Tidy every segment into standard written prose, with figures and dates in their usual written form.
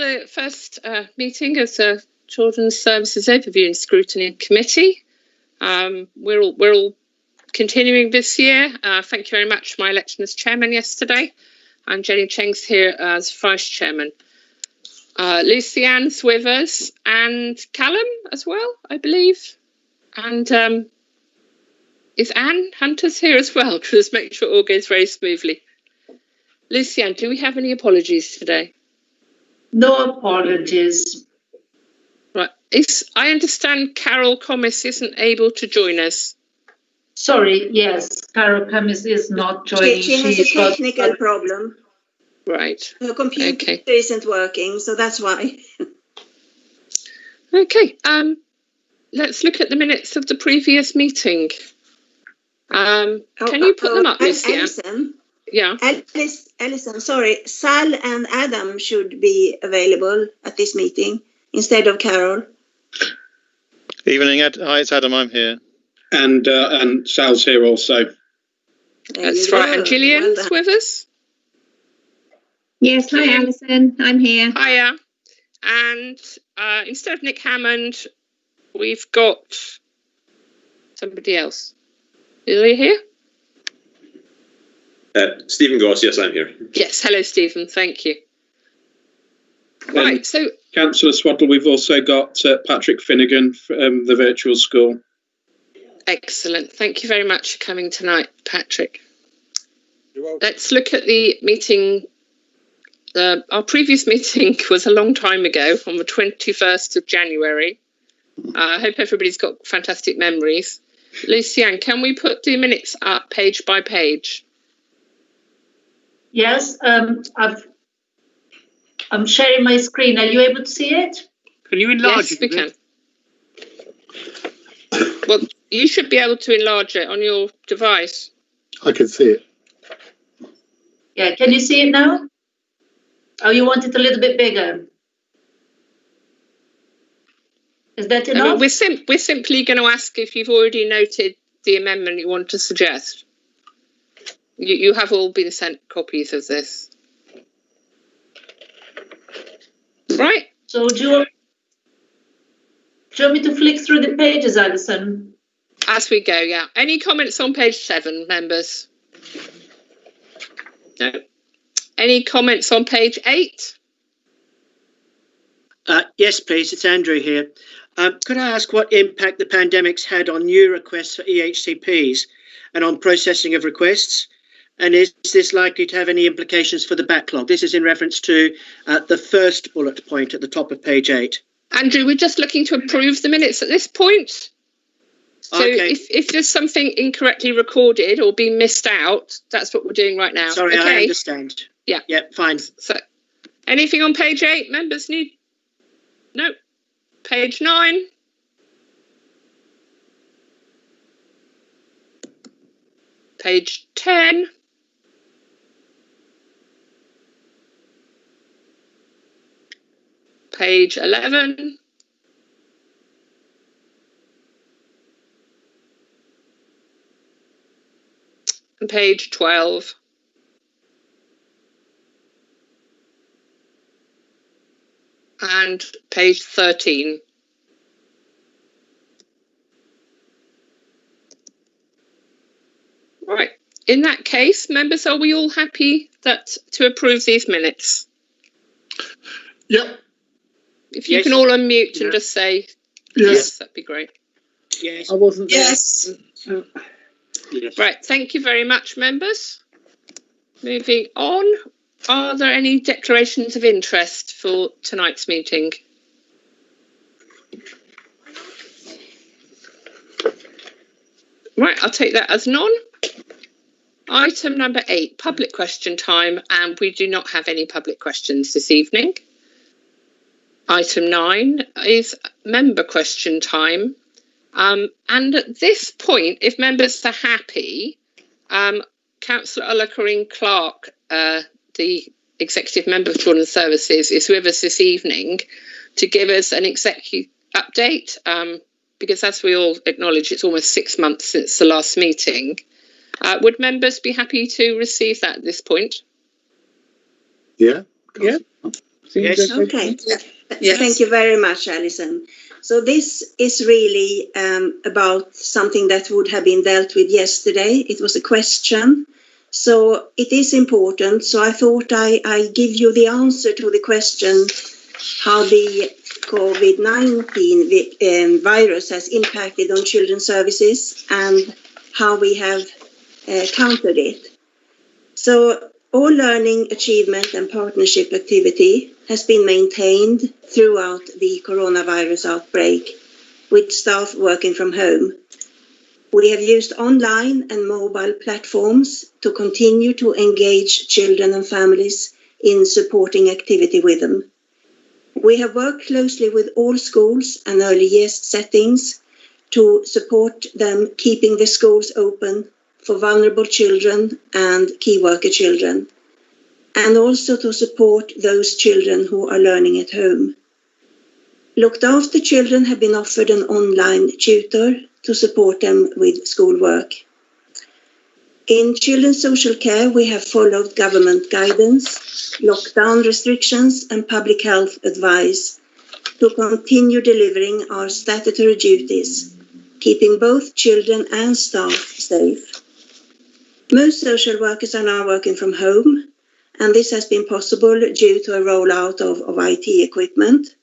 the first meeting of the Children's Services Overview and Scrutiny Committee. We're all continuing this year. Thank you very much for my election as chairman yesterday. And Jenny Cheng's here as vice chairman. Lucy Ann's with us, and Callum as well, I believe. And is Anne Hunter's here as well? Just make sure it all goes very smoothly. Lucy Ann, do we have any apologies today? No apologies. Right. I understand Carol Commis isn't able to join us. Sorry, yes, Carol Commis is not joining. She has a technical problem. Right. Her computer isn't working, so that's why. Okay. Let's look at the minutes of the previous meeting. Can you put them up, Lucy Ann? Alison? Yeah. Alison, sorry. Sal and Adam should be available at this meeting instead of Carol. Evening, hi, it's Adam. I'm here. And Sal's here also. That's right. And Gillian's with us. Yes, hi Alison, I'm here. Hiya. And instead of Nick Hammond, we've got somebody else. Is he here? Stephen Goss, yes, I'm here. Yes, hello Stephen, thank you. Right, so... Councillor Swaddle, we've also got Patrick Finnegan from the virtual school. Excellent, thank you very much for coming tonight, Patrick. You're welcome. Let's look at the meeting. Our previous meeting was a long time ago, on the 21st of January. I hope everybody's got fantastic memories. Lucy Ann, can we put the minutes up page by page? Yes, I'm sharing my screen. Are you able to see it? Can you enlarge it? Yes, we can. Well, you should be able to enlarge it on your device. I can see it. Yeah, can you see it now? Oh, you want it a little bit bigger? Is that enough? I mean, we're simply going to ask if you've already noted the amendment you want to suggest. You have all been sent copies of this. Right. So do you want me to flick through the pages, Alison? As we go, yeah. Any comments on page 7, members? No. Any comments on page 8? Yes, please. It's Andrew here. Could I ask what impact the pandemic's had on new requests for EHCPs and on processing of requests? And is this likely to have any implications for the backlog? This is in reference to the first bullet point at the top of page 8. Andrew, we're just looking to approve the minutes at this point. So okay. if there's something incorrectly recorded or been missed out, that's what we're doing right now. Sorry, okay. I understand. Yeah. Yep, fine. So anything on page 8, members need? No. Page 9. Page 10. Page 11. And page 12. And page 13. Right. In that case, members, are we all happy to approve these minutes? Yep. If you can all unmute and just say yes, that'd be great. Yes. I wasn't there. Yes. Yes. Right. Thank you very much, members. Moving on. Are there any declarations of interest for tonight's meeting? Right, I'll take that as none. Item number 8, public question time, and we do not have any public questions this evening. Item 9 is member question time. And at this point, if members are happy, Councillor Ulla-Corinne Clark, the Executive Member of Children's Services, is with us this evening to give us an executive update, because as we all acknowledge, it's almost 6 months since the last meeting. Would members be happy to receive that at this point? Yeah. Yeah. Seems Yes. Okay. Yes. Thank you very much, Alison. So this is really about something that would have been dealt with yesterday. It was a question. So it is important. So I thought I give you the answer to the question how the COVID-19 virus has impacted on children's services and how we have countered it. So all learning, achievement and partnership activity has been maintained throughout the coronavirus outbreak with staff working from home. We have used online and mobile platforms to continue to engage children and families in supporting activity with them. We have worked closely with all schools and early years settings to support them keeping the schools open for vulnerable children and key worker children, and also to support those children who are learning at home. Looked after children have been offered an online tutor to support them with schoolwork. In children's social care, we have followed government guidance, lockdown restrictions and public health advice to continue delivering our statutory duties, keeping both children and staff safe. Most social workers are now working from home, and this has been possible due to a rollout of IT equipment.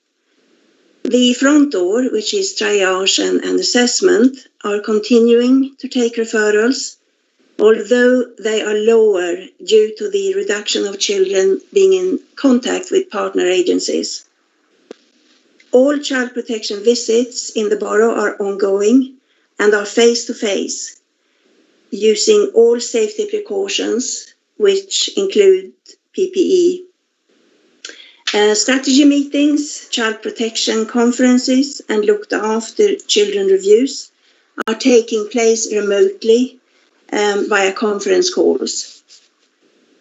The front door, which is triage and assessment, are continuing to take referrals, although they are lower due to the reduction of children being in contact with partner agencies. All child protection visits in the borough are ongoing and are face-to-face, using all safety precautions, which include PPE. Strategy meetings, child protection conferences, and looked after children reviews are taking place remotely via conference calls.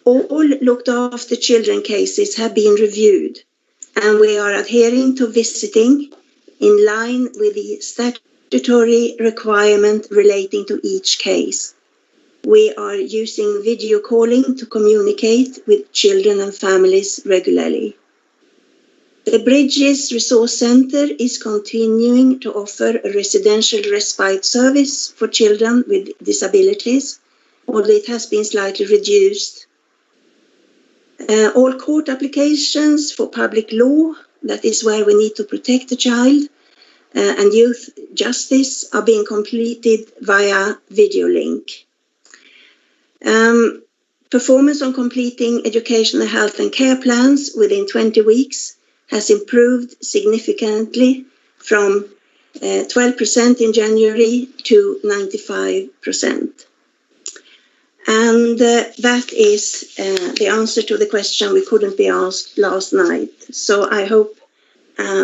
All looked after children cases have been reviewed, and we are adhering to visiting in line with the statutory requirement relating to each case. We are using video calling to communicate with children and families regularly. The Bridges Resource Centre is continuing to offer a residential respite service for children with disabilities, although it has been slightly reduced. All court applications for public law, that is where we need to protect the child, and youth justice are being completed via video link. Performance on completing educational health and care plans within 20 weeks has improved significantly from 12% in January to 95%. And that is the answer to the question we couldn't be asked last night. So I hope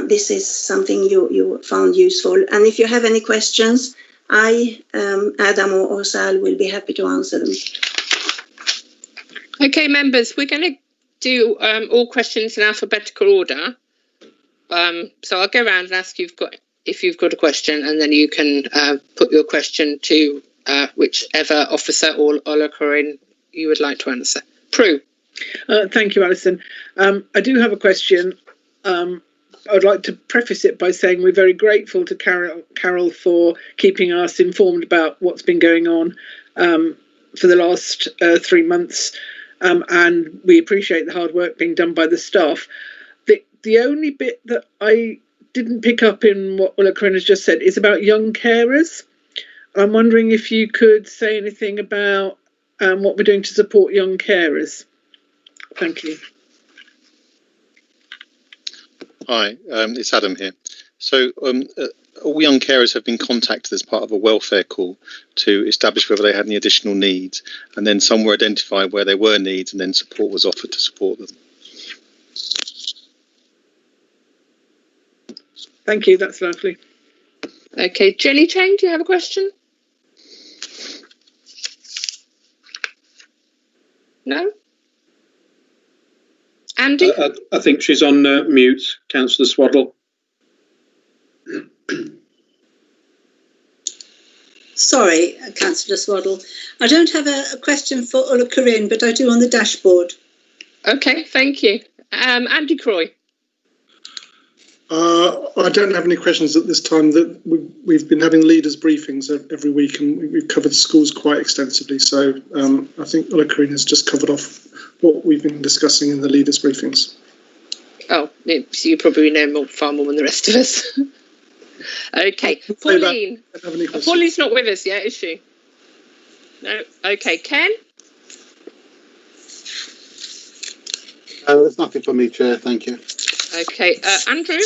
this is something you found useful. And if you have any questions, Adam or Sal will be happy to answer them. Okay, members, we're going to do all questions in alphabetical order. So I'll go around and ask if you've got a question, and then you can put your question to whichever officer or Corinne you would like to answer. Prue. Thank you, Alison. I do have a question. I'd like to preface it by saying we're very grateful to Carol for keeping us informed about what's been going on for the last 3 months. And we appreciate the hard work being done by the staff. The only bit that I didn't pick up in what Corinne has just said is about young carers. I'm wondering if you could say anything about what we're doing to support young carers. Thank you. Hi, it's Adam here. So all young carers have been contacted as part of a welfare call to establish whether they had any additional needs, and then some were identified where there were needs, and then support was offered to support them. Thank you, that's lovely. Okay, Jenny Chang, do you have a question? No? Andy? I think she's on mute, Councillor Swaddle. Sorry, Councillor Swaddle. I don't have a question for Corinne, but I do on the dashboard. Okay, thank you. Andy Croy. I don't have any questions at this time. That we've been having leaders briefings every week, and we've covered schools quite extensively. So I think Ulla Karine has just covered off what we've been discussing in the leaders briefings. Oh, so you probably know far more than the rest of us. Okay, Pauline. Pauline's not with us yet, is she? No. Okay, Ken. There's nothing for me, Chair. Thank you. Okay, Andrew.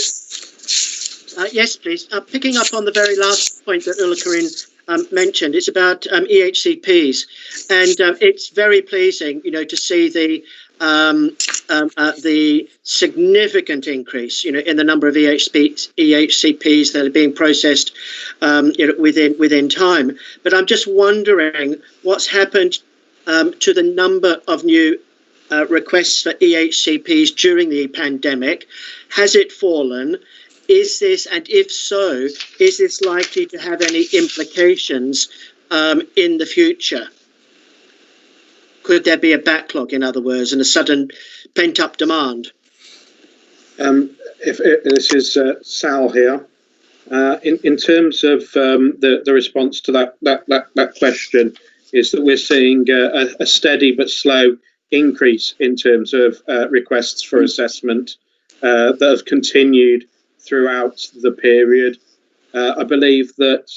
Yes, please. Picking up on the very last point that Ulla Karine mentioned, it's about EHCPs, and it's very pleasing, to see the significant increase, in the number of EHCPs that are being processed, within time. But I'm just wondering what's happened to the number of new requests for EHCPs during the pandemic. Has it fallen? Is this, and if so, is this likely to have any implications in the future? Could there be a backlog, in other words, and a sudden pent-up demand? This is Sal here. In terms of the response to that question, is that we're seeing a steady but slow increase in terms of requests for assessment that have continued throughout the period. I believe that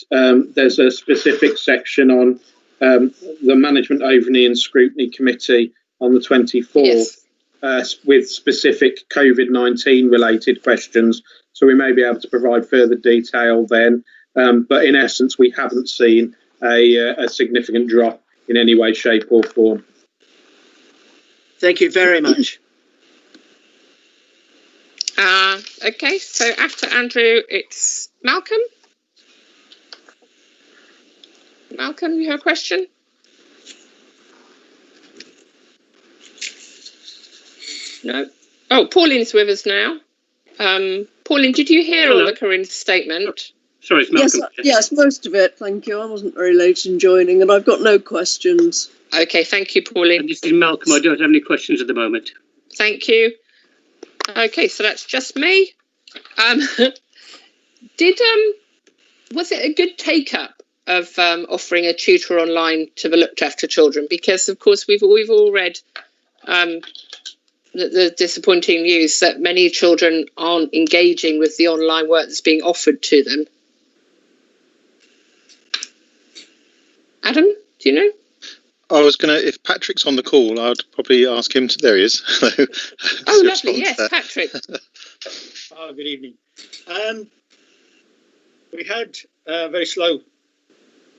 there's a specific section on the Management Overview and Scrutiny Committee on the 24th, yes, with specific COVID-19 related questions. So we may be able to provide further detail then. But in essence, we haven't seen a significant drop in any way, shape or form. Thank you very much. Okay, so after Andrew, it's Malcolm. Malcolm, you have a question? No. Oh, Pauline's with us now. Pauline, did you hear Ulla Karine's statement? Sorry, it's Malcolm. Yes, most of it, thank you. I wasn't very late in joining, and I've got no questions. Okay, thank you, Pauline. And this is Malcolm. I don't have any questions at the moment. Thank you. Okay, so that's just me. Was it a good take-up of offering a tutor online to the looked after children? Because of course we've all read the disappointing news that many children aren't engaging with the online work that's being offered to them. Adam, do you know? I was going to, if Patrick's on the call, I'd probably ask him to, there he is. Oh, lovely, yes, Patrick. Oh, good evening. We had very slow,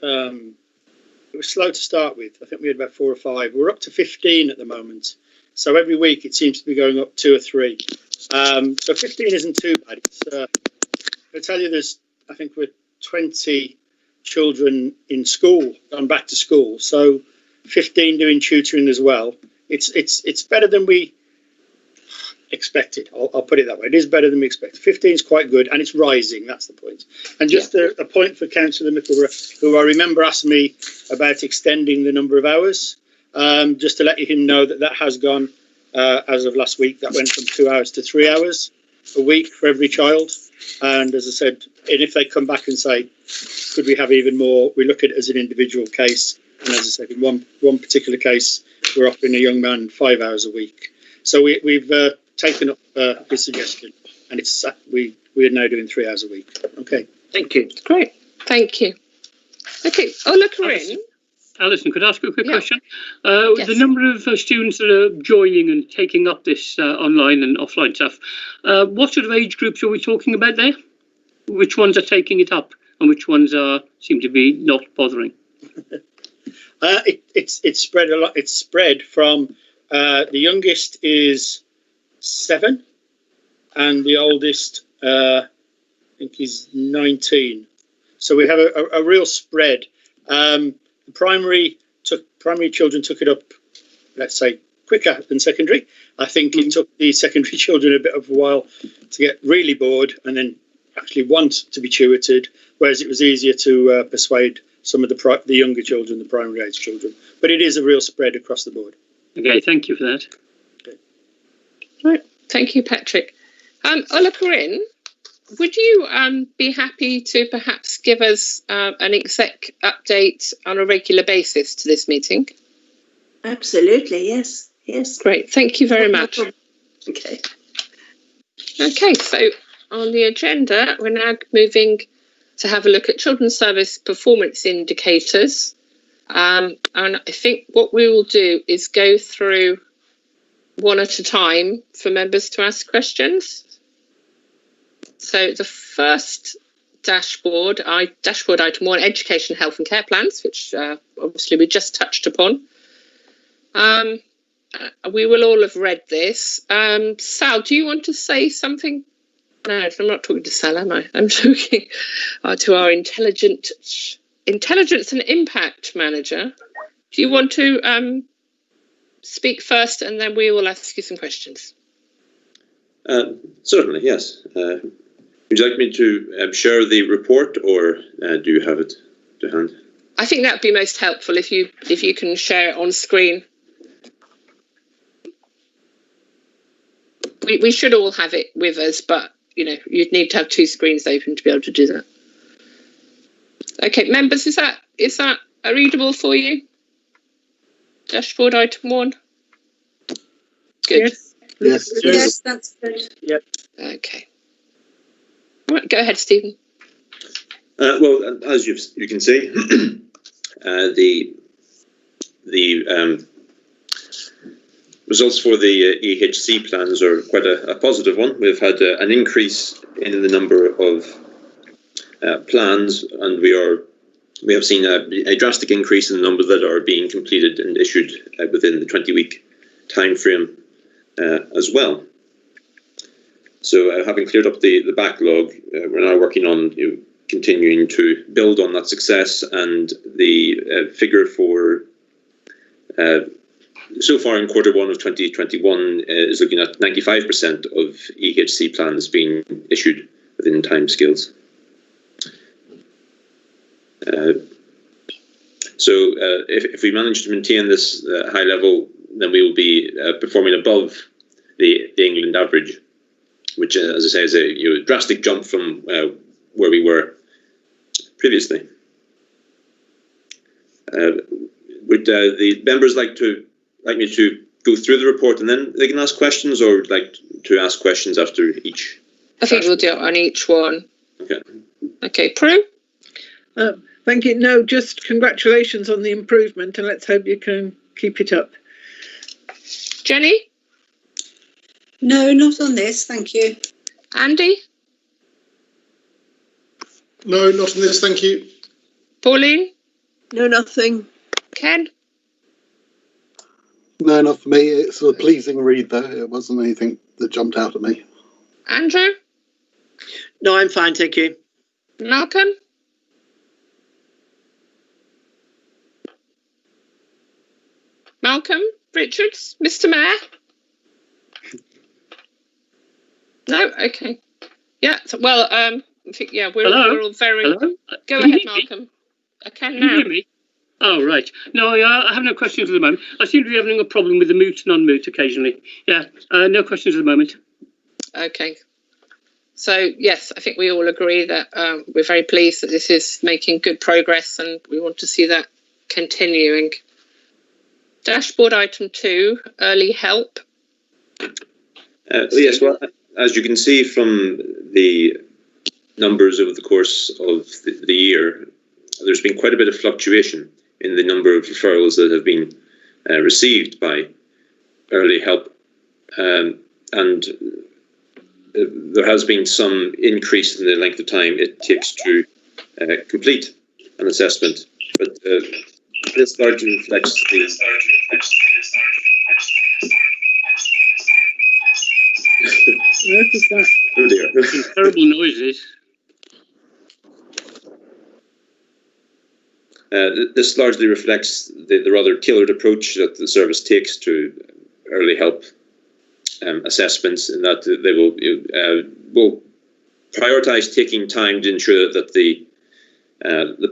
it was slow to start with. I think we had about 4 or 5. We're up to 15 at the moment. So every week it seems to be going up 2 or 3. So 15 isn't too bad. I'll tell you, I think we're 20 children in school, gone back to school. So 15 doing tutoring as well. It's better than we expected. I'll put it that way. It is better than we expected. 15 is quite good, and it's rising. That's the point. And just a point for Councillor Mickleborough, who I remember asked me about extending the number of hours. Just to let him know that has gone as of last week. That went from 2 hours to 3 hours a week for every child. And as I said, and if they come back and say, could we have even more, we look at it as an individual case. And as I said, in one particular case, we're offering a young man 5 hours a week. So we've taken up his suggestion, and we're now doing 3 hours a week. Okay, thank you. Great, thank you. Okay, Ulla Karine. Alison, could I ask you a quick question? Yes. The number of students that are joining and taking up this online and offline stuff, what sort of age groups are we talking about there? Which ones are taking it up and which ones seem to be not bothering? It's spread a lot. It's spread from the youngest is 7 and the oldest I think is 19. So we have a real spread. Primary children took it up, let's say, quicker than secondary. I think it took the secondary children a bit of a while to get really bored and then actually want to be tutored, whereas it was easier to persuade some of the younger children, the primary age children. But it is a real spread across the board. Okay, thank you for that. Okay. Right, Thank you, Patrick. Ola Corinne, would you be happy to perhaps give us an exec update on a regular basis to this meeting? Absolutely, yes. Yes. Great, thank you very much. Okay. Okay, so on the agenda, we're now moving to have a look at children's service performance indicators. And I think what we will do is go through one at a time for members to ask questions. So the first dashboard item 1, education, health and care plans, which obviously we just touched upon. We will all have read this. Sal, do you want to say something? No, I'm not talking to Sal, am I? I'm talking to our intelligence and impact manager. Do you want to speak first, and then we will ask you some questions? Certainly, yes. Would you like me to share the report, or do you have it to hand? I think that would be most helpful if you can share it on screen. We should all have it with us, but you'd need to have 2 screens open to be able to do that. Okay, members, is that readable for you? Dashboard item 1. Good. Yes, that's good. Yep. Okay. All right, go ahead, Stephen. Well, as you can see, the results for the EHC plans are quite a positive one. We've had an increase in the number of plans, and we have seen a drastic increase in the number that are being completed and issued within the 20-week time frame as well. So having cleared up the backlog, we're now working on continuing to build on that success, and the figure for so far in Q1 of 2021 is looking at 95% of EHC plans being issued within timescales. So if we manage to maintain this high level, then we will be performing above the England average, which, as I say, is a drastic jump from where we were previously. Would the members like me to go through the report and then they can ask questions, or would like to ask questions after each? I think we'll do it on each one. Okay. Okay, Prue? Thank you. No, just congratulations on the improvement, and let's hope you can keep it up. Jenny? No, not on this, thank you. Andy? No, not on this, thank you. Pauline? No, nothing. Ken? No, not for me. It's a pleasing read, though. It wasn't anything that jumped out at me. Andrew? No, I'm fine, thank you. Malcolm? Malcolm Richards? Mr. Mayor? No? Okay. Yeah, well, I think, we're all very... Hello? Go ahead, Malcolm. I can now. Can you hear me? Oh, right. No, I have no questions at the moment. I seem to be having a problem with the mute, non-mute occasionally. Yeah, no questions at the moment. Okay. So, yes, I think we all agree that we're very pleased that this is making good progress, and we want to see that continuing. Dashboard item 2, early help. Yes, well, as you can see from the numbers over the course of the year, there's been quite a bit of fluctuation in the number of referrals that have been received by early help, and there has been some increase in the length of time it takes to complete an assessment, but this largely reflects the... What is that? Oh dear. Terrible noises. This largely reflects the rather tailored approach that the service takes to early help assessments, in that they will prioritise taking time to ensure that the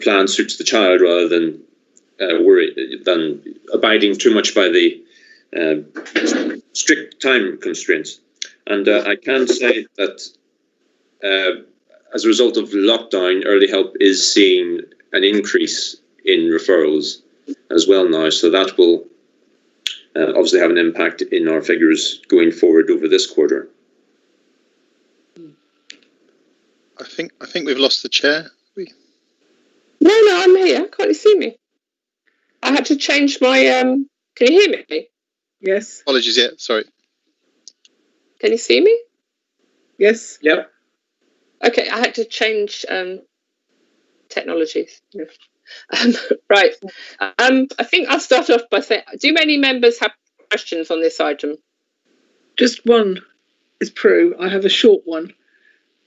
plan suits the child, rather than abiding too much by the strict time constraints. And I can say that as a result of lockdown, early help is seeing an increase in referrals as well now. So that will obviously have an impact in our figures going forward over this quarter. I think we've lost the chair. No, I'm here. Can't you see me? I had to change my. Can you hear me? Yes. Apologies. Yeah. Sorry. Can you see me? Yes. Yep. Okay, I had to change technologies. Yeah. Right. I think I'll start off by saying, do many members have questions on this item? Just one is Prue. I have a short one.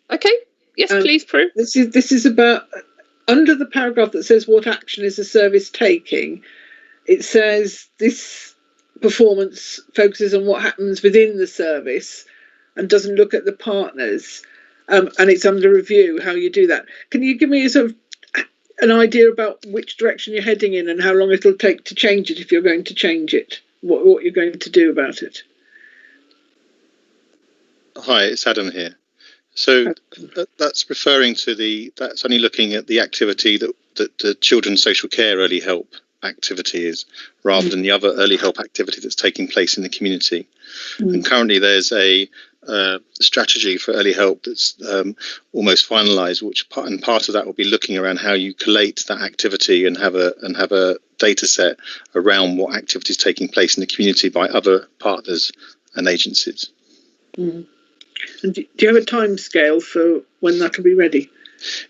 Okay. Yes, please, Prue. This is about under the paragraph that says what action is the service taking. It says this performance focuses on what happens within the service and doesn't look at the partners. And it's under review how you do that. Can you give me a sort of an idea about which direction you're heading in and how long it'll take to change it if you're going to change it? What you're going to do about it? Hi, it's Adam here. So that's referring to that's only looking at the activity that the children's social care early help activity is, rather than the other early help activity that's taking place in the community. And currently there's a strategy for early help that's almost finalised, which part of that will be looking around how you collate that activity and have a data set around what activity is taking place in the community by other partners and agencies. And do you have a time scale for when that will be ready?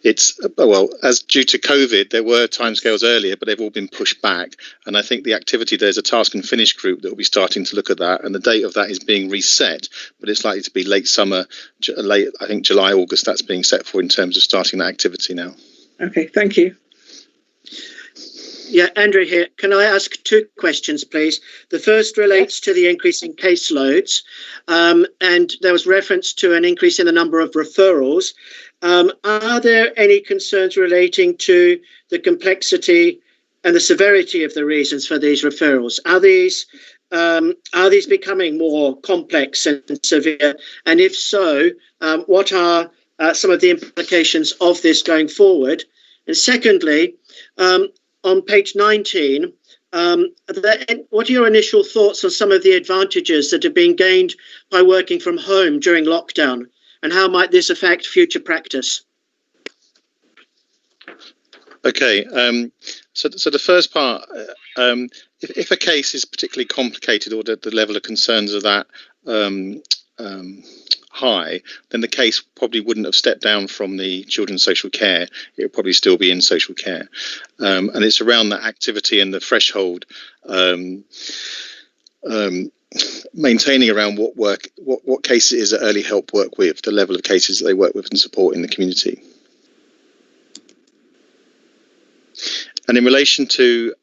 It's well, as due to COVID, there were timescales earlier, but they've all been pushed back. And I think the activity, there's a task and finish group that will be starting to look at that, and the date of that is being reset, but it's likely to be late summer, I think July, August. That's being set for in terms of starting that activity now. Okay, thank you. Yeah, Andrew here. Can I ask two questions, please? The first relates to the increase in caseloads, and there was reference to an increase in the number of referrals. Are there any concerns relating to the complexity and the severity of the reasons for these referrals? Are these becoming more complex and severe? And if so, what are some of the implications of this going forward? And secondly, on page 19, what are your initial thoughts on some of the advantages that have been gained by working from home during lockdown, and how might this affect future practice? Okay, so the first part, if a case is particularly complicated or the level of concerns of that high, then the case probably wouldn't have stepped down from the children's social care. It would probably still be in social care. And it's around that activity and the threshold, maintaining around what cases is that early help work with, the level of cases that they work with and support in the community. And in relation to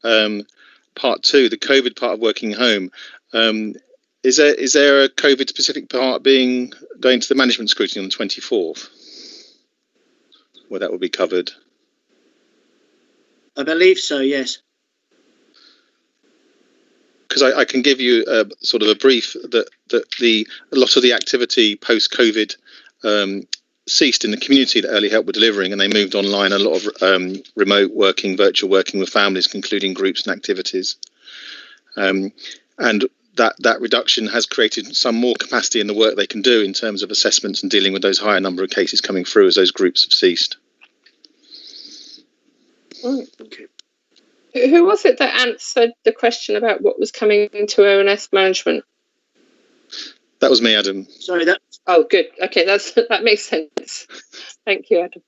part two, the COVID part of working home, is there a COVID specific part going to the management scrutiny on the 24th, where that will be covered? I believe so, yes. Because I can give you sort of a brief that a lot of the activity post COVID ceased in the community that early help were delivering, and they moved online. A lot of remote working, virtual working with families, concluding groups and activities, and that reduction has created some more capacity in the work they can do in terms of assessments and dealing with those higher number of cases coming through as those groups have ceased. Okay. Who was it that answered the question about what was coming into ONS management? That was me, Adam. Sorry, that. Oh, good. Okay, that makes sense. Thank you, Adam.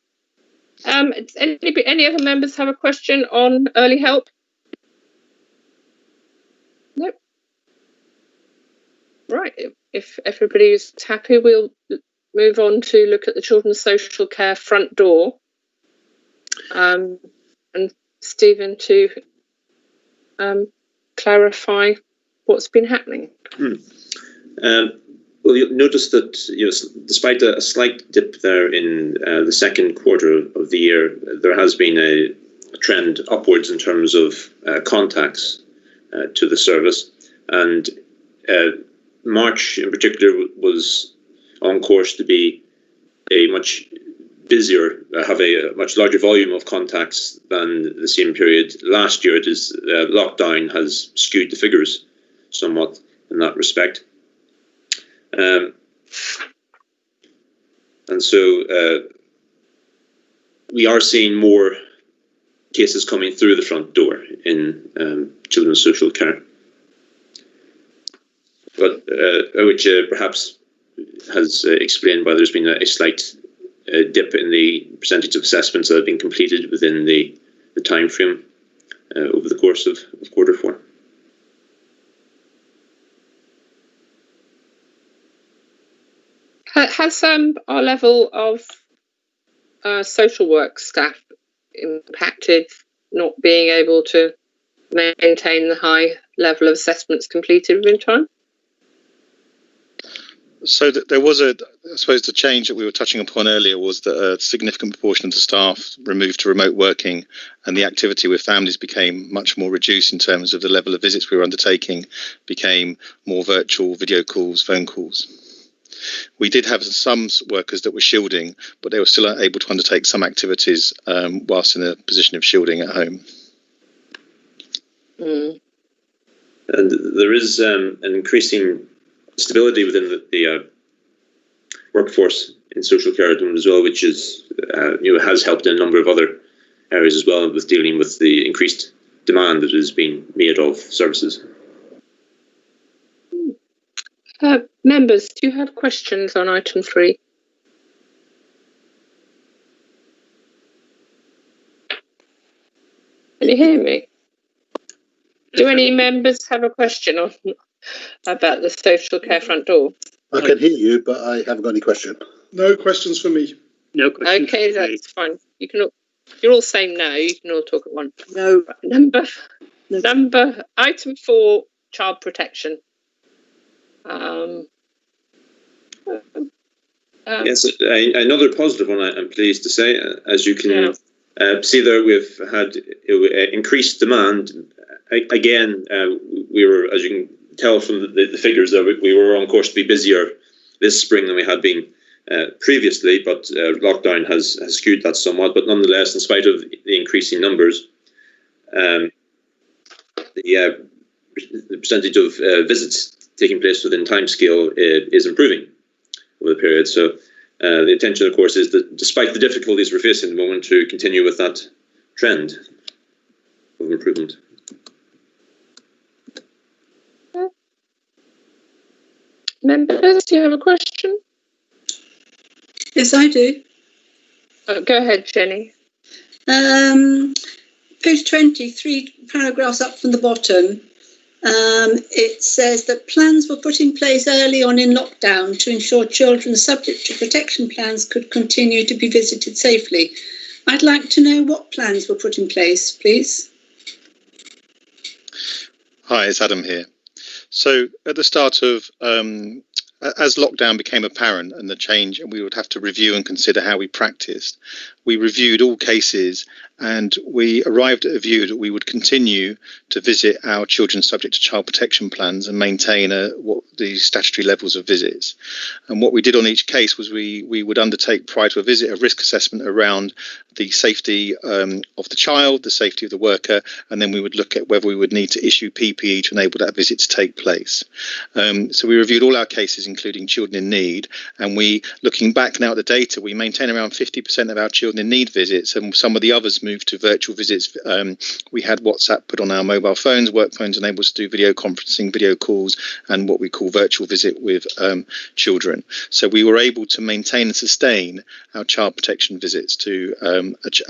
Any other members have a question on early help? Nope. Right. If everybody is happy, we'll move on to look at the children's social care front door. And Stephen to clarify what's been happening. Well, you'll notice that despite a slight dip there in the second quarter of the year, there has been a trend upwards in terms of contacts to the service, and March in particular was on course to be a much busier, have a much larger volume of contacts than the same period last year. It is lockdown has skewed the figures somewhat in that respect. And so we are seeing more cases coming through the front door in children's social care, but which perhaps has explained why there's been a slight dip in the percentage of assessments that have been completed within the time frame over the course of quarter four. Has our level of social work staff impacted not being able to maintain the high level of assessments completed within time? So there was I suppose the change that we were touching upon earlier was that a significant proportion of the staff removed to remote working, and the activity with families became much more reduced in terms of the level of visits we were undertaking, became more virtual video calls, phone calls. We did have some workers that were shielding, but they were still able to undertake some activities whilst in a position of shielding at home. And there is an increasing stability within the workforce in social care at the moment as well, which is has helped in a number of other areas as well with dealing with the increased demand that is being made of services. Members, do you have questions on item 3? Can you hear me? Do any members have a question about the social care front door? I can hear you, but I haven't got any question. No questions for me. No questions. Okay, that's fine. You can all, you're all saying no. You can all talk at once. No. Number item 4, child protection. Yes, another positive one, I'm pleased to say. As you can see there, we've had increased demand. Again, we were, as you can tell from the figures, that we were on course to be busier this spring than we had been previously, but lockdown has skewed that somewhat. But nonetheless, in spite of the increasing numbers, the percentage of visits taking place within timescale is improving over the period. So the intention, of course, is that despite the difficulties we're facing at the moment, to continue with that trend of improvement. Members, do you have a question? Yes, I do. Go ahead, Jenny. Page 20, 3 paragraphs up from the bottom. It says that plans were put in place early on in lockdown to ensure children subject to protection plans could continue to be visited safely. I'd like to know what plans were put in place, please. Hi, it's Adam here. So at the start of, as lockdown became apparent and the change, and we would have to review and consider how we practiced, we reviewed all cases and we arrived at a view that we would continue to visit our children subject to child protection plans and maintain what the statutory levels of visits. And what we did on each case was we would undertake prior to a visit a risk assessment around the safety of the child, the safety of the worker, and then we would look at whether we would need to issue PPE to enable that visit to take place. So we reviewed all our cases, including children in need, and looking back now at the data, we maintain around 50% of our children in need visits, and some of the others moved to virtual visits. We had WhatsApp put on our mobile phones, work phones, enabled us to do video conferencing, video calls, and what we call virtual visit with children. So we were able to maintain and sustain our child protection visits to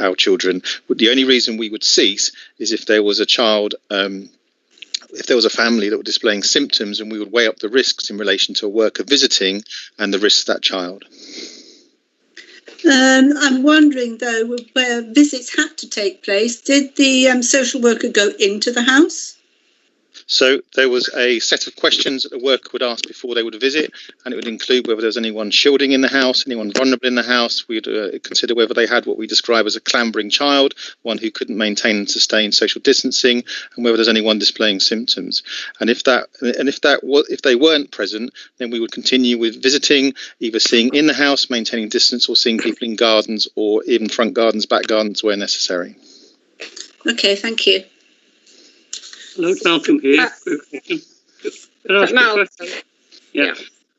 our children. The only reason we would cease is if there was a child, if there was a family that were displaying symptoms, and we would weigh up the risks in relation to a worker visiting and the risks of that child. I'm wondering, though, where visits had to take place, did the social worker go into the house? So there was a set of questions that the worker would ask before they would visit, and it would include whether there was anyone shielding in the house, anyone vulnerable in the house. We'd consider whether they had what we describe as a clambering child, one who couldn't maintain and sustain social distancing, and whether there's anyone displaying symptoms. And if they weren't present, then we would continue with visiting, either seeing in the house, maintaining distance, or seeing people in gardens or even front gardens, back gardens where necessary. Okay, thank you. Hello, Malcolm here. Quick question. Can I ask a question? Yeah.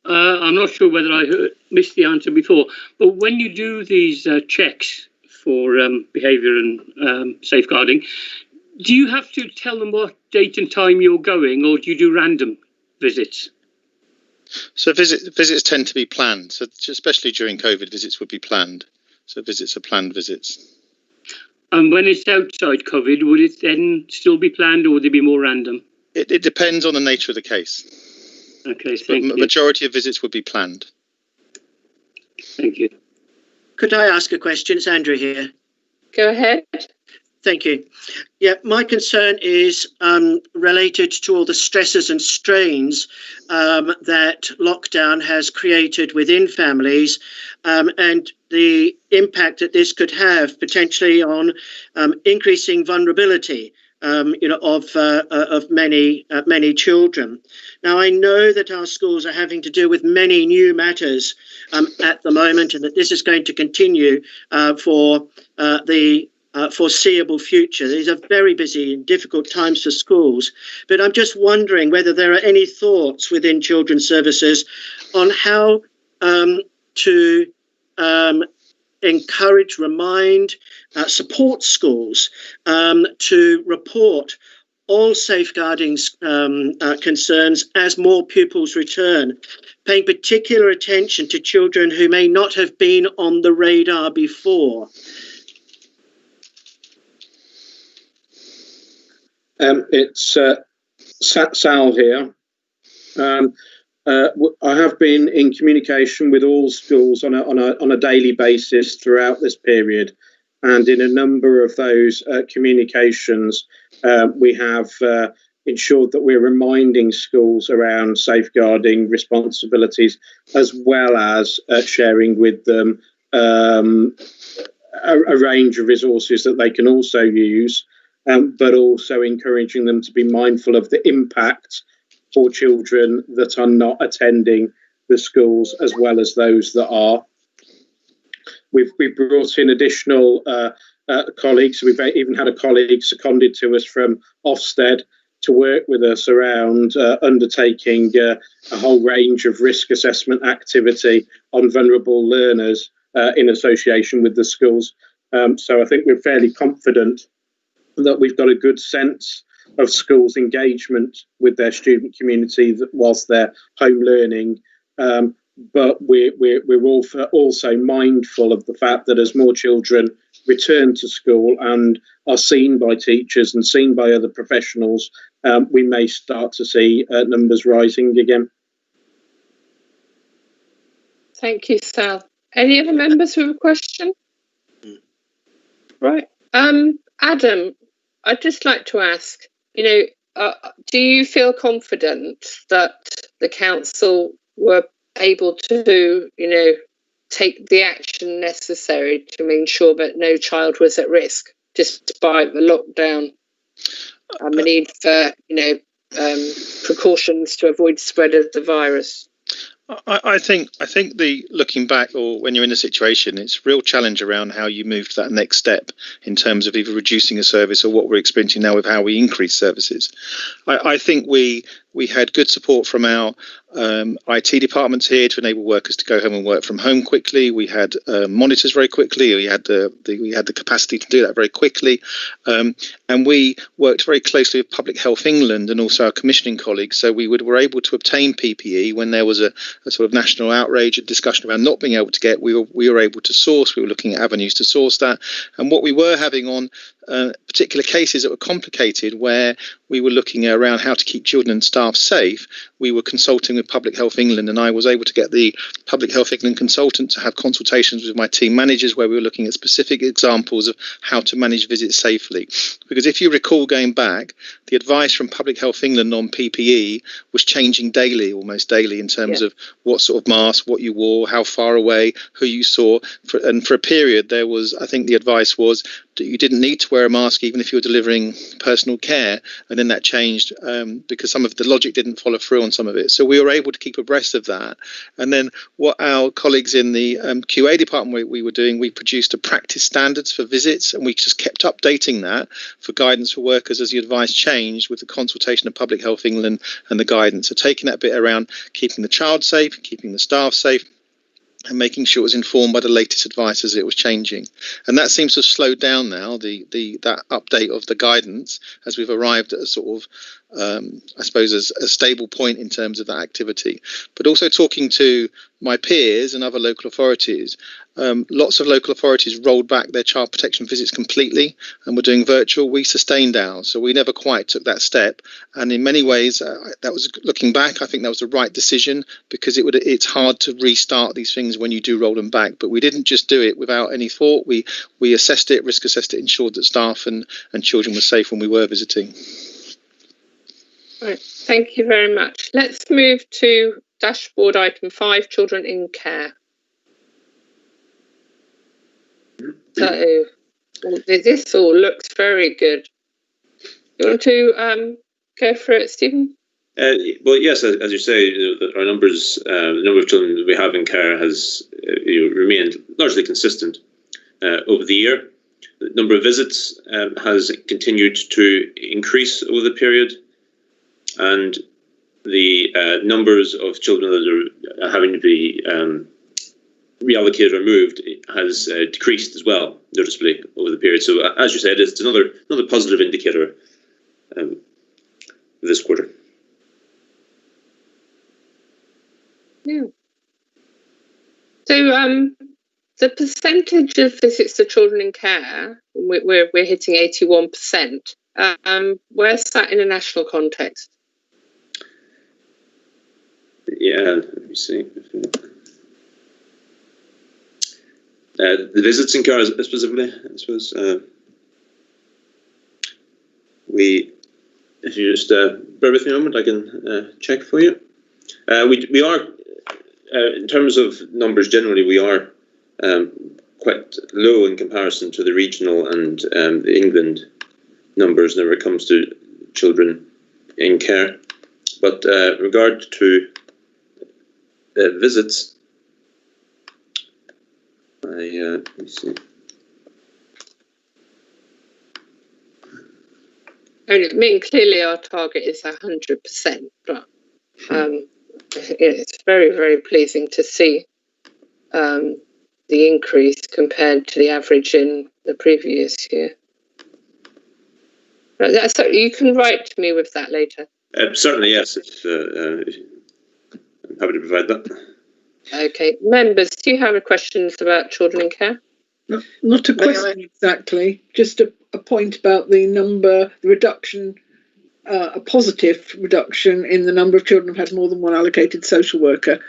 I'm not sure whether I missed the answer before, but when you do these checks for behaviour and safeguarding, do you have to tell them what date and time you're going, or do you do random visits? So visits tend to be planned. So especially during COVID, visits would be planned. So visits are planned visits. And when it's outside COVID, would it then still be planned, or would they be more random? It depends on the nature of the case. Okay, thank you. The majority of visits would be planned. Thank you. Could I ask a question? It's Andrew here. Go ahead. Thank you. Yeah, my concern is related to all the stresses and strains that lockdown has created within families, and the impact that this could have potentially on increasing vulnerability, of many children. Now, I know that our schools are having to deal with many new matters at the moment, and that this is going to continue for the foreseeable future. These are very busy and difficult times for schools, but I'm just wondering whether there are any thoughts within children's services on how to encourage, remind, support schools to report all safeguarding concerns as more pupils return, paying particular attention to children who may not have been on the radar before. It's Sal here. I have been in communication with all schools on a daily basis throughout this period, and in a number of those communications, we have ensured that we're reminding schools around safeguarding responsibilities, as well as sharing with them a range of resources that they can also use. But also encouraging them to be mindful of the impact for children that are not attending the schools, as well as those that are. We've brought in additional colleagues. We've even had a colleague seconded to us from Ofsted to work with us around undertaking a whole range of risk assessment activity on vulnerable learners in association with the schools. So I think we're fairly confident that we've got a good sense of schools' engagement with their student community whilst they're home learning. But we're also mindful of the fact that as more children return to school and are seen by teachers and seen by other professionals, we may start to see numbers rising again. Thank you, Sal. Any other members who have a question? Right. Adam, I'd just like to ask, do you feel confident that the council were able to, take the action necessary to ensure that no child was at risk, despite the lockdown and the need for, precautions to avoid spread of the virus? I think the looking back, or when you're in a situation, it's a real challenge around how you move to that next step in terms of either reducing a service or what we're experiencing now with how we increase services. I think we had good support from our IT departments here to enable workers to go home and work from home quickly. We had monitors very quickly. We had the capacity to do that very quickly, and we worked very closely with Public Health England and also our commissioning colleagues. So we were able to obtain PPE when there was a sort of national outrage, a discussion about not being able to get. We were able to source. We were looking at avenues to source that, and what we were having on particular cases that were complicated, where we were looking around how to keep children and staff safe, we were consulting with Public Health England, and I was able to get the Public Health England consultant to have consultations with my team managers where we were looking at specific examples of how to manage visits safely. Because if you recall going back, the advice from Public Health England on PPE was changing daily, almost daily, in terms of what sort of mask, what you wore, how far away, who you saw. And for a period, there was, I think the advice was that you didn't need to wear a mask even if you were delivering personal care. And then that changed because some of the logic didn't follow through on some of it. So we were able to keep abreast of that. And then what our colleagues in the QA department we were doing, we produced a practice standards for visits, and we just kept updating that for guidance for workers as the advice changed with the consultation of Public Health England and the guidance. So taking that bit around keeping the child safe, keeping the staff safe, and making sure it was informed by the latest advice as it was changing. And that seems to have slowed down now, that update of the guidance, as we've arrived at a sort of, I suppose, a stable point in terms of that activity. But also talking to my peers and other local authorities, lots of local authorities rolled back their child protection visits completely and were doing virtual. We sustained ours, so we never quite took that step. And in many ways, that was, looking back, I think that was the right decision, because it's hard to restart these things when you do roll them back. But we didn't just do it without any thought. We assessed it, risk assessed it, ensured that staff and children were safe when we were visiting. Right, thank you very much. Let's move to dashboard item 5, children in care. So this all looks very good. You want to go for it, Stephen? Well, yes, as you say, our numbers, the number of children that we have in care has remained largely consistent over the year. The number of visits has continued to increase over the period, and the numbers of children that are having to be reallocated or moved has decreased as well, noticeably, over the period. So, as you said, it's another positive indicator this quarter. Yeah. So, the percentage of visits to children in care, we're hitting 81%. Where's that in a national context? Yeah, let me see. The visits in care specifically, I suppose. If you just bear with me a moment, I can check for you. We are, in terms of numbers generally, we are quite low in comparison to the regional and the England numbers whenever it comes to children in care. But regard to visits, let me see. I mean, clearly our target is 100%, but it's very, very pleasing to see the increase compared to the average in the previous year. So you can write to me with that later. Certainly, yes. I'm happy to provide that. Okay, members, do you have any questions about children in care? Not a question exactly, just a point about the reduction, a positive reduction in the number of children who had more than one allocated social worker.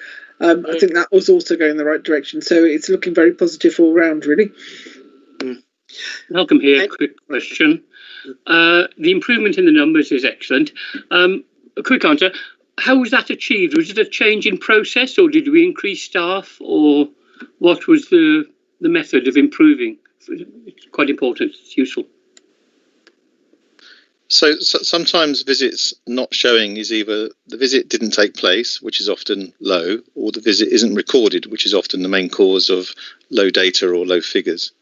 I think that was also going in the right direction, so it's looking very positive all round, really. Malcolm here, quick question. The improvement in the numbers is excellent. A quick answer. How was that achieved? Was it a change in process, or did we increase staff, or what was the method of improving? It's quite important. It's useful. So sometimes visits not showing is either the visit didn't take place, which is often low, or the visit isn't recorded, which is often the main cause of low data or low figures.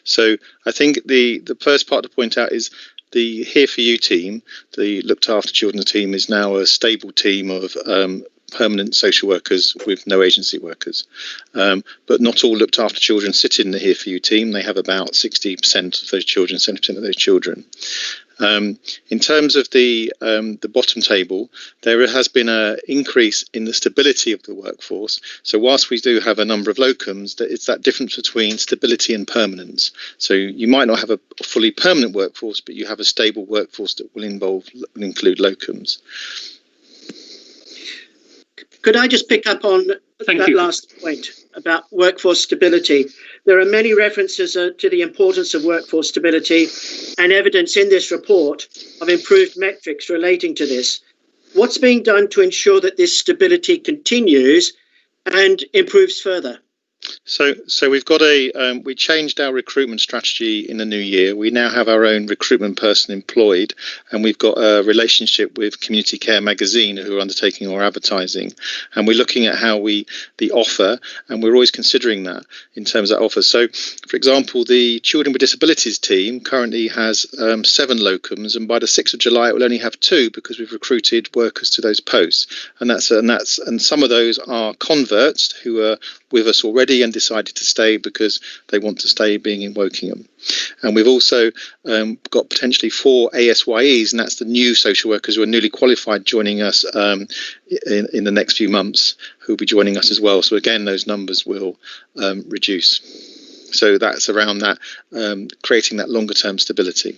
So I think the first part to point out is the Here For You team, the Looked After Children team, is now a stable team of permanent social workers with no agency workers. But not all Looked After Children sit in the Here For You team. They have about 60% of those children, 70% of those children. In terms of the bottom table, there has been an increase in the stability of the workforce. So whilst we do have a number of locums, it's that difference between stability and permanence. So you might not have a fully permanent workforce, but you have a stable workforce that will include locums. Could I just pick up on that last point about workforce stability? There are many references to the importance of workforce stability and evidence in this report of improved metrics relating to this. What's being done to ensure that this stability continues and improves further? So we've got we changed our recruitment strategy in the new year. We now have our own recruitment person employed, and we've got a relationship with Community Care Magazine, who are undertaking our advertising, and we're looking at how the offer, and we're always considering that in terms of offer. So, for example, the Children with Disabilities team currently has 7 locums, and by the 6th of July it will only have 2 because we've recruited workers to those posts, and some of those are converts who are with us already and decided to stay because they want to stay being in Wokingham. And we've also got potentially 4 ASYEs, and that's the new social workers who are newly qualified joining us in the next few months, who will be joining us as well. So again, those numbers will reduce. So that's around that, creating that longer term stability.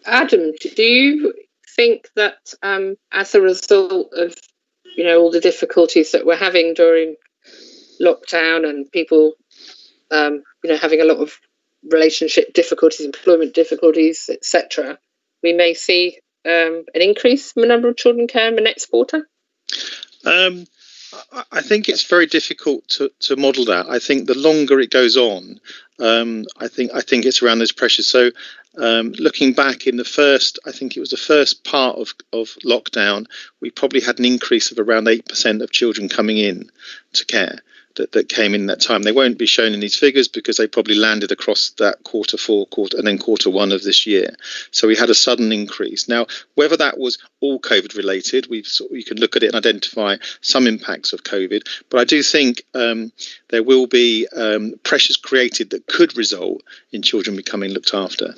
Adam, do you think that as a result of all the difficulties that we're having during lockdown and people, having a lot of relationship difficulties, employment difficulties, etc., we may see an increase in the number of children care in the next quarter? I think it's very difficult to model that. I think the longer it goes on, I think it's around those pressures. So looking back in I think it was the first part of lockdown, we probably had an increase of around 8% of children coming in to care that came in that time. They won't be shown in these figures because they probably landed across that quarter 4, and then quarter 1 of this year. So we had a sudden increase. Now, whether that was all COVID related, you can look at it and identify some impacts of COVID. But I do think there will be pressures created that could result in children becoming looked after.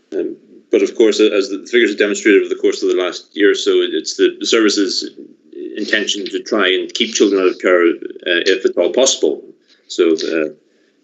But of course, as the figures have demonstrated over the course of the last year or so, it's the service's intention to try and keep children out of care if at all possible. So,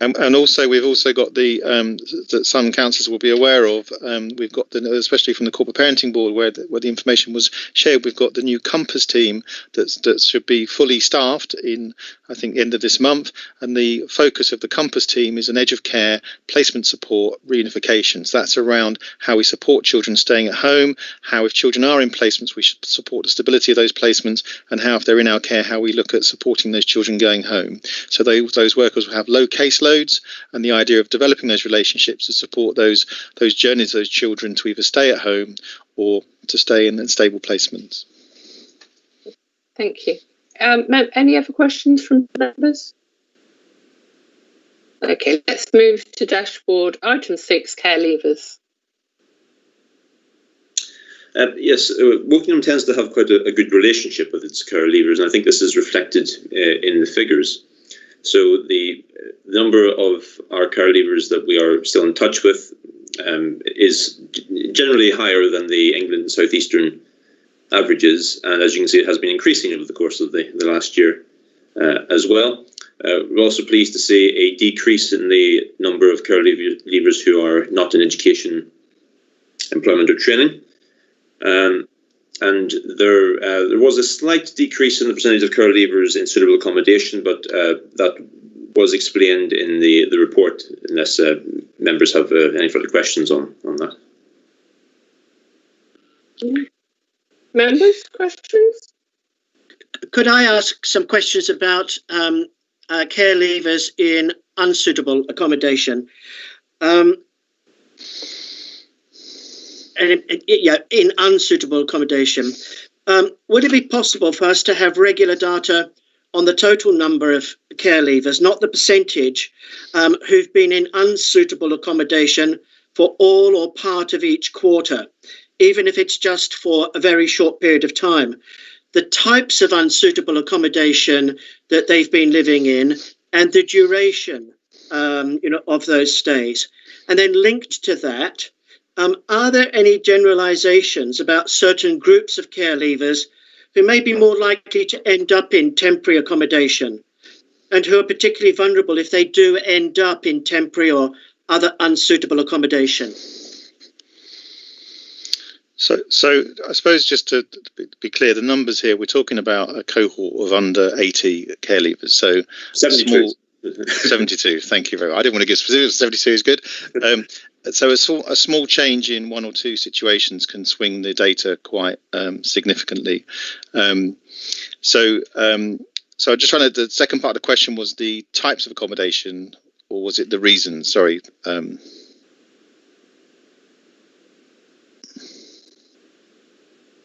and also we've also got that some councillors will be aware of. We've got especially from the Corporate Parenting Board where the information was shared. We've got the new Compass team that should be fully staffed in, I think, the end of this month. And the focus of the Compass team is an edge of care, placement support, reunification. So that's around how we support children staying at home, how if children are in placements, we should support the stability of those placements, and how if they're in our care, how we look at supporting those children going home. So those workers will have low caseloads, and the idea of developing those relationships to support those journeys, those children to either stay at home or to stay in stable placements. Thank you. Any other questions from members? Okay, let's move to dashboard. Item 6, care leavers. Yes, Wokingham tends to have quite a good relationship with its care leavers, and I think this is reflected in the figures. So the number of our care leavers that we are still in touch with is generally higher than the England and South Eastern averages, and as you can see, it has been increasing over the course of the last year as well. We're also pleased to see a decrease in the number of care leavers who are not in education, employment or training. And there was a slight decrease in the percentage of care leavers in suitable accommodation, but that was explained in the report, unless members have any further questions on that. Members, questions? Could I ask some questions about care leavers in unsuitable accommodation? In unsuitable accommodation. Would it be possible for us to have regular data on the total number of care leavers, not the percentage, who've been in unsuitable accommodation for all or part of each quarter, even if it's just for a very short period of time? The types of unsuitable accommodation that they've been living in and the duration of those stays. And then linked to that, are there any generalisations about certain groups of care leavers who may be more likely to end up in temporary accommodation and who are particularly vulnerable if they do end up in temporary or other unsuitable accommodation? So I suppose just to be clear, the numbers here, we're talking about a cohort of under 80 care leavers. So 72. 72. Thank you very much. I didn't want to give specifics. 72 is good. So a small change in one or two situations can swing the data quite significantly. So I'm just trying to. The second part of the question was the types of accommodation, or was it the reasons? Sorry.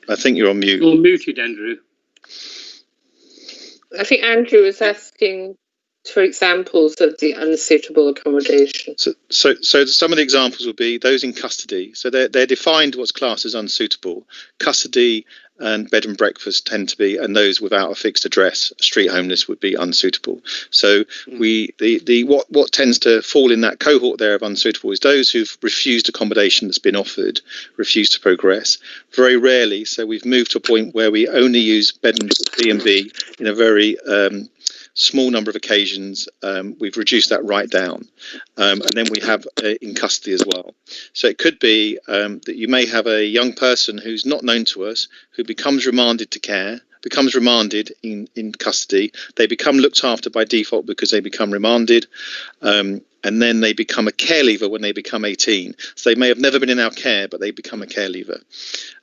I think you're on mute. You're muted, Andrew. I think Andrew was asking for examples of the unsuitable accommodation. So some of the examples would be those in custody. So they're defined what's classed as unsuitable. Custody and bed and breakfast tend to be, and those without a fixed address, street homeless, would be unsuitable. So what tends to fall in that cohort there of unsuitable is those who've refused accommodation that's been offered, refused to progress. Very rarely, so we've moved to a point where we only use bed and B&B in a very small number of occasions. We've reduced that right down, and then we have in custody as well. So it could be that you may have a young person who's not known to us, who becomes remanded to care, becomes remanded in custody. They become looked after by default because they become remanded, and then they become a care leaver when they become 18. So they may have never been in our care, but they become a care leaver.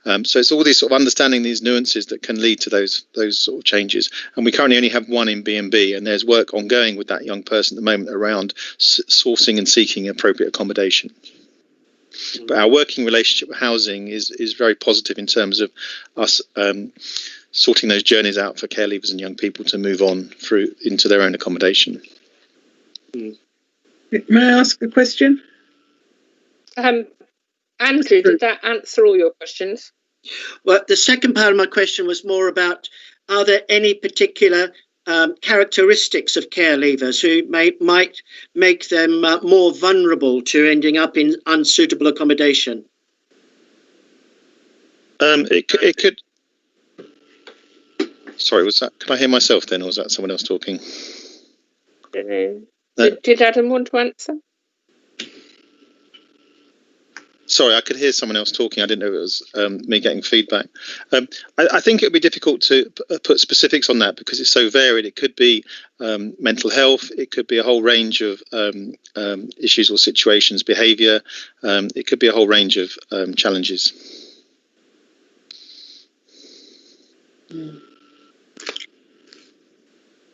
So it's all these sort of understanding these nuances that can lead to those sort of changes. And we currently only have one in B&B, and there's work ongoing with that young person at the moment around sourcing and seeking appropriate accommodation. But our working relationship with housing is very positive in terms of us sorting those journeys out for care leavers and young people to move on through into their own accommodation. May I ask a question? Andrew, did that answer all your questions? Well, the second part of my question was more about, are there any particular characteristics of care leavers who might make them more vulnerable to ending up in unsuitable accommodation? It could. Sorry, was that? Can I hear myself then, or was that someone else talking? Did Adam want to answer? Sorry, I could hear someone else talking. I didn't know it was me getting feedback. I think it would be difficult to put specifics on that because it's so varied. It could be mental health. It could be a whole range of issues or situations, behaviour. It could be a whole range of challenges.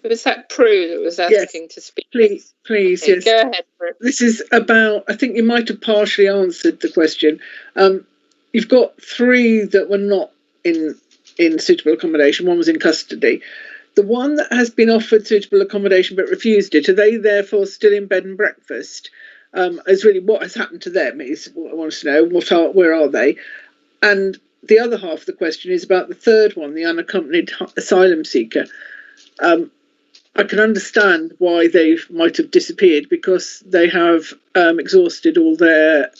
Was that Prue that was asking to speak? Please, okay, yes. Go ahead, Prue. This is about, I think you might have partially answered the question. You've got three that were not in suitable accommodation. One was in custody. The one that has been offered suitable accommodation but refused it, are they therefore still in bed and breakfast? Is really what has happened to them is what I want to know. Where are they? And the other half of the question is about the third one, the unaccompanied asylum seeker. I can understand why they might have disappeared because they have exhausted all their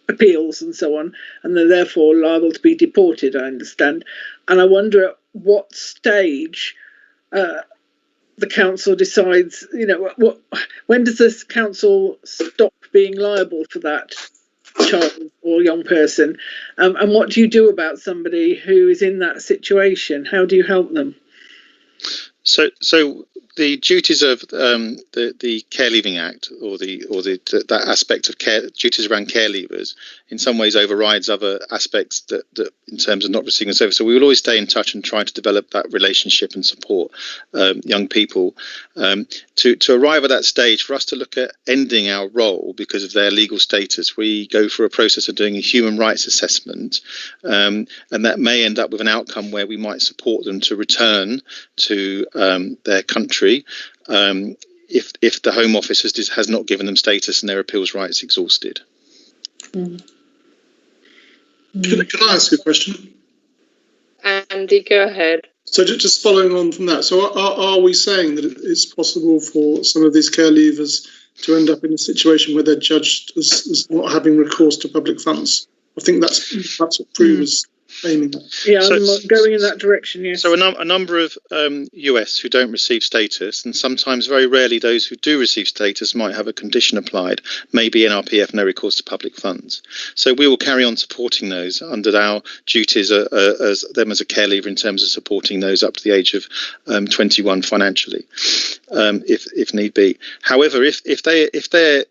appeals and so on, and they're therefore liable to be deported, I understand. And I wonder at what stage the council decides, when does this council stop being liable for that child or young person? And what do you do about somebody who is in that situation? How do you help them? So the duties of the Care Leaving Act, or that aspect of care, duties around care leavers, in some ways overrides other aspects that in terms of not receiving a service. So we will always stay in touch and try to develop that relationship and support young people to arrive at that stage. For us to look at ending our role because of their legal status, we go through a process of doing a human rights assessment, and that may end up with an outcome where we might support them to return to their country if the Home Office has not given them status and their appeals rights exhausted. Can I ask a question? Andy, go ahead. So just following on from that, so are we saying that it's possible for some of these care leavers to end up in a situation where they're judged as not having recourse to public funds? I think that's what Prue was aiming at. Yeah, So- I'm going in that direction, yes. So a number of US who don't receive status, and sometimes very rarely those who do receive status might have a condition applied, maybe NRPF, no recourse to public funds. So we will carry on supporting those under our duties as them as a care leaver in terms of supporting those up to the age of 21 financially, if need be. However, if their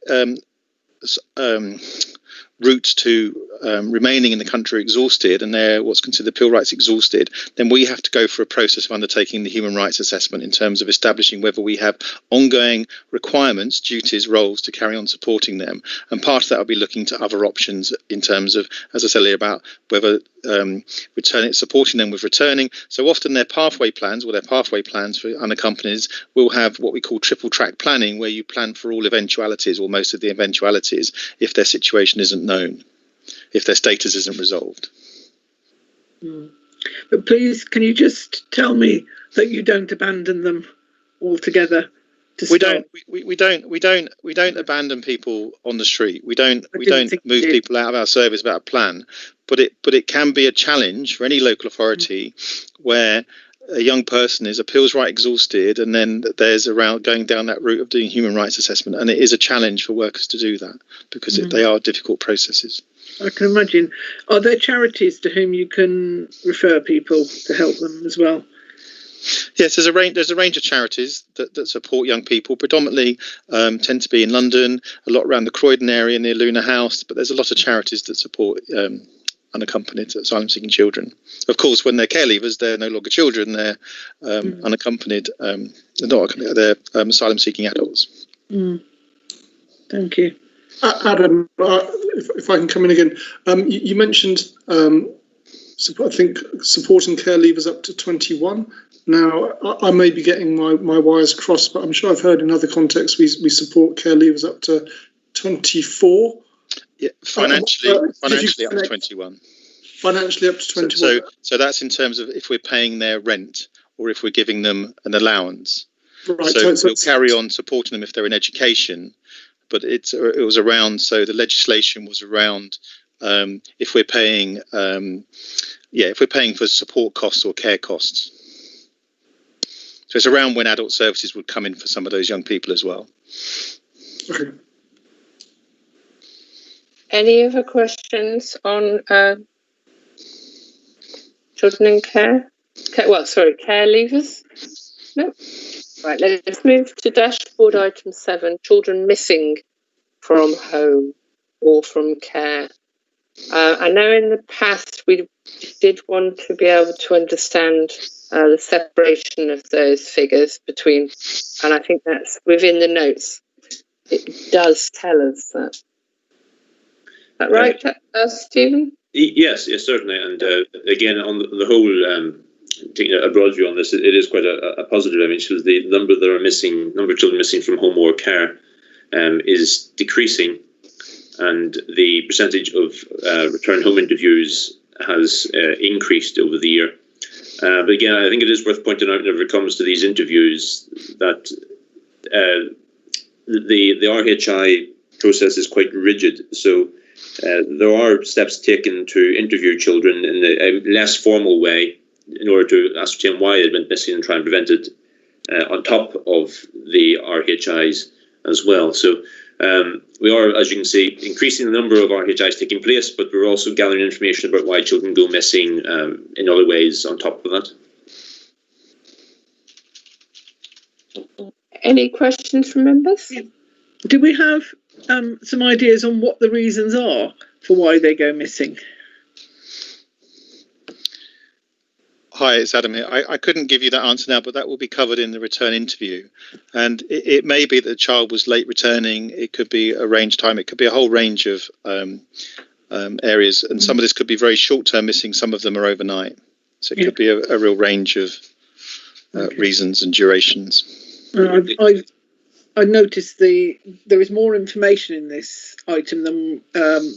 route to remaining in the country exhausted and they're what's considered appeal rights exhausted, then we have to go for a process of undertaking the human rights assessment in terms of establishing whether we have ongoing requirements, duties, roles to carry on supporting them. And part of that will be looking to other options in terms of, as I said earlier, about whether supporting them with returning. So often their pathway plans or their pathway plans for unaccompanied will have what we call triple track planning, where you plan for all eventualities or most of the eventualities if their situation isn't known, if their status isn't resolved. But please, can you just tell me that you don't abandon them altogether? We don't abandon people on the street. We don't move people out of our service without a plan. But it can be a challenge for any local authority where a young person is appeals right exhausted, and then there's around going down that route of doing human rights assessment, and it is a challenge for workers to do that because they are difficult processes. I can imagine. Are there charities to whom you can refer people to help them as well? Yes, there's a range of charities that support young people, predominantly tend to be in London, a lot around the Croydon area near Luna House, but there's a lot of charities that support unaccompanied asylum-seeking children. Of course, when they're care leavers, they're no longer children, they're unaccompanied, they're asylum-seeking adults. Thank you. Adam, if I can come in again, you mentioned, I think, supporting care leavers up to 21. Now, I may be getting my wires crossed, but I'm sure I've heard in other contexts we support care leavers up to 24. Yeah, financially up to 21. Financially up to 21. So that's in terms of if we're paying their rent or if we're giving them an allowance. Right. So we'll carry on supporting them if they're in education, but it was around. So the legislation was around if we're paying, if we're paying for support costs or care costs. So it's around when adult services would come in for some of those young people as well. Okay. Any other questions on children in care? Care leavers? No. Right, let's move to dashboard item 7, children missing from home or from care. I know in the past we did want to be able to understand the separation of those figures between, and I think that's within the notes. It does tell us that. Is that right, Stephen? Yes, certainly. And again, on the whole, taking a broad view on this, it is quite a positive image because the number of children missing from home or care is decreasing, and the percentage of return home interviews has increased over the year. But again, I think it is worth pointing out whenever it comes to these interviews that the RHI process is quite rigid. So there are steps taken to interview children in a less formal way in order to ascertain why they've been missing and try and prevent it on top of the RHIs as well. So we are, as you can see, increasing the number of RHIs taking place, but we're also gathering information about why children go missing in other ways on top of that. Any questions from members? Do we have some ideas on what the reasons are for why they go missing? Hi, it's Adam here. I couldn't give you that answer now, but that will be covered in the return interview. And it may be that the child was late returning. It could be a range time. It could be a whole range of areas. And some of this could be very short-term missing. Some of them are overnight. So it could be a real range of reasons and durations. I noticed there is more information in this item than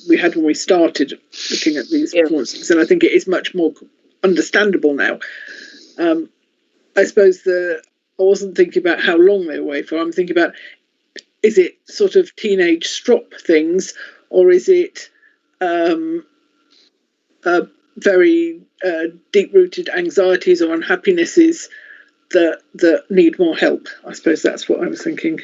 we had when we started looking at these performances, and I think it is much more understandable now. I suppose I wasn't thinking about how long they're away for. I'm thinking about, is it sort of teenage strop things, or is it very deep-rooted anxieties or unhappinesses that need more help. I suppose that's what I was thinking.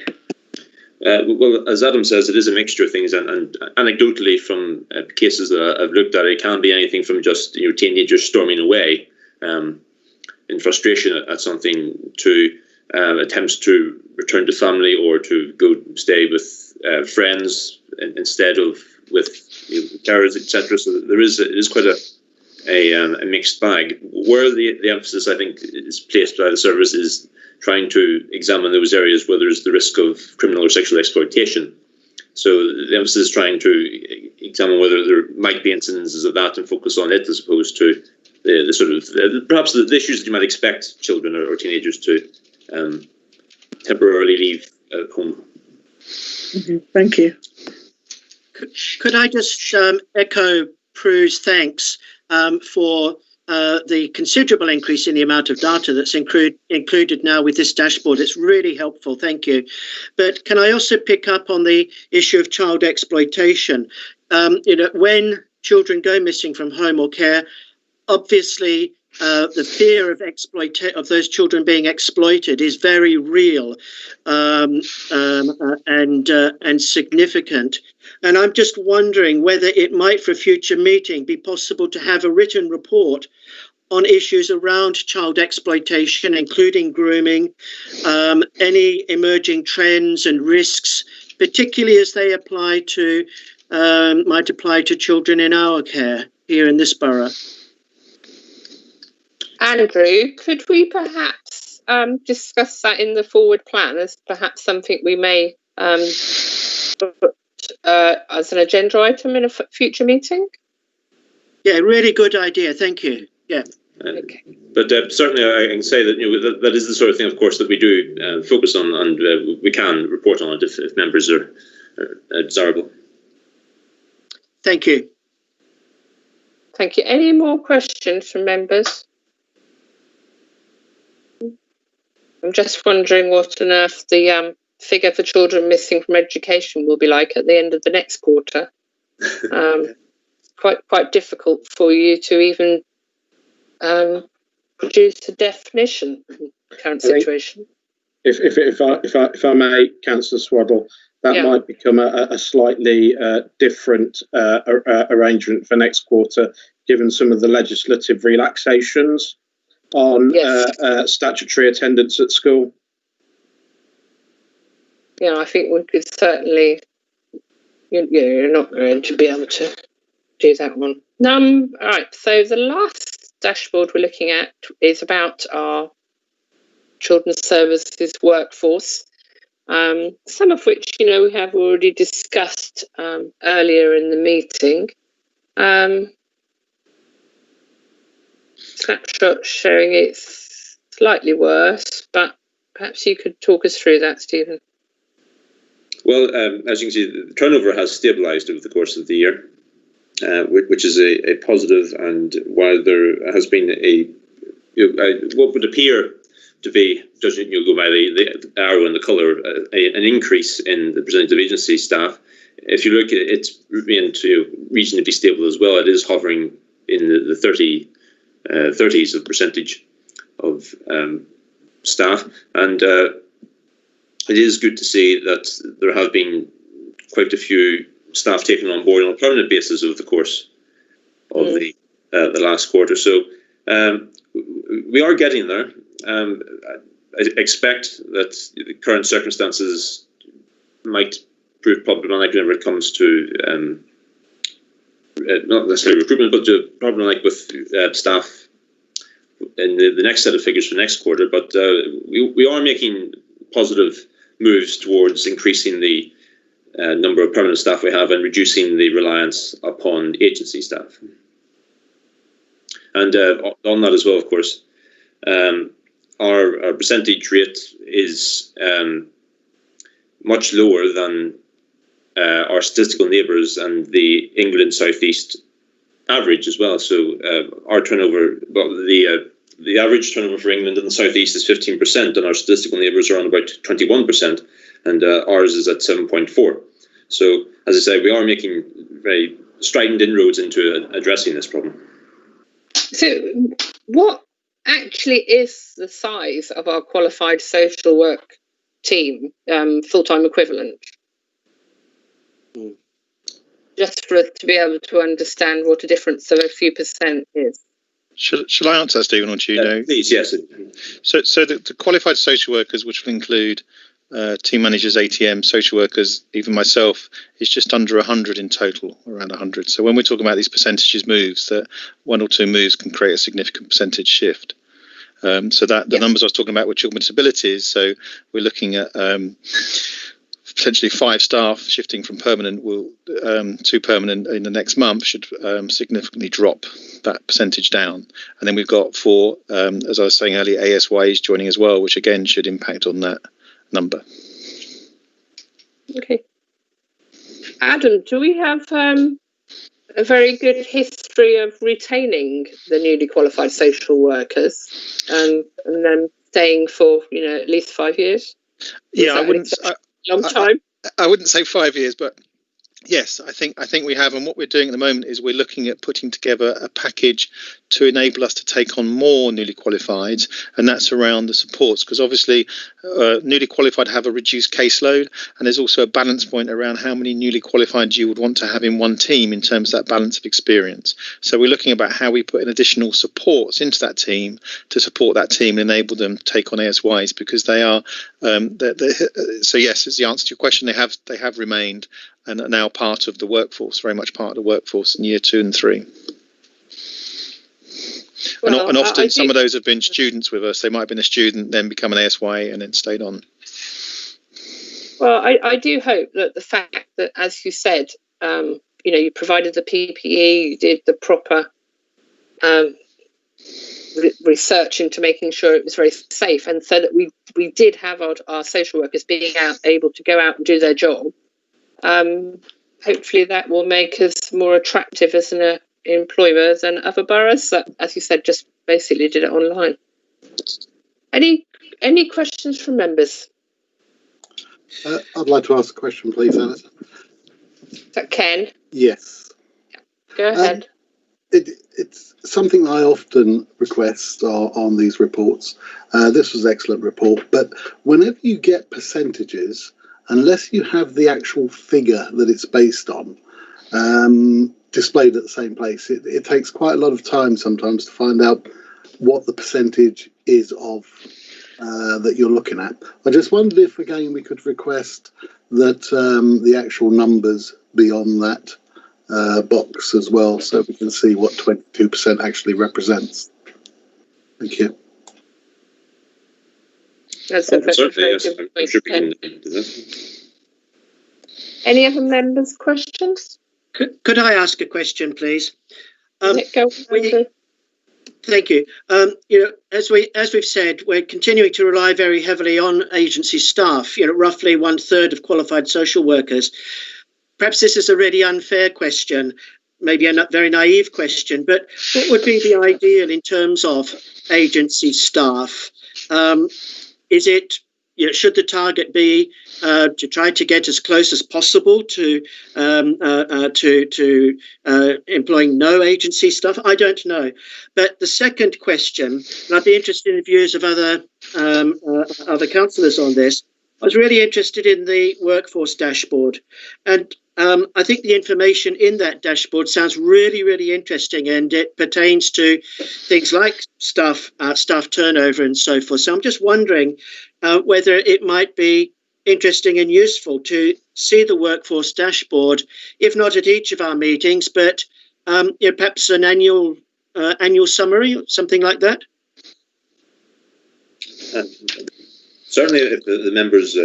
Well, as Adam says, it is a mixture of things, and anecdotally from cases that I've looked at, it can be anything from just teenagers storming away in frustration at something to attempts to return to family or to go stay with friends instead of with carers, etc. So it is quite a mixed bag. Where the emphasis, I think, is placed by the service is trying to examine those areas where there's the risk of criminal or sexual exploitation. So the emphasis is trying to examine whether there might be incidences of that and focus on it, as opposed to the sort of perhaps the issues that you might expect children or teenagers to temporarily leave home. Thank you. Could I just echo Prue's thanks for the considerable increase in the amount of data that's included now with this dashboard. It's really helpful, thank you. But can I also pick up on the issue of child exploitation? When children go missing from home or care, obviously the fear of those children being exploited is very real and significant. And I'm just wondering whether it might, for a future meeting, be possible to have a written report on issues around child exploitation, including grooming, any emerging trends and risks, particularly as they might apply to children in our care here in this borough. Andrew, could we perhaps discuss that in the forward plan as perhaps something we may put as an agenda item in a future meeting? Yeah, really good idea. Thank you. Yeah. Okay. But certainly I can say that that is the sort of thing, of course, that we do focus on, and we can report on it if members are desirable. Thank you. Thank you. Any more questions from members? I'm just wondering what on earth the figure for children missing from education will be like at the end of the next quarter. Quite difficult for you to even produce a definition in the current situation. If I may, Councillor Swaddle, that might become a slightly different arrangement for next quarter, given some of the legislative relaxations on statutory attendance at school. Yeah, I think we could certainly. You're not going to be able to do that one. All right. So the last dashboard we're looking at is about our children's services workforce. Some of which we have already discussed earlier in the meeting. Snapshot showing it's slightly worse, but perhaps you could talk us through that, Stephen. Well, as you can see, the turnover has stabilised over the course of the year, which is a positive. And while there has been what would appear to be, judging go by the arrow and the colour, an increase in the percentage of agency staff, if you look at it, it's remained reasonably stable as well. It is hovering in the 30s of percentage of staff, and it is good to see that there have been quite a few staff taken on board on a permanent basis over the course of the last quarter. So we are getting there. I expect that the current circumstances might prove problematic whenever it comes to not necessarily recruitment, but problematic with staff in the next set of figures for next quarter. But we are making positive moves towards increasing the number of permanent staff we have and reducing the reliance upon agency staff. And on that as well, of course, our percentage rate is much lower than our statistical neighbours and the England South East average as well. So our turnover, the average turnover for England and the South East is 15%, and our statistical neighbours are on about 21%, and ours is at 7.4%. So, as I say, we are making very strident inroads into addressing this problem. So what actually is the size of our qualified social work team, full-time equivalent? Just for us to be able to understand what a difference of a few percent is. Shall I answer that, Stephen, or do you know? Please, yes. So the qualified social workers, which will include team managers, ATM, social workers, even myself, is just under 100 in total, around 100. So when we're talking about these percentages moves, that one or two moves can create a significant percentage shift. So that the numbers I was talking about with children with disabilities, so we're looking at potentially 5 staff shifting from permanent to permanent in the next month should significantly drop that percentage down. And then we've got 4, as I was saying earlier, ASYs joining as well, which again should impact on that number. Okay. Adam, do we have a very good history of retaining the newly qualified social workers and then staying for, at least 5 years? Yeah, I wouldn't. Long time. I wouldn't say 5 years, but yes, I think we have. And what we're doing at the moment is we're looking at putting together a package to enable us to take on more newly qualified, and that's around the supports, because obviously newly qualified have a reduced caseload, and there's also a balance point around how many newly qualified you would want to have in one team in terms of that balance of experience. So we're looking about how we put in additional supports into that team to support that team and enable them to take on ASYs, because they are so yes, is the answer to your question. They have remained and are now part of the workforce, very much part of the workforce in year 2 and 3. Well, and often some of those have been students with us. They might have been a student, then become an ASY and then stayed on. Well, I do hope that the fact that, as you said, you provided the PPE, you did the proper research into making sure it was very safe, and so that we did have our social workers being able to go out and do their job. Hopefully that will make us more attractive as an employer than other boroughs that, as you said, just basically did it online. Any questions from members? I'd like to ask a question, please, Alison. Is that Ken? Yes. Go ahead. It's something I often request on these reports. This was an excellent report, but whenever you get percentages, unless you have the actual figure that it's based on displayed at the same place, it takes quite a lot of time sometimes to find out what the percentage is of that you're looking at. I just wondered if, again, we could request that the actual numbers be on that box as well, so we can see what 22% actually represents. Thank you. That's certainly, yes. I'm sure we can do that. Any other members' questions? Could I ask a question, please? Go. Thank you. As we've said, we're continuing to rely very heavily on agency staff. Roughly 1/3 of qualified social workers. Perhaps this is a really unfair question, maybe a very naive question, but what would be the ideal in terms of agency staff? Is it, should the target be to try to get as close as possible to employing no agency staff? I don't know. But the second question, and I'd be interested in the views of other councillors on this. I was really interested in the workforce dashboard, and I think the information in that dashboard sounds really, really interesting, and it pertains to things like staff turnover and so forth. So I'm just wondering whether it might be interesting and useful to see the workforce dashboard, if not at each of our meetings, but perhaps an annual summary or something like that. Certainly, if the members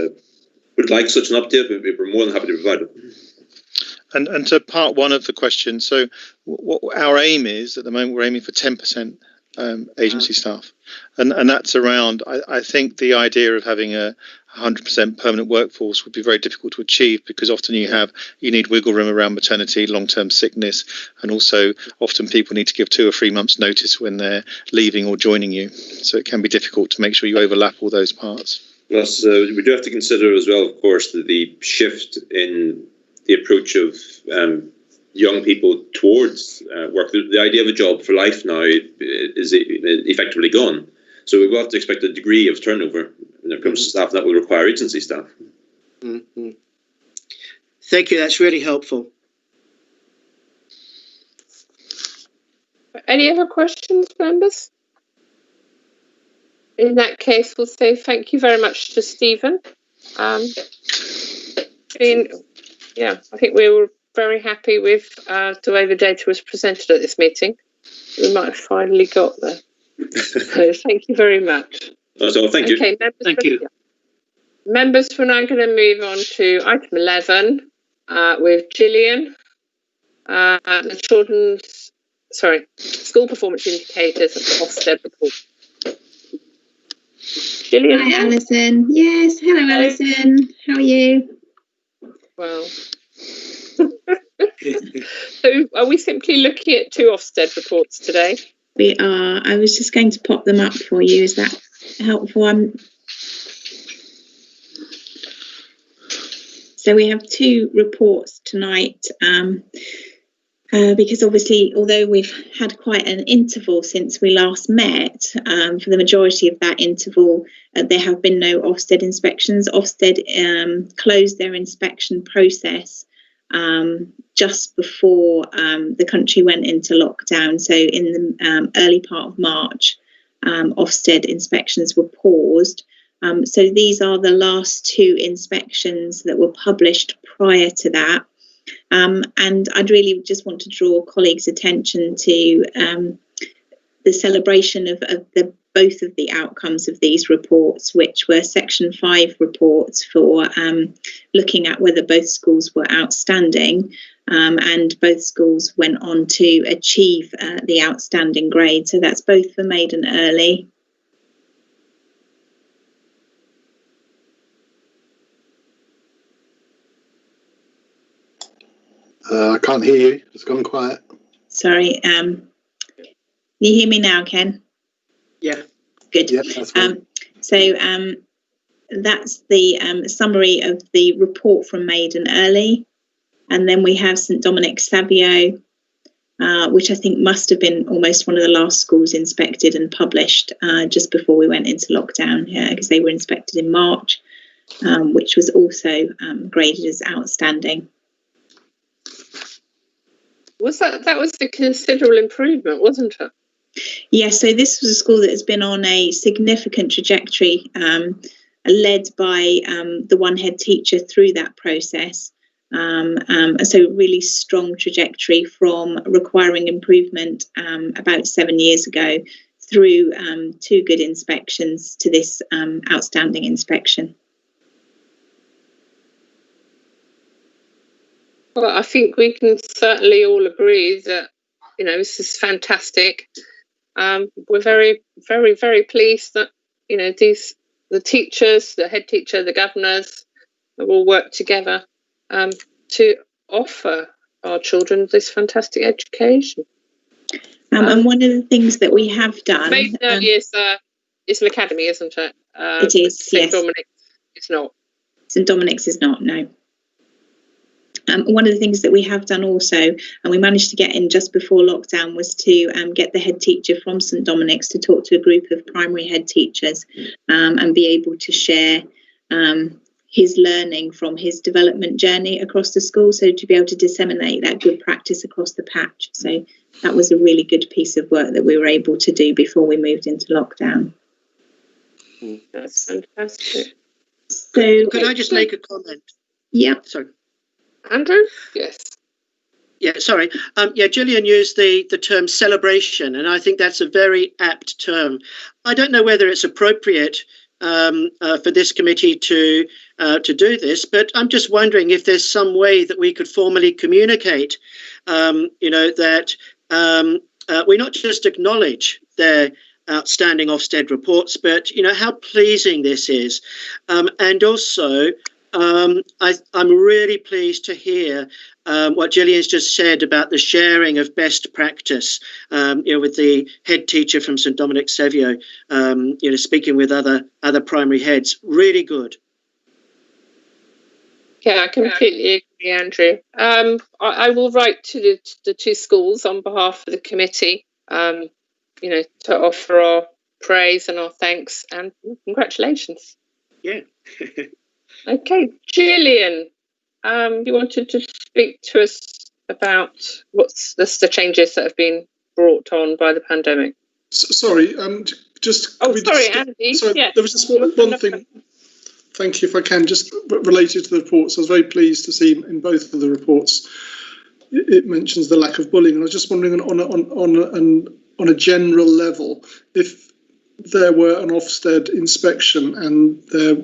would like such an update, we're more than happy to provide it. And to part one of the question, so what our aim is, at the moment, we're aiming for 10% agency staff. And that's around, I think the idea of having a 100% permanent workforce would be very difficult to achieve, because often you need wiggle room around maternity, long-term sickness, and also often people need to give 2 or 3 months notice when they're leaving or joining you. So it can be difficult to make sure you overlap all those parts. Plus, we do have to consider as well, of course, the shift in the approach of young people towards work. The idea of a job for life now is effectively gone. So we will have to expect a degree of turnover when it comes to staff that will require agency staff. Mm-hmm. Thank you. That's really helpful. Any other questions, members? In that case, we'll say thank you very much to Stephen. I think we were very happy with the way the data was presented at this meeting. We might have finally got there. So thank you very much. So thank you. Okay, members, thank you. Members, we're now going to move on to item 11 with Gillian. The school performance indicators of the Ofsted report. Gillian. Hi, Alison. Yes, hello, Alison. How are you? Well. So are we simply looking at 2 Ofsted reports today? We are. I was just going to pop them up for you. Is that helpful? So we have 2 reports tonight because obviously, although we've had quite an interval since we last met, for the majority of that interval, there have been no Ofsted inspections. Ofsted closed their inspection process just before the country went into lockdown. So in the early part of March, Ofsted inspections were paused. So these are the last 2 inspections that were published prior to that. And I'd really just want to draw colleagues' attention to the celebration of both of the outcomes of these reports, which were Section 5 reports for looking at whether both schools were outstanding, and both schools went on to achieve the outstanding grade. So that's both for Maiden Early. I can't hear you. It's gone quiet. Sorry. Can you hear me now, Ken? Yeah. Good. Yeah, that's fine. So that's the summary of the report from Maiden Early. And then we have St Dominic's Savio, which I think must have been almost one of the last schools inspected and published just before we went into lockdown, because they were inspected in March, which was also graded as outstanding. That was a considerable improvement, wasn't it? Yes, so this was a school that has been on a significant trajectory, led by the one head teacher through that process. So really strong trajectory from requiring improvement about 7 years ago through 2 good inspections to this outstanding inspection. Well, I think we can certainly all agree that, this is fantastic. We're very, very, very pleased that, the teachers, the head teacher, the governors, have all worked together to offer our children this fantastic education. And one of the things that we have done... Maiden Early is an academy, isn't it? It is, St Dominic's is not. St Dominic's is not, no. One of the things that we have done also, and we managed to get in just before lockdown, was to get the head teacher from St Dominic's to talk to a group of primary head teachers and be able to share his learning from his development journey across the school, so to be able to disseminate that good practice across the patch. So that was a really good piece of work that we were able to do before we moved into lockdown. That's fantastic. So could I just make a comment? Yeah. Sorry. Andrew? Yes. Yeah, sorry. Gillian used the term celebration, and I think that's a very apt term. I don't know whether it's appropriate for this committee to do this, but I'm just wondering if there's some way that we could formally communicate, that we not just acknowledge their outstanding Ofsted reports, but how pleasing this is, and also. I'm really pleased to hear what Gillian's just said about the sharing of best practice, with the head teacher from St Dominic's Savio, speaking with other primary heads. Really good. Yeah, I completely Andrew. I will write to the two schools on behalf of the committee, to offer our praise and our thanks and congratulations. Yeah. Okay, Gillian, you wanted to speak to us about what's the changes that have been brought on by the pandemic. Sorry, just... sorry, Andy. Sorry, yeah. there was just one thing. Thank you, if I can, just related to the reports. I was very pleased to see in both of the reports it mentions the lack of bullying. I was just wondering on a general level, if there were an Ofsted inspection and there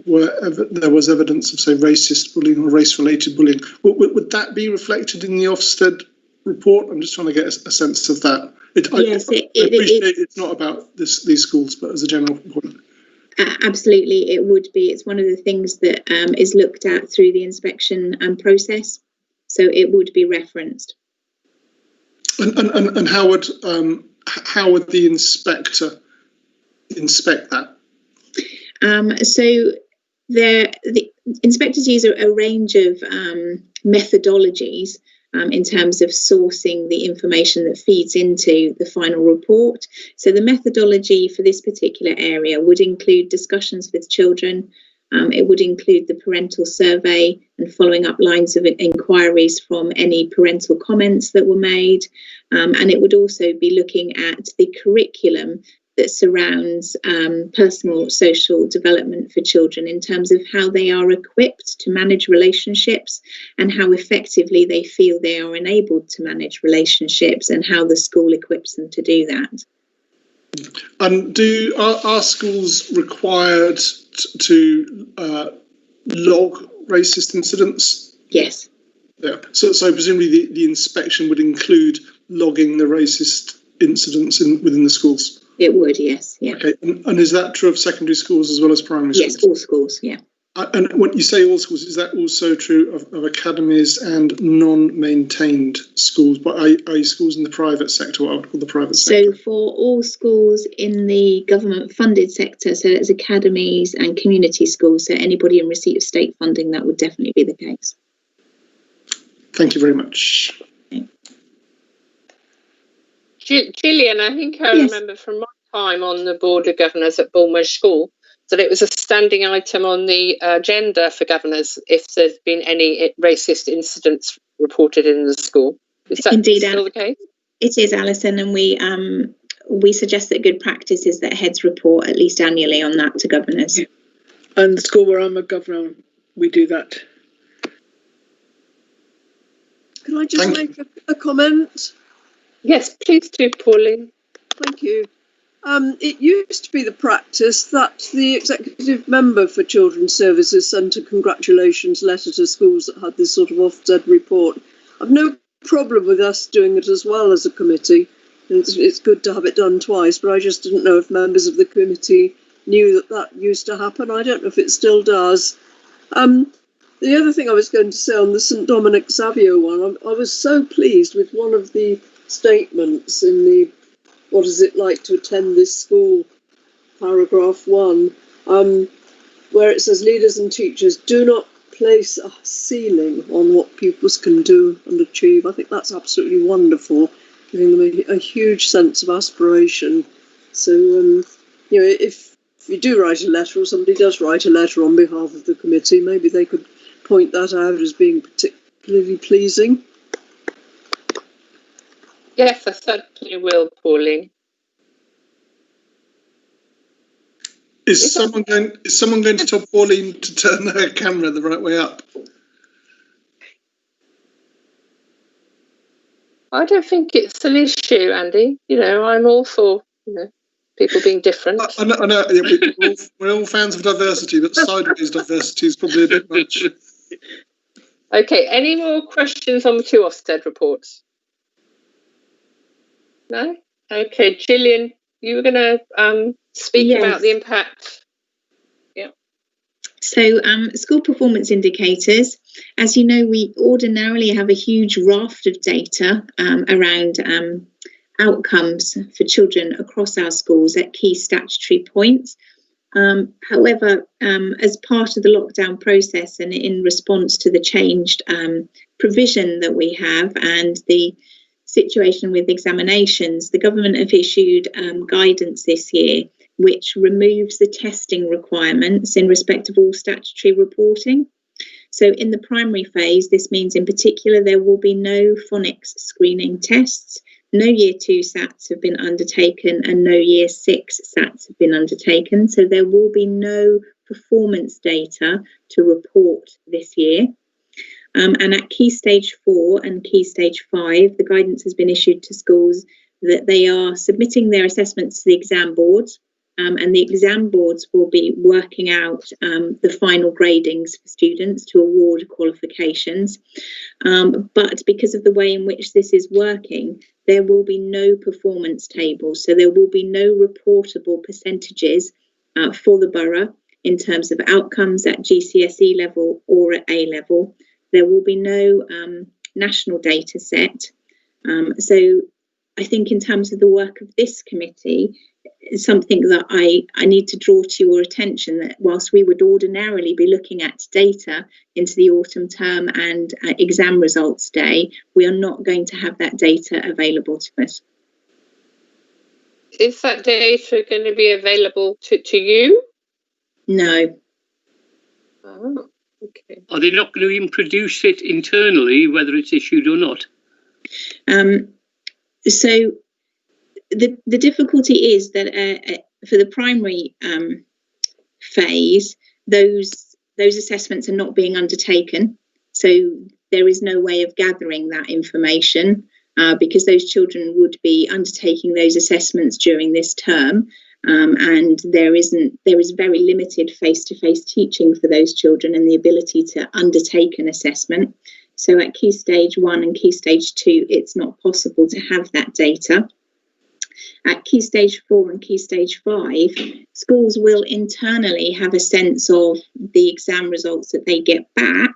was evidence of, say, racist bullying or race-related bullying, would that be reflected in the Ofsted report? I'm just trying to get a sense of that. I appreciate it's not about these schools, but as a general point. Absolutely, it would be. It's one of the things that is looked at through the inspection process, so it would be referenced. And how would the inspector inspect that? So the inspectors use a range of methodologies in terms of sourcing the information that feeds into the final report. So the methodology for this particular area would include discussions with children. It would include the parental survey and following up lines of inquiries from any parental comments that were made. And it would also be looking at the curriculum that surrounds personal social development for children in terms of how they are equipped to manage relationships and how effectively they feel they are enabled to manage relationships and how the school equips them to do that. And are schools required to log racist incidents? Yes. Yeah. So presumably the inspection would include logging the racist incidents within the schools? It would, yes. Yeah. Okay. And is that true of secondary schools as well as primary schools? Yes, all schools, yeah. And when you say all schools, is that also true of academies and non-maintained schools? But are schools in the private sector, what I would call the private sector? So for all schools in the government-funded sector, so that's academies and community schools, so anybody in receipt of state funding, that would definitely be the case. Thank you very much. Okay. Gillian, I think I remember from my time on the Board of Governors at Bulmer School that it was a standing item on the agenda for governors if there's been any racist incidents reported in the school. Is that still the case? It is, Alison, and we suggest that good practice is that heads report at least annually on that to governors. And the school where I'm a governor, we do that. Can I just make a comment? Yes, please do, Pauline. Thank you. It used to be the practice that the executive member for Children's Services sent a congratulations letter to schools that had this sort of Ofsted report. I've no problem with us doing it as well as a committee. It's good to have it done twice, but I just didn't know if members of the committee knew that used to happen. I don't know if it still does. The other thing I was going to say on the St Dominic Savio one, I was so pleased with one of the statements in the "What is it like to attend this school?" paragraph 1, where it says leaders and teachers do not place a ceiling on what pupils can do and achieve. I think that's absolutely wonderful, giving them a huge sense of aspiration. So, if you do write a letter, or somebody does write a letter on behalf of the committee, maybe they could point that out as being particularly pleasing. Yes, I certainly will, Pauline. Is someone going to tell Pauline to turn her camera the right way up? I don't think it's an issue, Andy. I'm all for people being different. I know. Yeah, we're all fans of diversity, but sideways diversity is probably a bit much. Okay. Any more questions on the two Ofsted reports? No? Okay, Gillian, you were going to speak about the impact. Yeah. So school performance indicators, as you know, we ordinarily have a huge raft of data around outcomes for children across our schools at key statutory points. However, as part of the lockdown process and in response to the changed provision that we have and the situation with examinations, the government have issued guidance this year which removes the testing requirements in respect of all statutory reporting. So in the primary phase, this means in particular there will be no phonics screening tests, no Year 2 SATs have been undertaken and no Year 6 SATs have been undertaken. So there will be no performance data to report this year. And at Key Stage 4 and Key Stage 5, the guidance has been issued to schools that they are submitting their assessments to the exam boards, and the exam boards will be working out the final gradings for students to award qualifications. But because of the way in which this is working, there will be no performance tables. So there will be no reportable percentages for the borough in terms of outcomes at GCSE level or at A level. There will be no national data set. So I think in terms of the work of this committee, it's something that I need to draw to your attention, that whilst we would ordinarily be looking at data into the autumn term and exam results day, we are not going to have that data available to us. Is that data going to be available to you? No. Oh, okay. Are they not going to even produce it internally, whether it's issued or not? So the difficulty is that for the primary phase, those assessments are not being undertaken. So there is no way of gathering that information because those children would be undertaking those assessments during this term. And there is very limited face-to-face teaching for those children and the ability to undertake an assessment. So at Key Stage 1 and Key Stage 2, it's not possible to have that data. At Key Stage 4 and Key Stage 5, schools will internally have a sense of the exam results that they get back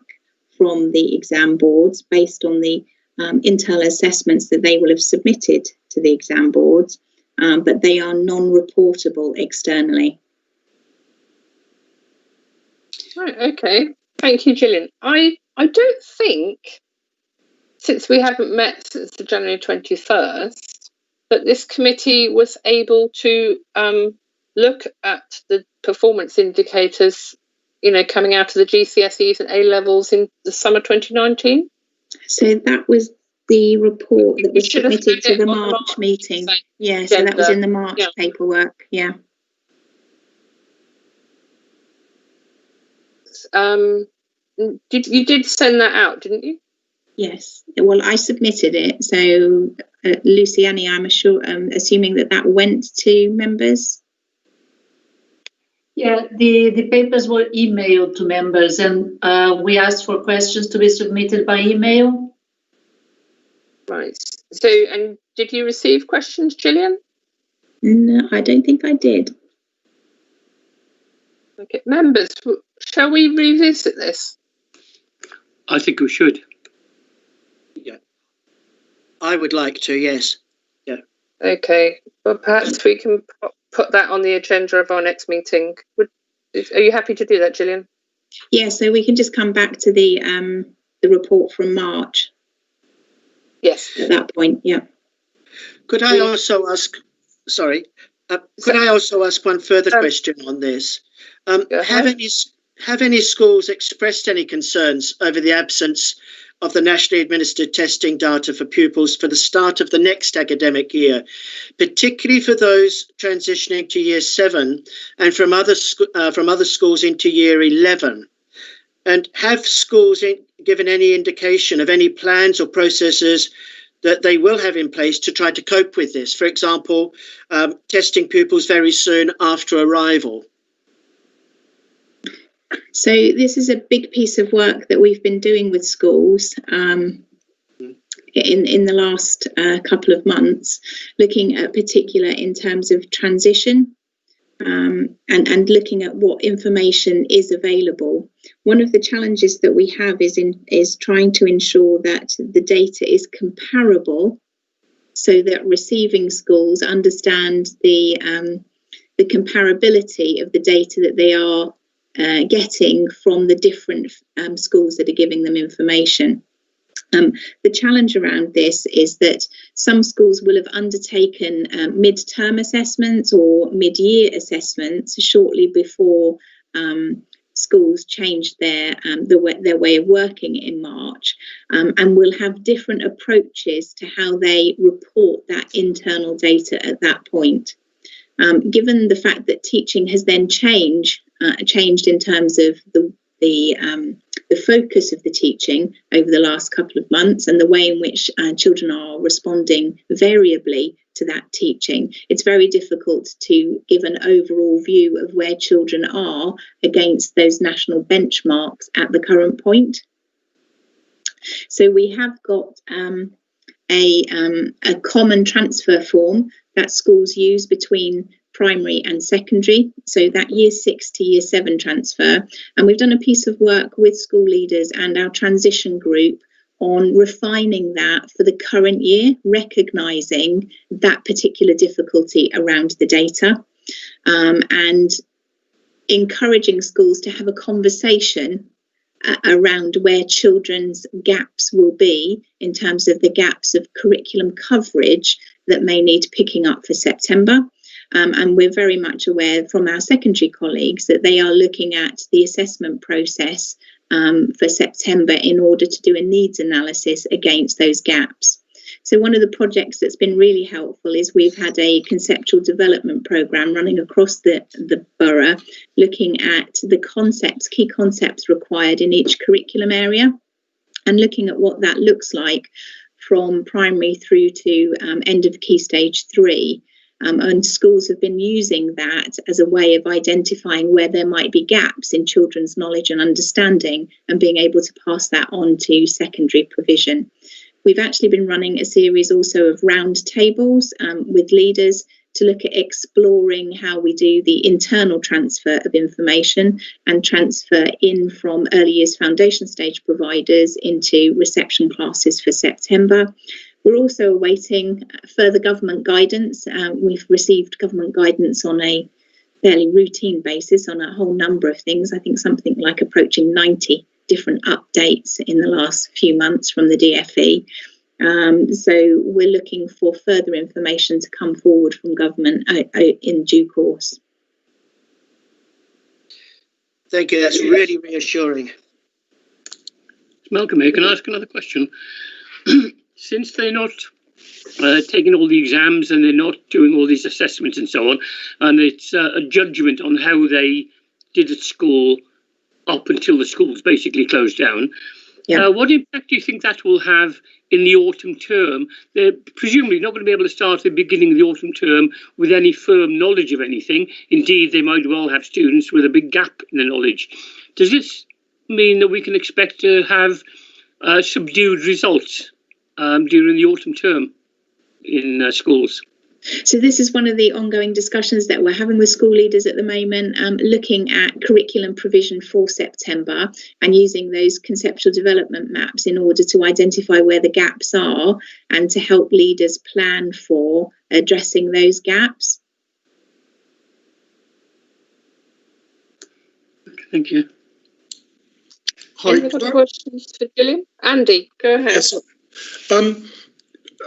from the exam boards based on the internal assessments that they will have submitted to the exam boards, but they are non-reportable externally. Right, okay. Thank you, Gillian. I don't think, since we haven't met since the January 21st, that this committee was able to look at the performance indicators, coming out of the GCSEs and A-levels in the summer 2019. So that was the report that was submitted to the March meeting. Yeah, so that was in the March paperwork, yeah. You did send that out, didn't you? Yes. Well, I submitted it. So, Luciani, I'm assuming that went to members. Yeah, the papers were emailed to members, and we asked for questions to be submitted by email. Right. So, and did you receive questions, Gillian? No, I don't think I did. Okay, members, shall we revisit this? I think we should. Yeah. I would like to, yes. Yeah. Okay. Well, perhaps we can put that on the agenda of our next meeting. Are you happy to do that, Gillian? Yeah, so we can just come back to the report from March. Yes. At that point, yeah. Could I also ask, could I also ask one further question on this? Have any schools expressed any concerns over the absence of the nationally administered testing data for pupils for the start of the next academic year, particularly for those transitioning to Year 7 and from other schools into Year 11? And have schools given any indication of any plans or processes that they will have in place to try to cope with this? For example, testing pupils very soon after arrival. So this is a big piece of work that we've been doing with schools in the last couple of months, looking at particular in terms of transition and looking at what information is available. One of the challenges that we have is trying to ensure that the data is comparable so that receiving schools understand the the comparability of the data that they are getting from the different schools that are giving them information. The challenge around this is that some schools will have undertaken mid-term assessments or mid-year assessments shortly before schools changed their way of working in March, and will have different approaches to how they report that internal data at that point. Given the fact that teaching has then changed in terms of the focus of the teaching over the last couple of months and the way in which children are responding variably to that teaching, it's very difficult to give an overall view of where children are against those national benchmarks at the current point. So we have got a common transfer form that schools use between primary and secondary, so that year 6 to year 7 transfer. And we've done a piece of work with school leaders and our transition group on refining that for the current year, recognising that particular difficulty around the data, and encouraging schools to have a conversation around where children's gaps will be in terms of the gaps of curriculum coverage that may need picking up for September. And we're very much aware from our secondary colleagues that they are looking at the assessment process for September in order to do a needs analysis against those gaps. So one of the projects that's been really helpful is we've had a conceptual development programme running across the borough, looking at the concepts, key concepts required in each curriculum area, and looking at what that looks like from primary through to end of key stage 3. And schools have been using that as a way of identifying where there might be gaps in children's knowledge and understanding and being able to pass that on to secondary provision. We've actually been running a series also of round tables with leaders to look at exploring how we do the internal transfer of information and transfer in from early years foundation stage providers into reception classes for September. We're also awaiting further government guidance. We've received government guidance on a fairly routine basis on a whole number of things. I think something like approaching 90 different updates in the last few months from the DFE. So we're looking for further information to come forward from government in due course. Thank you. That's really reassuring. Malcolm here. Can I ask another question? Since they're not taking all the exams and they're not doing all these assessments and so on, and it's a judgment on how they did at school up until the schools basically closed down, what impact do you think that will have in the autumn term? They're presumably not going to be able to start at the beginning of the autumn term with any firm knowledge of anything. Indeed, they might well have students with a big gap in the knowledge. Does this mean that we can expect to have subdued results during the autumn term in schools? So this is one of the ongoing discussions that we're having with school leaders at the moment, looking at curriculum provision for September and using those conceptual development maps in order to identify where the gaps are and to help leaders plan for addressing those gaps. Thank you. Hi. Any other questions for Gillian? Andy, go ahead. Yes.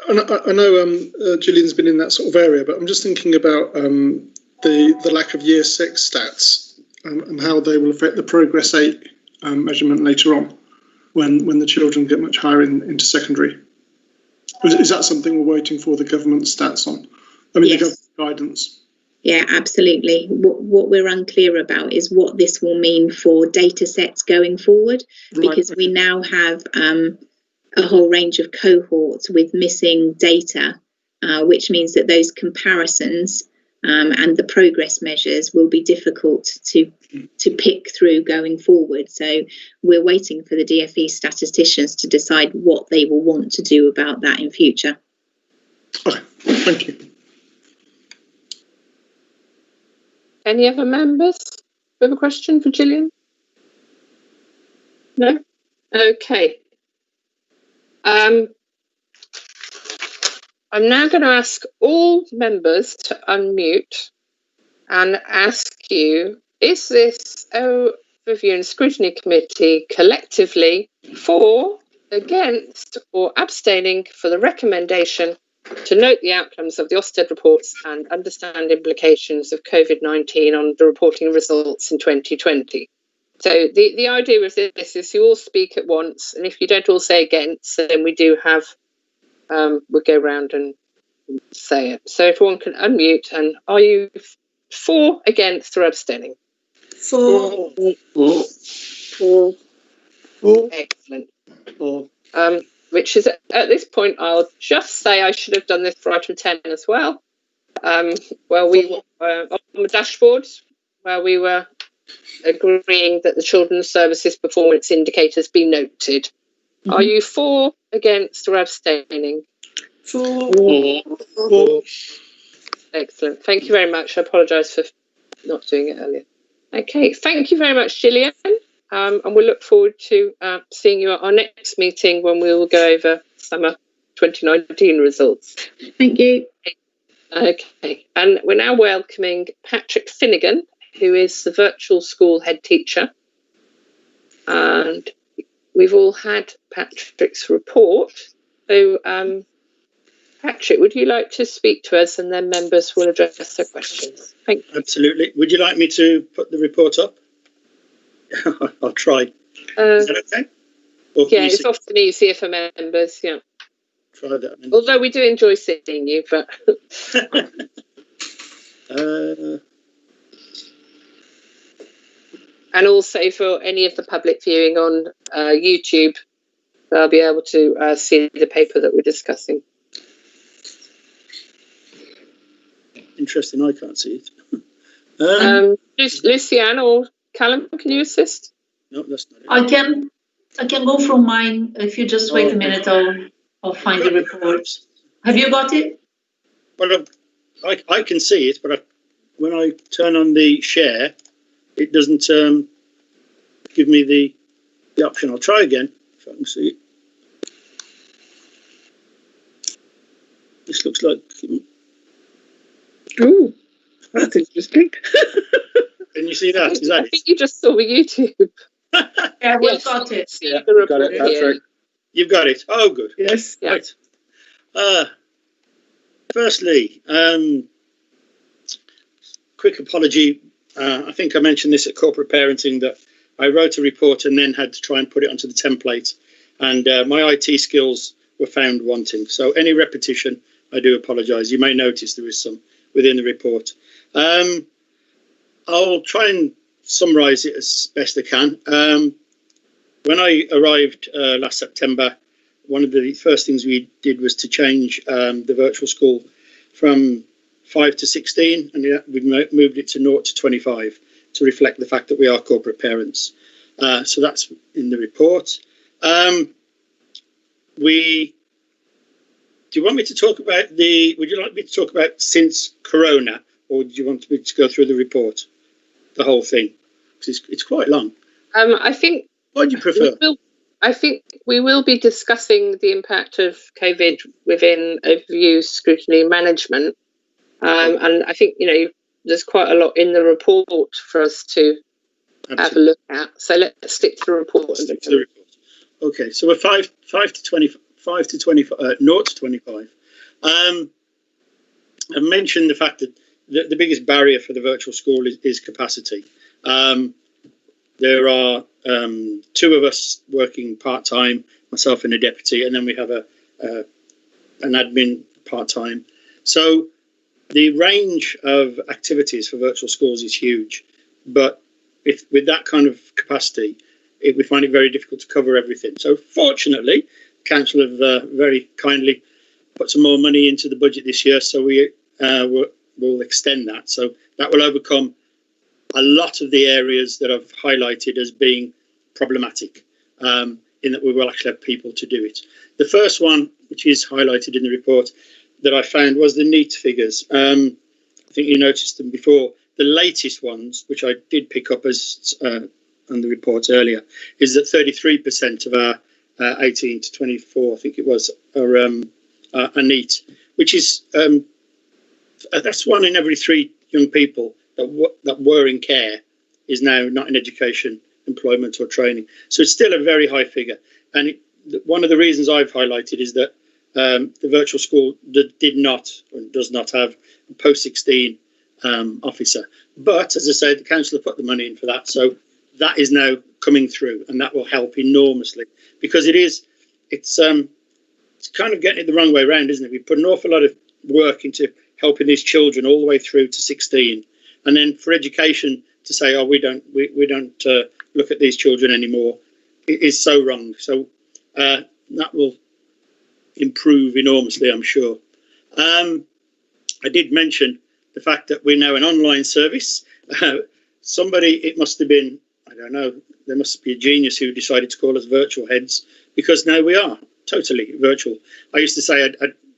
I know Gillian's been in that sort of area, but I'm just thinking about the lack of year 6 stats and how they will affect the progress 8 measurement later on when the children get much higher into secondary. Is that something we're waiting for the government stats on? I mean, yes. The government guidance. Yeah, absolutely. What we're unclear about is what this will mean for data sets going forward, because we now have a whole range of cohorts with missing data, which means that those comparisons and the progress measures will be difficult to pick through going forward. So we're waiting for the DFE statisticians to decide what they will want to do about that in future. Okay, thank you. Any other members with a question for Gillian? No? Okay. I'm now going to ask all members to unmute and ask you, is this overview and scrutiny committee collectively for, against, or abstaining for the recommendation to note the outcomes of the Ofsted reports and understand implications of COVID-19 on the reporting results in 2020? So the idea of this is you all speak at once, and if you don't all say against, then we do have, we'll go round and say it. So if one can unmute, and are you for, against, or abstaining? For. For. Excellent. Which is, at this point, I'll just say I should have done this for item 10 as well. Well, we were on the dashboard where we were agreeing that the children's services performance indicators be noted. Mm-hmm. Are you for, against, or abstaining? For. Excellent. Thank you very much. I apologise for not doing it earlier. Okay, thank you very much, Gillian. And we'll look forward to seeing you at our next meeting when we will go over summer 2019 results. Thank you. Okay, and we're now welcoming Patrick Finnegan, who is the virtual school head teacher. And we've all had Patrick's report. So, Patrick, would you like to speak to us, and then members will address their questions? Thank you. Absolutely. Would you like me to put the report up? I'll try. Is that okay? Yeah, it's often easier for members, yeah. Try that. Although we do enjoy seeing you, but... And also for any of the public viewing on YouTube, they'll be able to see the paper that we're discussing. Interesting, I can't see it. Lucianne or Callum, can you assist? No, that's not it. I can go from mine. If you just wait a minute, I'll find the report. Have you got it? Well, I can see it, but when I turn on the share, it doesn't give me the option. I'll try again if I can see it. This looks like... Ooh, that's interesting. Can you see that? Is that I think you just saw the YouTube. Yeah, we've got it. Yeah, got it, Patrick. You've got it. Oh, good. Yes. Right. Firstly, quick apology. I think I mentioned this at corporate parenting that I wrote a report and then had to try and put it onto the template, and my IT skills were found wanting. So any repetition, I do apologise. You may notice there is some within the report. I'll try and summarise it as best I can. When I arrived last September, one of the first things we did was to change the virtual school from 5 to 16, and we've moved it to 0 to 25 to reflect the fact that we are corporate parents. So that's in the report. Do you want me to talk about would you like me to talk about since Corona, or do you want me to go through the report, the whole thing? Because it's quite long. I think... What do you prefer? I think we will be discussing the impact of COVID within overview, scrutiny, management. And I think, there's quite a lot in the report for us to have a look at. So let's stick to the report. Stick to the report. Okay, so we're 5 to 25, 0 to 25. I mentioned the fact that the biggest barrier for the virtual school is capacity. There are 2 of us working part-time, myself and a deputy, and then we have an admin part-time. So the range of activities for virtual schools is huge, but with that kind of capacity, we find it very difficult to cover everything. So fortunately, Council have very kindly put some more money into the budget this year, so we'll extend that. So that will overcome a lot of the areas that I've highlighted as being problematic, in that we will actually have people to do it. The first one, which is highlighted in the report, that I found was the NEAT figures. I think you noticed them before. The latest ones, which I did pick up as on the report earlier, is that 33% of our 18 to 24, I think it was, are NEAT, which is that's 1 in every 3 young people that were in care is now not in education, employment or training. So it's still a very high figure. And one of the reasons I've highlighted is that the virtual school did not or does not have a post-16 officer. But as I said, the council have put the money in for that. So that is now coming through, and that will help enormously, because it's kind of getting it the wrong way around, isn't it? We put an awful lot of work into helping these children all the way through to 16, and then for education to say, oh, we don't look at these children anymore, it is so wrong. So that will improve enormously, I'm sure. I did mention the fact that we're now an online service. It must have been, I don't know, there must be a genius who decided to call us virtual heads, because now we are totally virtual. I used to say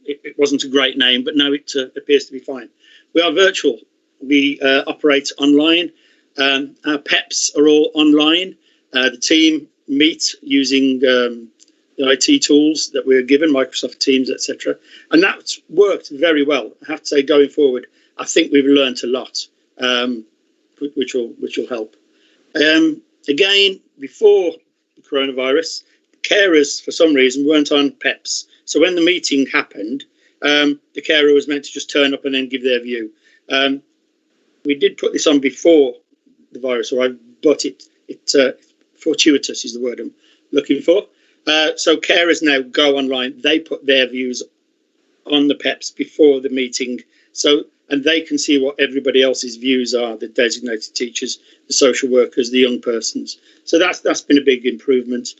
it wasn't a great name, but now it appears to be fine. We are virtual. We operate online. Our PEPs are all online. The team meet using the IT tools that we're given, Microsoft Teams, etc. And that's worked very well. I have to say, going forward, I think we've learned a lot, which will help. Again, before the coronavirus, carers, for some reason, weren't on PEPs. So when the meeting happened, the carer was meant to just turn up and then give their view. We did put this on before the virus, but it fortuitous is the word I'm looking for. So carers now go online. They put their views on the PEPs before the meeting. And they can see what everybody else's views are, the designated teachers, the social workers, the young persons. So that's been a big improvement.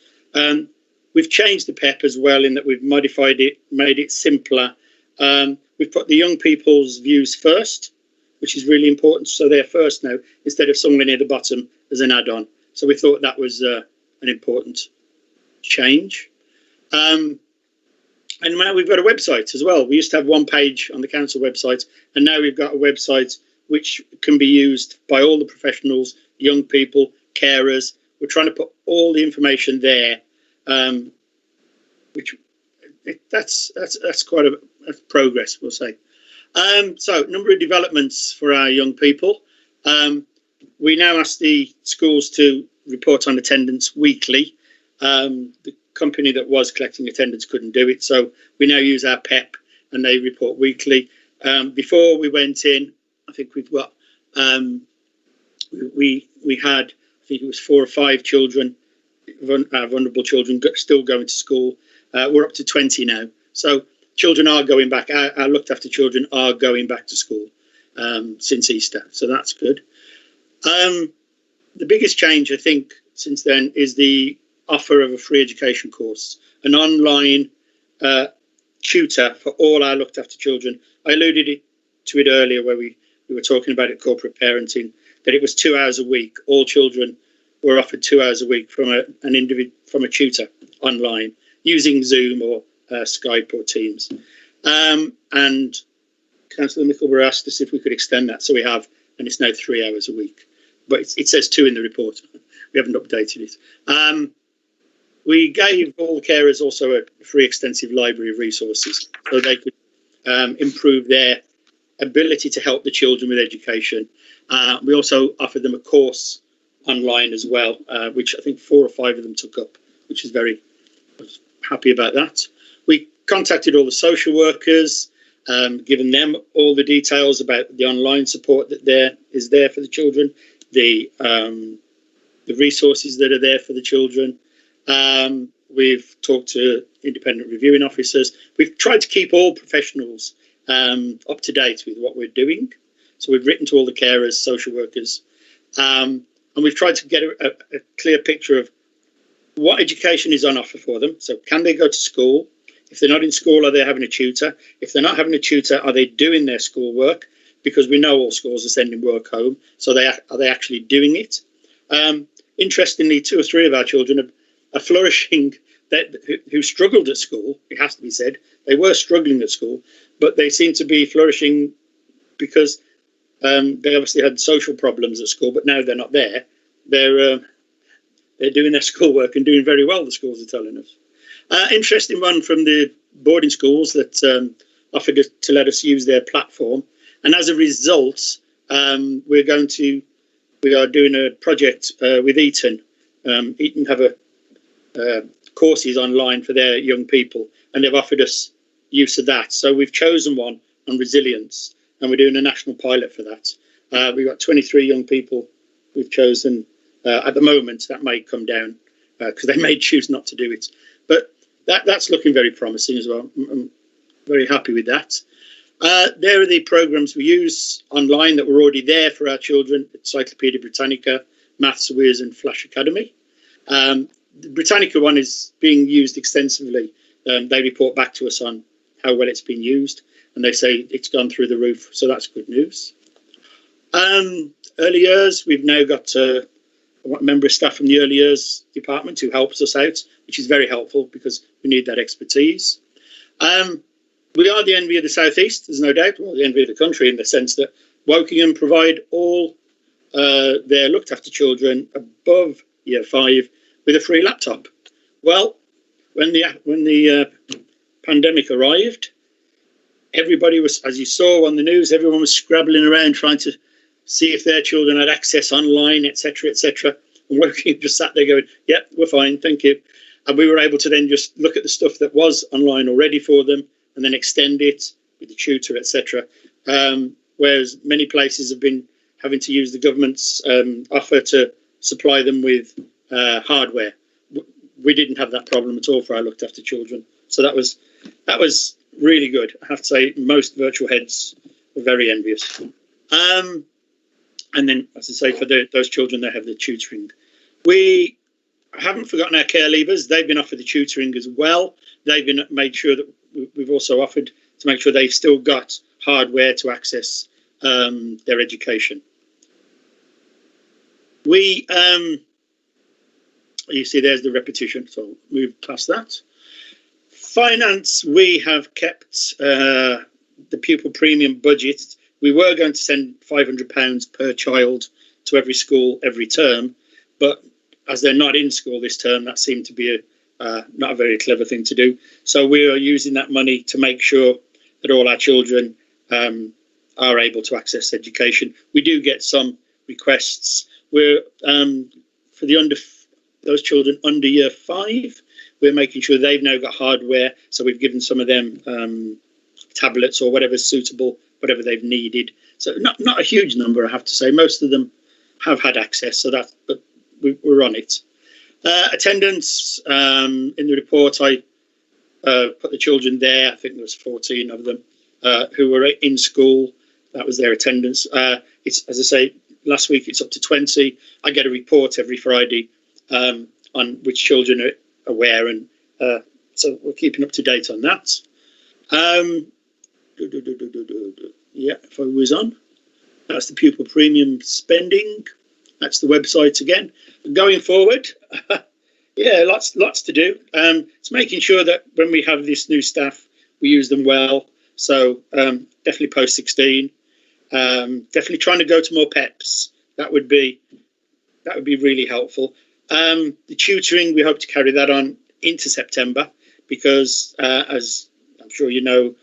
We've changed the PEP as well, in that we've modified it, made it simpler. We've put the young people's views first, which is really important. So they're first now, instead of somewhere near the bottom as an add-on. So we thought that was an important change. And now we've got a website as well. We used to have one page on the council website, and now we've got a website which can be used by all the professionals, young people, carers. We're trying to put all the information there, that's quite a progress, we'll say. So, number of developments for our young people. We now ask the schools to report on attendance weekly. The company that was collecting attendance couldn't do it, so we now use our PEP, and they report weekly. Before we went in, I think we've got we had, I think it was 4 or 5 children, vulnerable children, still going to school. We're up to 20 now, so children are going back. Our looked after children are going back to school since Easter, so that's good. The biggest change, I think, since then is the offer of a free education course, an online tutor for all our looked after children. I alluded to it earlier where we were talking about it, corporate parenting, that it was 2 hours a week. All children were offered 2 hours a week from a tutor online using Zoom or Skype or Teams. And Councillor Mickleborough asked us if we could extend that, so we have, and it's now 3 hours a week. But it says 2 in the report. We haven't updated it. We gave all the carers also a free extensive library of resources, so they could improve their ability to help the children with education. We also offered them a course online as well, which I think 4 or 5 of them took up, which is I was happy about that. We contacted all the social workers, given them all the details about the online support that is there for the children, the resources that are there for the children. We've talked to independent reviewing officers. We've tried to keep all professionals up to date with what we're doing. So we've written to all the carers, social workers, and we've tried to get a clear picture of what education is on offer for them. So can they go to school? If they're not in school, are they having a tutor? If they're not having a tutor, are they doing their schoolwork? Because we know all schools are sending work home. So are they actually doing it? Interestingly, 2 or 3 of our children are flourishing who struggled at school. It has to be said. They were struggling at school, but they seem to be flourishing because they obviously had social problems at school, but now they're not there. They're doing their schoolwork and doing very well, the schools are telling us. Interesting one from the boarding schools that offered to let us use their platform. And as a result, we are doing a project with Eton. Eton have courses online for their young people, and they've offered us use of that. So we've chosen one on resilience, and we're doing a national pilot for that. We've got 23 young people we've chosen at the moment. That may come down because they may choose not to do it, but that's looking very promising as well. I'm very happy with that. There are the programs we use online that were already there for our children: Encyclopedia Britannica, Maths Whiz, and Flash Academy. The Britannica one is being used extensively. They report back to us on how well it's been used, and they say it's gone through the roof, so that's good news. Early years, we've now got a member of staff from the early years department who helps us out, which is very helpful because we need that expertise. We are the envy of the South East, there's no doubt. Well, the envy of the country, in the sense that Wokingham provide all their looked after children above year 5 with a free laptop. Well, when the pandemic arrived, everybody was, as you saw on the news, everyone was scrabbling around trying to see if their children had access online, etc., etc. And Wokingham just sat there going, "Yep, we're fine, thank you." And we were able to then just look at the stuff that was online already for them, and then extend it with the tutor, etc. Whereas many places have been having to use the government's offer to supply them with hardware. We didn't have that problem at all for our looked after children, so that was really good. I have to say, most virtual heads were very envious. And then, as I say, for those children, they have the tutoring. We haven't forgotten our care leavers. They've been offered the tutoring as well. They've been made sure that we've also offered to make sure they've still got hardware to access their education. We, you see, there's the repetition, so I'll move past that. Finance, we have kept the pupil premium budget. We were going to send £500 per child to every school every term, but as they're not in school this term, that seemed to be not a very clever thing to do. So we are using that money to make sure that all our children are able to access education. We do get some requests. We're for those children under year 5, we're making sure they've now got hardware. So we've given some of them tablets or whatever's suitable, whatever they've needed. So not a huge number, I have to say. Most of them have had access, so that, but we're on it. Attendance, in the report, I put the children there. I think there was 14 of them who were in school. That was their attendance. It's, as I say, last week it's up to 20. I get a report every Friday on which children are aware, and so we're keeping up to date on that. Yeah, if I was on, that's the pupil premium spending. That's the website again. Going forward, yeah, lots to do. It's making sure that when we have this new staff, we use them well. So definitely post 16. Definitely trying to go to more PEPs. That would be really helpful. The tutoring, we hope to carry that on into September because, as I'm sure you know,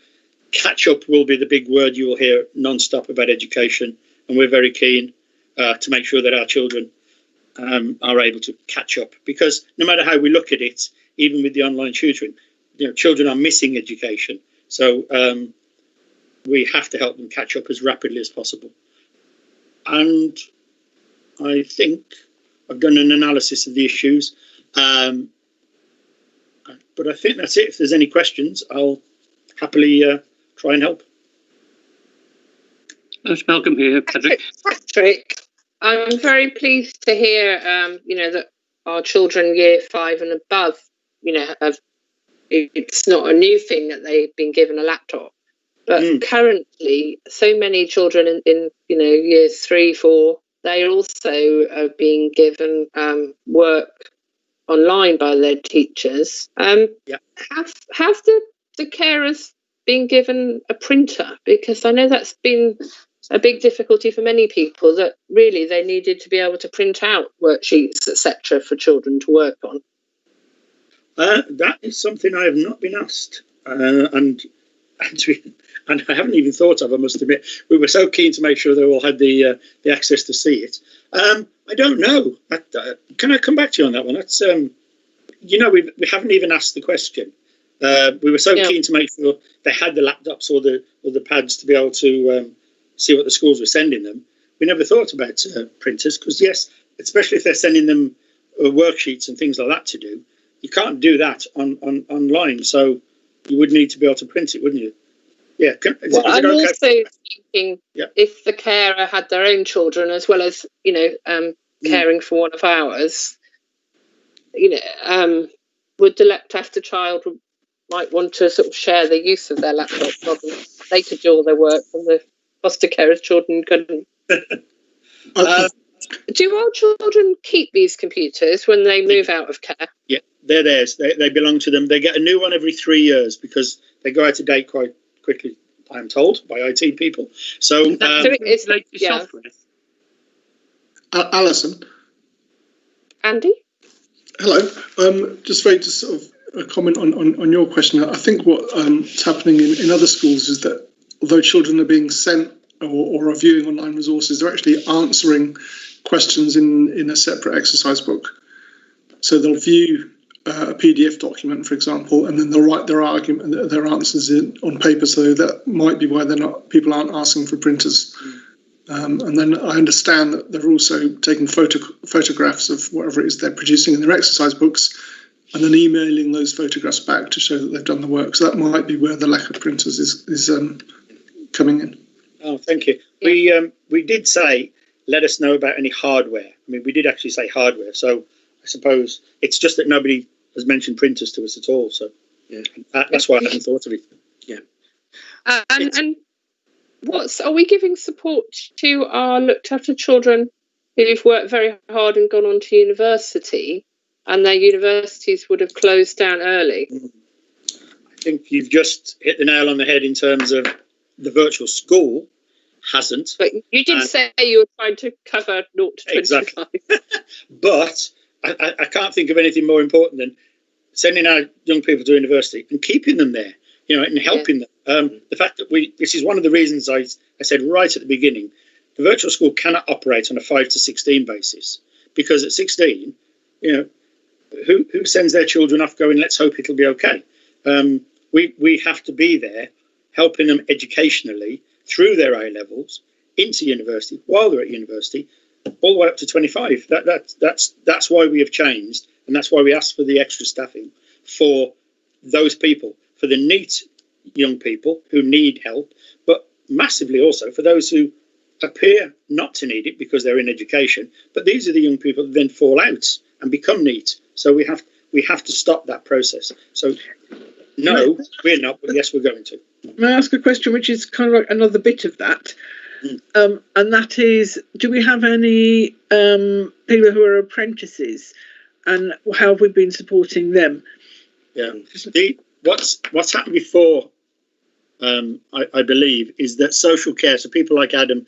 catch up will be the big word you will hear non-stop about education, and we're very keen to make sure that our children are able to catch up, because no matter how we look at it, even with the online tutoring, children are missing education. So we have to help them catch up as rapidly as possible. And I think I've done an analysis of the issues, but I think that's it. If there's any questions, I'll happily try and help. That's Malcolm here, Patrick. Patrick, I'm very pleased to hear, that our children year 5 and above, it's not a new thing that they've been given a laptop. But currently, so many children in years 3, 4, they also are being given work online by their teachers. Have the carers been given a printer? Because I know that's been a big difficulty for many people, that really they needed to be able to print out worksheets, etc., for children to work on. That is something I have not been asked, and and I haven't even thought of, I must admit. We were so keen to make sure they all had the access to see it. I don't know. Can I come back to you on that one? That's we haven't even asked the question. We were so keen to make sure they had the laptops or the pads to be able to see what the schools were sending them. We never thought about printers because, yes, especially if they're sending them worksheets and things like that to do, you can't do that online. So you would need to be able to print it, wouldn't you? Yeah. I'm also thinking if the carer had their own children as well as, caring for one of ours, would the looked after child might want to sort of share the use of their laptop rather than they could do all their work and the foster carers' children couldn't. Do our children keep these computers when they move out of care? Yeah, they're theirs. They belong to them. They get a new one every 3 years because they go out of date quite quickly, I'm told, by IT people. So it's like software. Alison. Andy? Hello. Just sort of a comment on your question. I think what's happening in other schools is that although children are being sent or are viewing online resources, they're actually answering questions in a separate exercise book. So they'll view a PDF document, for example, and then they'll write their answers on paper. So that might be why people aren't asking for printers. And then I understand that they're also taking photographs of whatever it is they're producing in their exercise books and then emailing those photographs back to show that they've done the work. So that might be where the lack of printers is coming in. Oh, thank you. We did say, let us know about any hardware. I mean, we did actually say hardware. So I suppose it's just that nobody has mentioned printers to us at all. So that's why I hadn't thought of it. Yeah. And are we giving support to our looked after children who've worked very hard and gone on to university and their universities would have closed down early? I think you've just hit the nail on the head in terms of the virtual school hasn't. But you did say you were trying to cover 0 to 25. Exactly. But I can't think of anything more important than sending our young people to university and keeping them there, and helping them. The fact that this is one of the reasons I said right at the beginning, the virtual school cannot operate on a 5 to 16 basis because at 16, who sends their children off going, let's hope it'll be okay. We have to be there helping them educationally through their A-levels into university while they're at university, all the way up to 25. That's why we have changed, and that's why we asked for the extra staffing for those people, for the NEET young people who need help, but massively also for those who appear not to need it because they're in education. But these are the young people that then fall out and become NEET. So we have to stop that process. So no, we're not, but yes, we're going to. May I ask a question which is kind of like another bit of that? And that is, do we have any people who are apprentices, and how have we been supporting them? Yeah, what's happened before, I believe, is that social care, so people like Adam,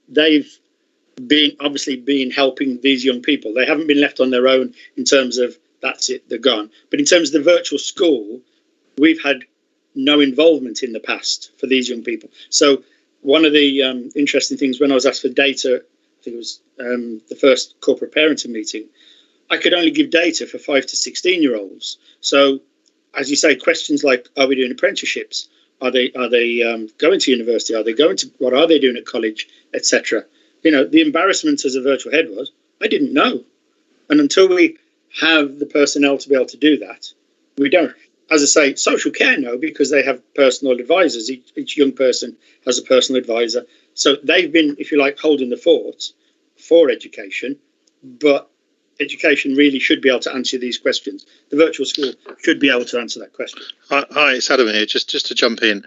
they've been helping these young people. They haven't been left on their own in terms of that's it, they're gone. But in terms of the virtual school, we've had no involvement in the past for these young people. So one of the interesting things when I was asked for data, I think it was the first corporate parenting meeting, I could only give data for 5 to 16-year-olds. So, as you say, questions like, are we doing apprenticeships? Are they going to university? What are they doing at college, etc.? The embarrassment as a virtual head was, I didn't know. And until we have the personnel to be able to do that, we don't. As I say, social care, no, because they have personal advisors. Each young person has a personal advisor. So they've been, if you like, holding the fort for education, but education really should be able to answer these questions. The virtual school should be able to answer that question. Hi, it's Adam here. Just to jump in,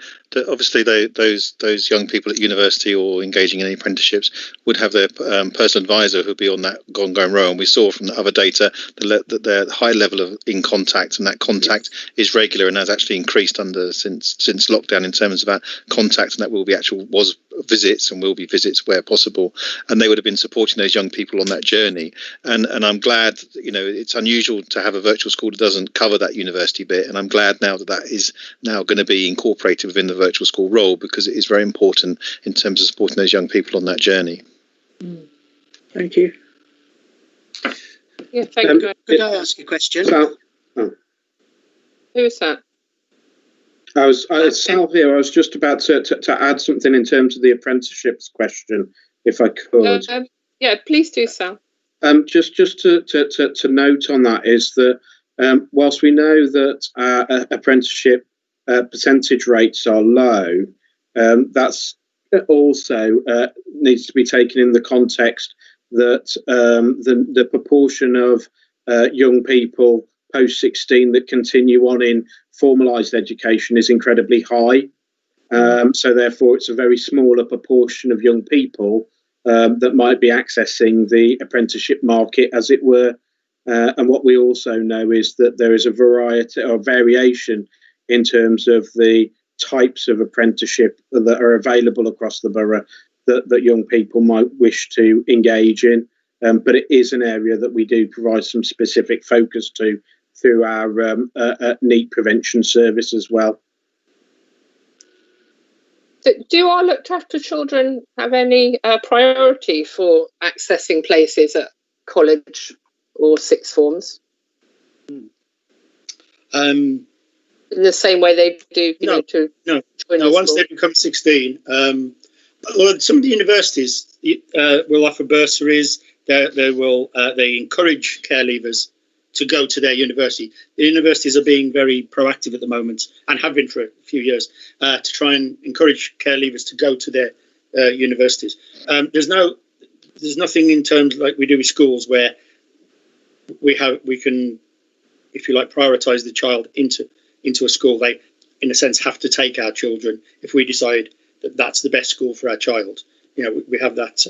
obviously those young people at university or engaging in any apprenticeships would have their personal advisor who'd be on that ongoing row. And we saw from the other data that their high level of in contact, and that contact is regular and has actually increased since lockdown in terms of that contact, and that was visits and will be visits where possible. And they would have been supporting those young people on that journey. And I'm glad, it's unusual to have a virtual school that doesn't cover that university bit, and I'm glad now that that is now going to be incorporated within the virtual school role, because it is very important in terms of supporting those young people on that journey. Thank you. Yeah, thank you. Could I ask a question? Who is that? Sal here. I was just about to add something in terms of the apprenticeships question, if I could. Yeah, please do, Sal. Just to note on that is that whilst we know that apprenticeship percentage rates are low, that's also needs to be taken in the context that the proportion of young people post 16 that continue on in formalised education is incredibly high. So therefore, it's a very smaller proportion of young people that might be accessing the apprenticeship market, as it were. And what we also know is that there is a variety or variation in terms of the types of apprenticeship that are available across the borough that young people might wish to engage in. But it is an area that we do provide some specific focus to through our NEET prevention service as well. Do our looked after children have any priority for accessing places at college or sixth forms? In the same way they do, No, once they become 16, well, some of the universities will offer bursaries. They encourage care leavers to go to their university. The universities are being very proactive at the moment, and have been for a few years, to try and encourage care leavers to go to their universities. There's nothing in terms like we do with schools where we can, if you like, prioritise the child into a school. They, in a sense, have to take our children if we decide that that's the best school for our child. We have that.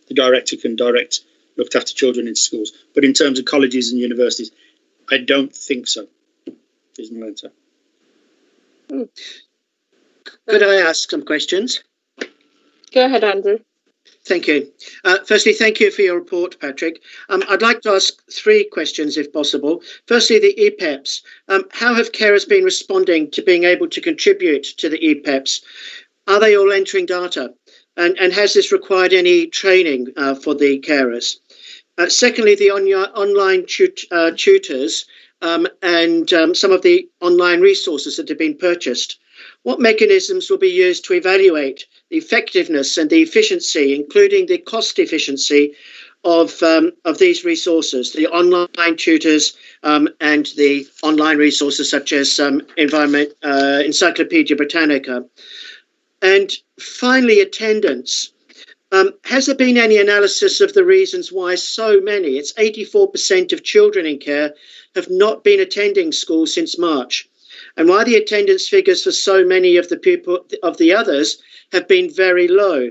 The director can direct looked after children into schools, but in terms of colleges and universities, I don't think so. Is my answer. Could I ask some questions? Go ahead, Andrew. Thank you. Firstly, thank you for your report, Patrick. I'd like to ask 3 questions, if possible. Firstly, the EPEPs. How have carers been responding to being able to contribute to the EPEPs? Are they all entering data? And has this required any training for the carers? Secondly, the online tutors and some of the online resources that have been purchased. What mechanisms will be used to evaluate the effectiveness and the efficiency, including the cost efficiency of these resources, the online tutors and the online resources such as Encyclopedia Britannica? And finally, attendance. Has there been any analysis of the reasons why so many, it's 84% of children in care, have not been attending school since March, and why the attendance figures for so many of the others have been very low?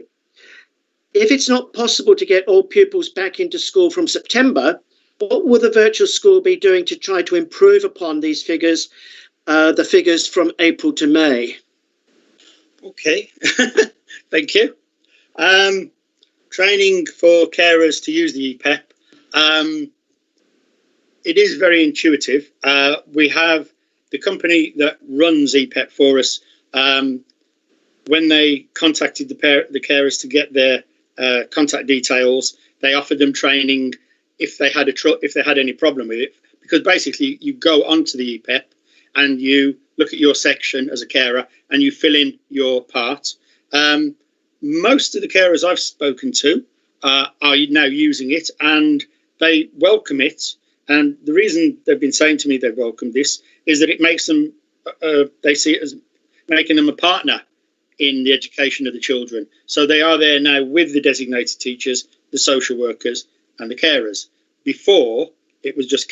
If it's not possible to get all pupils back into school from September, what will the virtual school be doing to try to improve upon these figures, the figures from April to May? Okay, thank you. Training for carers to use the EPEP. It is very intuitive. We have the company that runs EPEP for us. When they contacted the carers to get their contact details, they offered them training if they had any problem with it. Because basically, you go onto the EPEP and you look at your section as a carer and you fill in your part. Most of the carers I've spoken to are now using it, and they welcome it. And the reason they've been saying to me they welcome this is that it makes them, they see it as making them a partner in the education of the children. So they are there now with the designated teachers, the social workers, and the carers. Before, it was just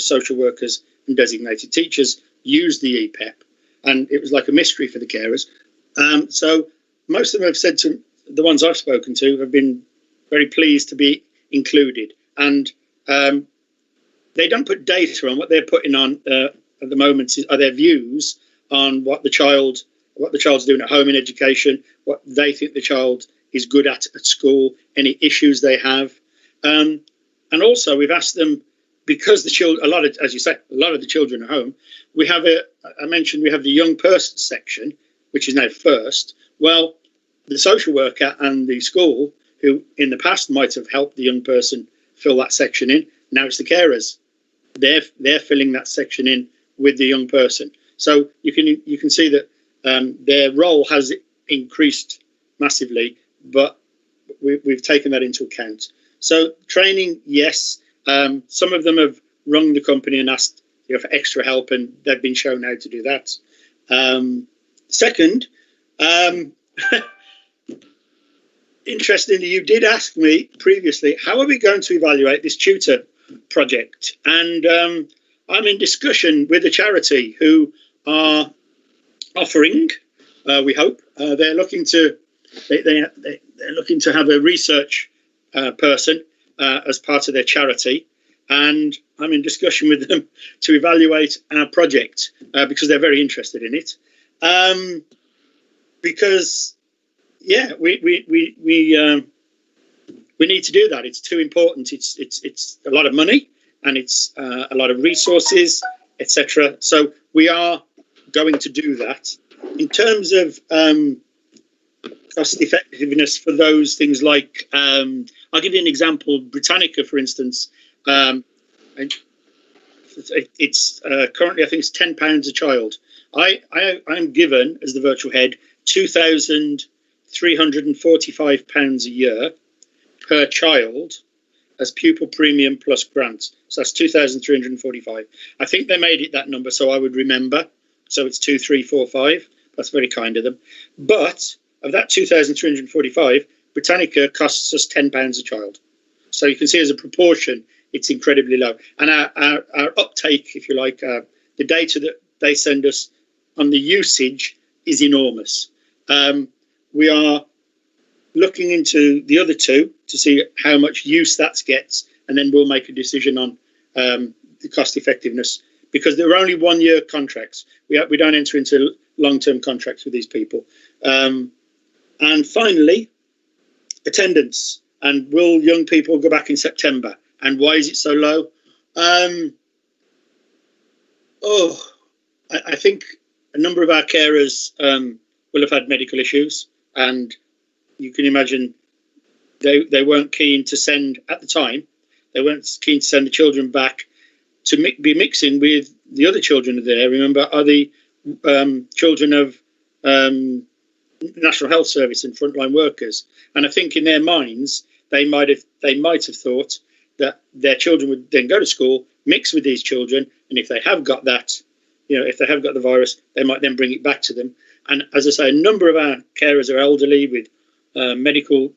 social workers and designated teachers used the EPEP, and it was like a mystery for the carers. So most of them have said to the ones I've spoken to have been very pleased to be included, and they don't put data on. What they're putting on at the moment are their views on what the child's doing at home in education, what they think the child is good at school, any issues they have, and also we've asked them because the children, a lot of, as you say, a lot of the children are home. We have I mentioned we have the young person section, which is now first. Well, the social worker and the school, who in the past might have helped the young person fill that section in, now it's the carers. They're filling that section in with the young person. So you can see that their role has increased massively, but we've taken that into account. So training, yes. Some of them have rung the company and asked for extra help, and they've been shown how to do that. Second, interestingly, you did ask me previously, how are we going to evaluate this tutor project? And I'm in discussion with a charity who are offering, we hope, they're looking to have a research person as part of their charity, and I'm in discussion with them to evaluate our project because they're very interested in it. Because yeah, we need to do that. It's too important. It's a lot of money, and it's a lot of resources, etc. So we are going to do that. In terms of cost effectiveness for those things like, I'll give you an example. Britannica, for instance, it's currently, I think it's £10 a child. I'm given, as the virtual head, £2,345 a year per child as pupil premium plus grants. So that's 2,345. I think they made it that number, so I would remember. So it's 2,345. That's very kind of them. But of that 2,345, Britannica costs us £10 a child. So you can see as a proportion, it's incredibly low. And our uptake, if you like, the data that they send us on the usage is enormous. We are looking into the other two to see how much use that gets, and then we'll make a decision on the cost effectiveness, because there are only 1 year contracts. We don't enter into long-term contracts with these people. And finally, attendance. And will young people go back in September? And why is it so low? I think a number of our carers will have had medical issues, and you can imagine they weren't keen to send, at the time, they weren't keen to send the children back to be mixing with the other children there. Remember, are the children of National Health Service and frontline workers. And I think in their minds, they might have thought that their children would then go to school, mix with these children, and if they have got that, if they have got the virus, they might then bring it back to them. And as I say, a number of our carers are elderly with medical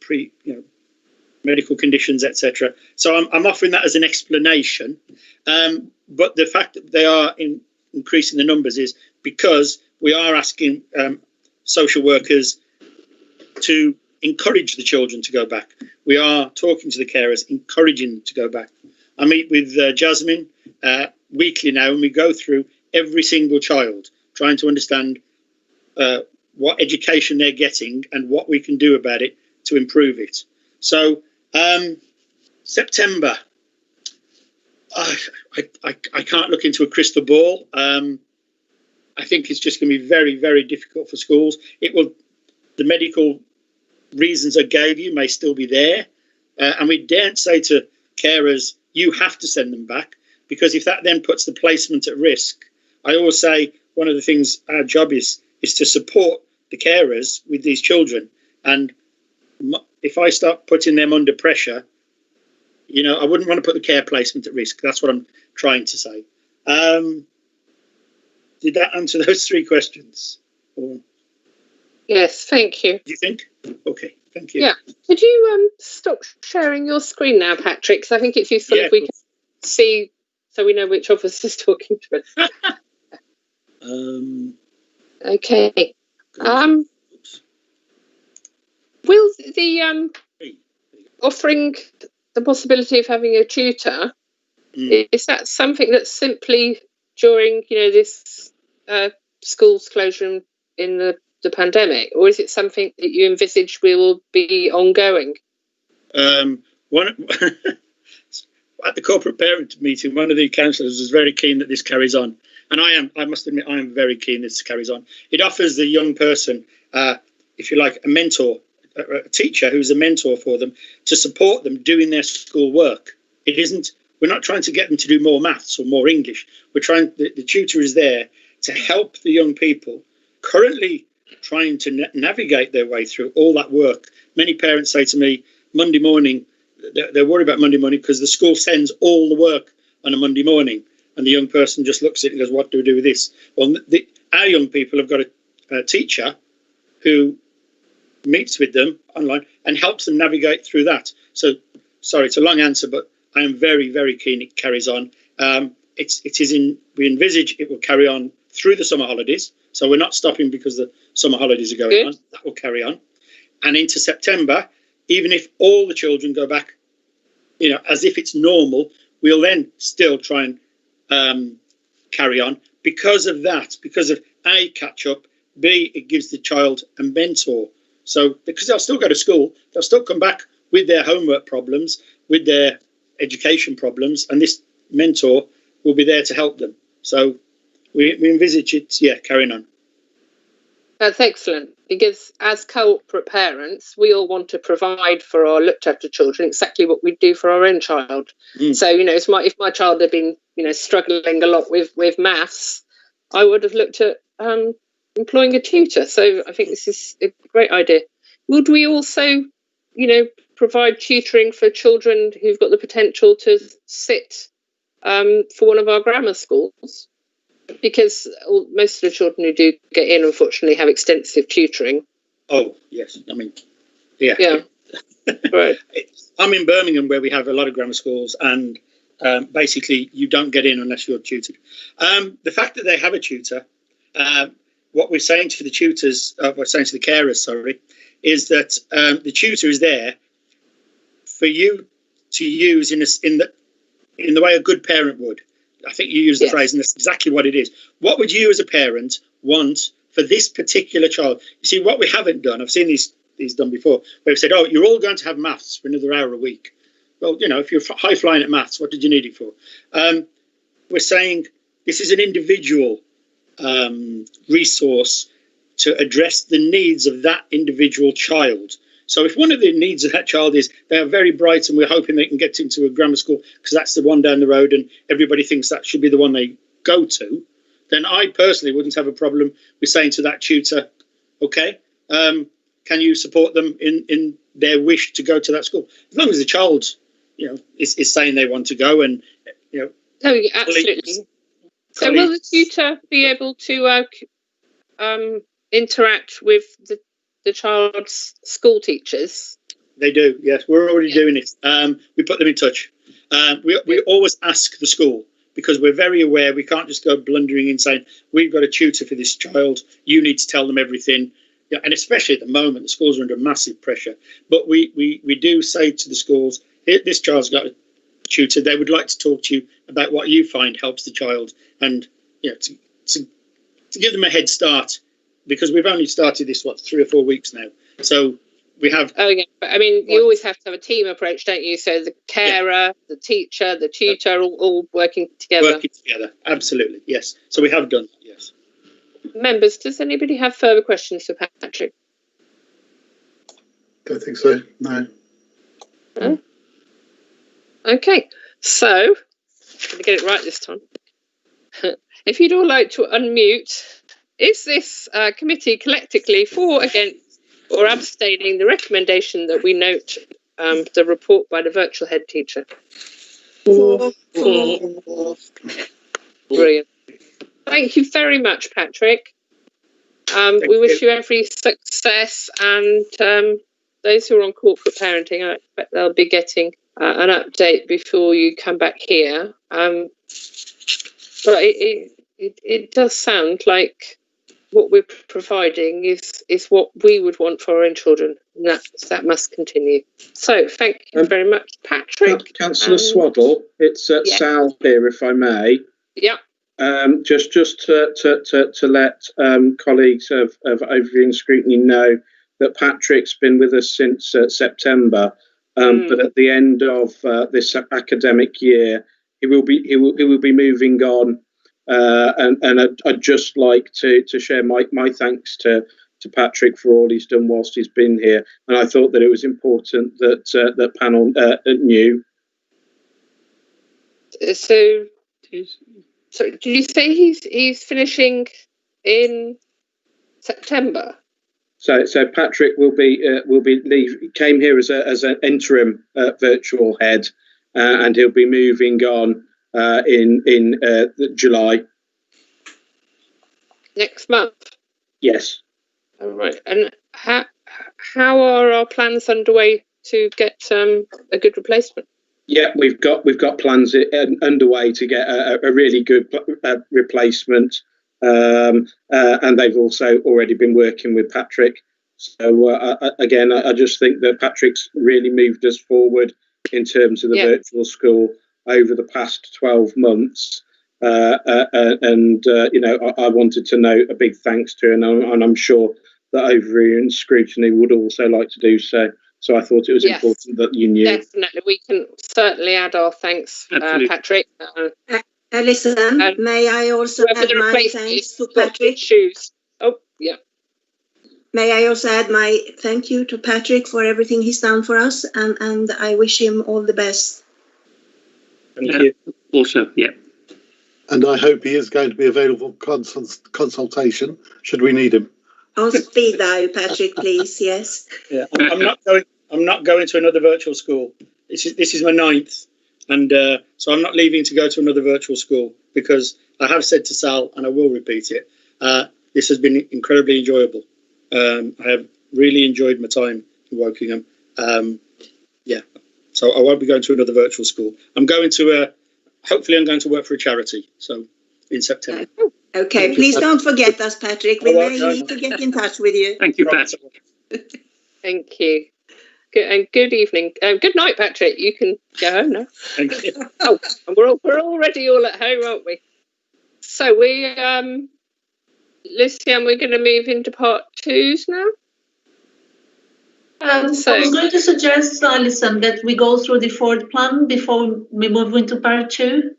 conditions, etc. So I'm offering that as an explanation. But the fact that they are increasing the numbers is because we are asking social workers to encourage the children to go back. We are talking to the carers, encouraging them to go back. I meet with Jasmine weekly now, and we go through every single child, trying to understand what education they're getting and what we can do about it to improve it. So September, I can't look into a crystal ball. I think it's just going to be very, very difficult for schools. The medical reasons I gave you may still be there. And we daren't say to carers, you have to send them back, because if that then puts the placement at risk. I always say one of the things our job is to support the carers with these children. And if I start putting them under pressure, I wouldn't want to put the care placement at risk. That's what I'm trying to say. Did that answer those three questions? Or... Yes, thank you. Do you think? Okay, thank you. Yeah. Could you stop sharing your screen now, Patrick? Because I think it's useful if we can see, so we know which of us is talking to us. Okay. Will the offering the possibility of having a tutor, is that something that's simply during this schools closure in the pandemic, or is it something that you envisage will be ongoing? One at the corporate parent meeting, one of the councillors was very keen that this carries on. And I must admit, I am very keen this carries on. It offers the young person, if you like, a mentor, a teacher who's a mentor for them to support them doing their school work. It isn't, we're not trying to get them to do more maths or more English. We're trying, the tutor is there to help the young people currently trying to navigate their way through all that work. Many parents say to me, Monday morning, they're worried about Monday morning because the school sends all the work on a Monday morning, and the young person just looks at it and goes, what do we do with this? Well, our young people have got a teacher who meets with them online and helps them navigate through that. So, sorry, it's a long answer, but I am very, very keen it carries on. We envisage it will carry on through the summer holidays. So we're not stopping because the summer holidays are going on. That will carry on. And into September, even if all the children go back, as if it's normal, we'll then still try and carry on because of that, because of A, catch up, B, it gives the child a mentor. So because they'll still go to school, they'll still come back with their homework problems, with their education problems, and this mentor will be there to help them. So we envisage it, carrying on. That's excellent, because as corporate parents, we all want to provide for our looked after children exactly what we do for our own child. So, if my child had been, struggling a lot with maths, I would have looked at employing a tutor. So I think this is a great idea. Would we also, provide tutoring for children who've got the potential to sit for one of our grammar schools? Because most of the children who do get in, unfortunately, have extensive tutoring. Oh, yes. I mean, yeah. Right. I'm in Birmingham, where we have a lot of grammar schools, and basically you don't get in unless you're tutored. The fact that they have a tutor, what we're saying to the tutors, we're saying to the carers, is that the tutor is there for you to use in the way a good parent would. I think you use the phrase, and that's exactly what it is. What would you as a parent want for this particular child? You see, what we haven't done, I've seen these done before, where we've said, oh, you're all going to have maths for another hour a week. Well, if you're high flying at maths, what did you need it for? We're saying this is an individual resource to address the needs of that individual child. So if one of the needs of that child is they are very bright and we're hoping they can get into a grammar school because that's the one down the road and everybody thinks that should be the one they go to, then I personally wouldn't have a problem with saying to that tutor, okay, can you support them in their wish to go to that school? As long as the child, is saying they want to go and, Oh, absolutely. So will the tutor be able to interact with the child's school teachers? They do, yes. We're already doing it. We put them in touch. We always ask the school because we're very aware we can't just go blundering in saying, we've got a tutor for this child, you need to tell them everything. Yeah, and especially at the moment, the schools are under massive pressure. But we do say to the schools, this child's got a tutor, they would like to talk to you about what you find helps the child and to give them a head start. Because we've only started this, 3 or 4 weeks now. So we have... Oh, yeah. But, I mean, you always have to have a team approach, don't you? So the carer, the teacher, the tutor, all working together. Working together, absolutely, yes. So we have done that, yes. Members, does anybody have further questions for Patrick? Don't think so, no. No? Okay, so, I'm going to get it right this time. If you'd all like to unmute... Is this committee collectively for, against, or abstaining the recommendation that we note the report by the virtual head teacher? For. Brilliant. Thank you very much, Patrick. We wish you every success, and those who are on corporate parenting, I expect they'll be getting an update before you come back here. But it does sound like what we're providing is what we would want for our own children, and that must continue. So thank you very much, Patrick. Councillor Swaddle, it's Sal here, if I may. Yeah. Just to let colleagues of Overviewing Scrutiny know that Patrick's been with us since September, But at the end of this academic year, he will be moving on. And I'd just like to share my thanks to Patrick for all he's done whilst he's been here. And I thought that it was important that that panel knew. So did you say he's finishing in September? So Patrick will be came here as an interim virtual head, and he'll be moving on in July. Next month? Yes. All right. And how are our plans underway to get a good replacement? Yeah, we've got plans underway to get a really good replacement, and they've also already been working with Patrick. So again, I just think that Patrick's really moved us forward in terms of the virtual school over the past 12 months. And I wanted to note a big thanks to him, and I'm sure that over in Scrutiny would also like to do so. So I thought it was important that you knew. Definitely, we can certainly add our thanks, Patrick. Alison, may I also add my thanks to Patrick? Oh, yeah. May I also add my thank you to Patrick for everything he's done for us, and I wish him all the best. Thank you. Also, yeah. And I hope he is going to be available for consultation should we need him. On speed dial, Patrick, please. Yes. Yeah, I'm not going to another virtual school. This is my 9th, and so I'm not leaving to go to another virtual school, because I have said to Sal, and I will repeat it. This has been incredibly enjoyable. I have really enjoyed my time in Wokingham. So I won't be going to another virtual school. I'm going to hopefully I'm going to work for a charity. So in September. Okay, please don't forget us, Patrick. We may need to get in touch with you. Thank you, Pat. Thank you. Good evening. Good night, Patrick. You can go home now. Thank you. Oh, and we're already all at home, aren't we? So Lucian, we're going to move into part 2s now. I was going to suggest, Alison, that we go through the forward plan before we move into part 2.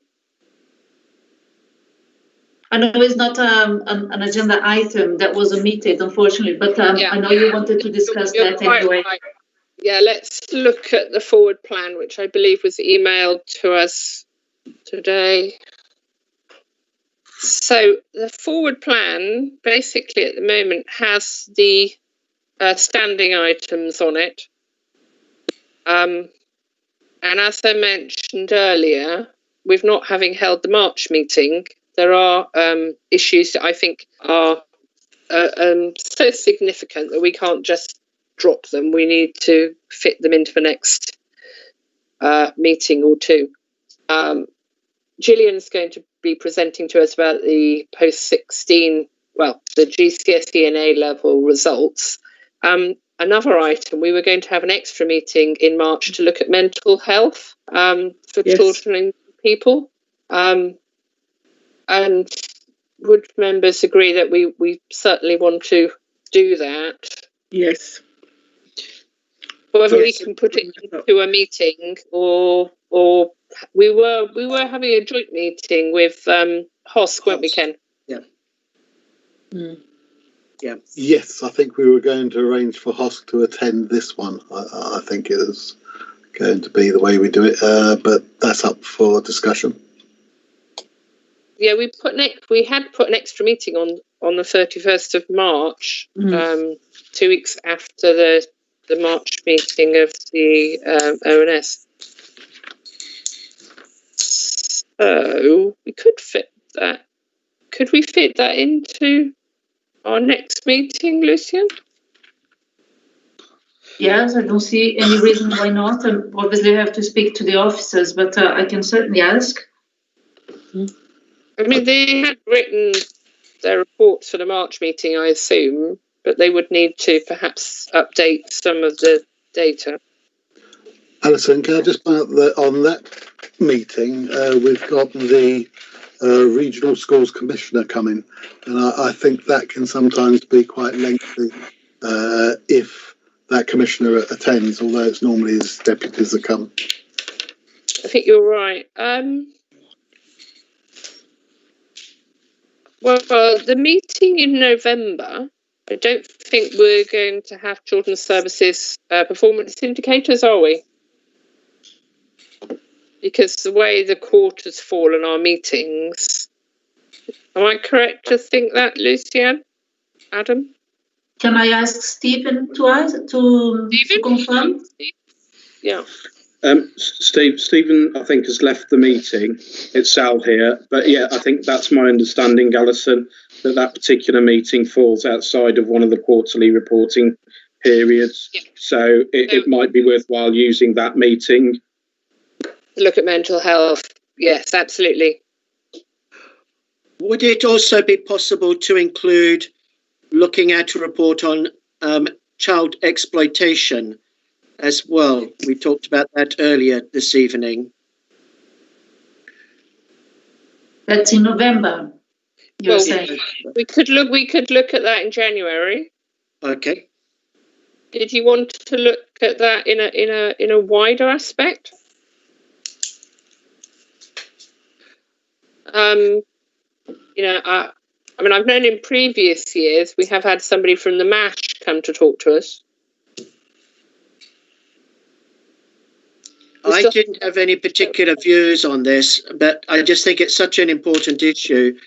I know it's not an agenda item that was omitted, unfortunately, but I know you wanted to discuss that anyway. Right. Yeah, let's look at the forward plan, which I believe was emailed to us today. So the forward plan basically at the moment has the standing items on it. And as I mentioned earlier, with not having held the March meeting, there are issues that I think are so significant that we can't just drop them. We need to fit them into the next meeting or two. Gillian's going to be presenting to us about the post-16, the GCSE and A-level results. Another item, we were going to have an extra meeting in March to look at mental health for children and people. And would members agree that we certainly want to do that? Yes. Whether we can put it into a meeting or we were having a joint meeting with HOSC, weren't we, Ken? Yeah. Yeah. Yes, I think we were going to arrange for HOSC to attend this one. I think it is going to be the way we do it, but that's up for discussion. Yeah, we had put an extra meeting on the 31st of March, 2 weeks after the March meeting of the ONS. So we could fit that. Could we fit that into our next meeting, Lucian? Yes, I don't see any reason why not. Obviously, I have to speak to the officers, but I can certainly ask. I mean, they had written their reports for the March meeting, I assume, but they would need to perhaps update some of the data. Alison, can I just point out that on that meeting, we've got the Regional Schools Commissioner coming, and I think that can sometimes be quite lengthy if that commissioner attends, although it's normally his deputies that come. I think you're right. Well, the meeting in November, I don't think we're going to have Children's Services performance indicators, are we? Because the way the quarters fall in our meetings, am I correct to think that, Lucianne? Adam? Can I ask Stephen to confirm? Yeah. Stephen, I think, has left the meeting. It's Sal here. But yeah, I think that's my understanding, Alison, that particular meeting falls outside of one of the quarterly reporting periods. Yeah. So it might be worthwhile using that meeting. Look at mental health. Yes, absolutely. Would it also be possible to include looking at a report on child exploitation as well? We talked about that earlier this evening. That's in November. You're saying we could look at that in January. Okay. Did you want to look at that in a wider aspect? You know, I mean, I've known in previous years we have had somebody from the MASH come to talk to us. I didn't have any particular views on this, but I just think it's such an important issue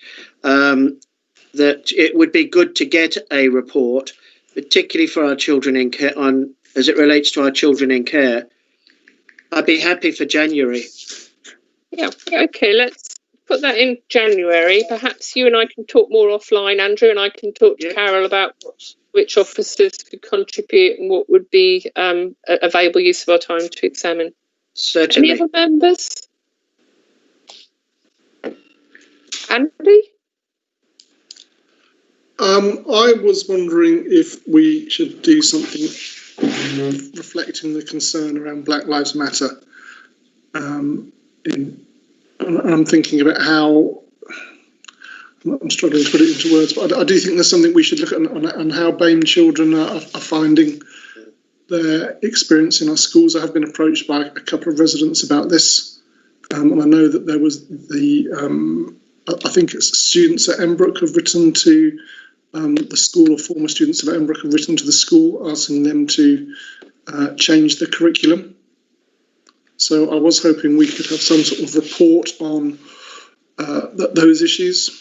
that it would be good to get a report, particularly for our children in care, as it relates to our children in care. I'd be happy for January. Yeah, okay, let's put that in January. Perhaps you and I can talk more offline, Andrew, and I can talk to Carol about which officers could contribute and what would be available use of our time to examine. Certainly. Any other members? Andy? I was wondering if we should do something reflecting the concern around Black Lives Matter. I'm thinking about how, I'm struggling to put it into words, but I do think there's something we should look at on how BAME children are finding their experience in our schools. I have been approached by a couple of residents about this, and I know that there was I think it's students at Embrook have written to the school, or former students at Embrook have written to the school asking them to change the curriculum. So I was hoping we could have some sort of report on those issues.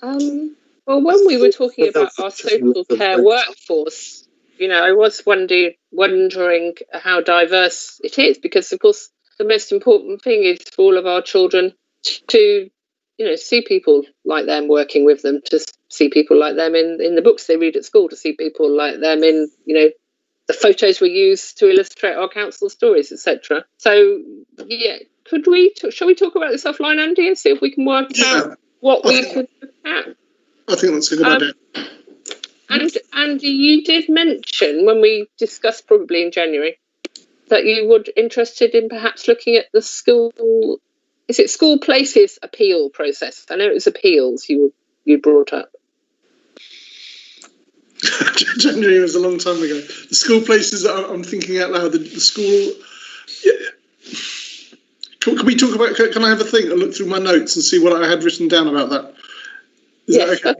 Well, when we were talking about our social care workforce, you know, I was wondering how diverse it is, because, of course, the most important thing is for all of our children to, you know, see people like them working with them, to see people like them in the books they read at school, to see people like them in, you know, the photos we use to illustrate our council stories, etc. So, yeah, shall we talk about this offline, Andy, and see if we can work out what we could look at? I think that's a good idea. And Andy, you did mention when we discussed probably in January that you were interested in perhaps looking at the school places appeal process. I know it was appeals you brought up. January was a long time ago. The school places, I'm thinking out loud, the school... Yeah. Can we talk about, can I have a think and look through my notes and see what I had written down about that? Is that okay?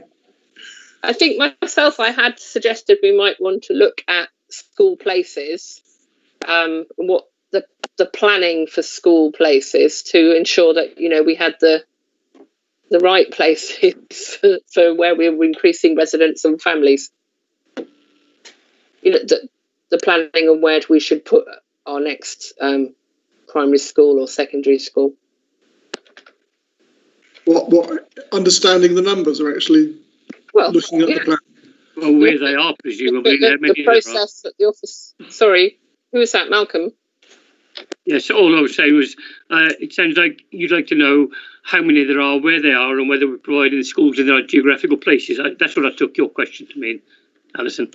I think myself, I had suggested we might want to look at school places, what the planning for school places to ensure that, you know, we had the right places for where we were increasing residents and families. You know, the planning on where we should put our next primary school or secondary school. What understanding the numbers, or actually looking at the plan? Well, where they are, presumably. The process at the office. Sorry, who was that, Malcolm? Yes, all I was saying was it sounds like you'd like to know how many there are, where they are, and whether we're providing the schools in the right geographical places. That's what I took your question to mean, Alison.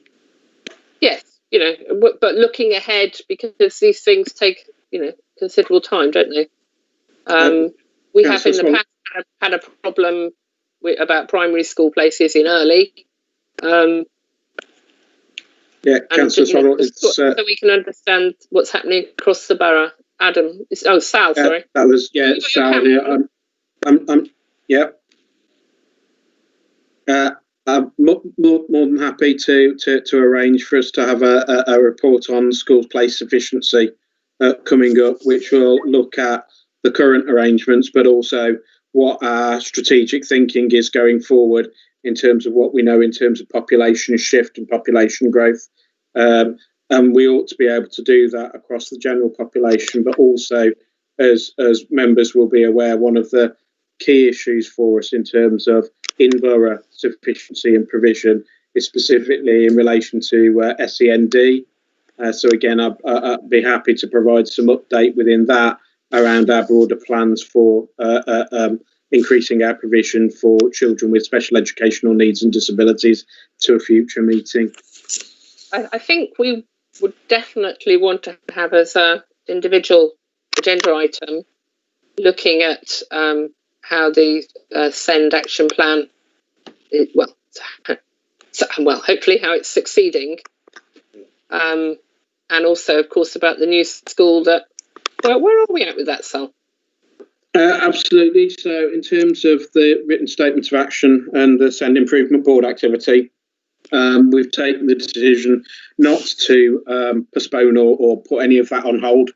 Yes, you know, but looking ahead, because these things take, you know, considerable time, don't they? We have in the past had a problem about primary school places in early. Yeah, Councillor Sorrell, so we can understand what's happening across the borough. Adam, Sal, sorry. That was Sal here. Yeah. I'm more than happy to arrange for us to have a report on schools' place sufficiency coming up, which will look at the current arrangements, but also what our strategic thinking is going forward in terms of what we know in terms of population shift and population growth. And we ought to be able to do that across the general population, but also, as members will be aware, one of the key issues for us in terms of in-borough sufficiency and provision is specifically in relation to SEND. So again, I'd be happy to provide some update within that around our broader plans for increasing our provision for children with special educational needs and disabilities to a future meeting. I think we would definitely want to have as an individual agenda item looking at how the SEND action plan, hopefully how it's succeeding. And also, of course, about the new school that, where are we at with that, Sal? Absolutely. So in terms of the written statements of action and the SEND Improvement Board activity, we've taken the decision not to postpone or put any of that on hold.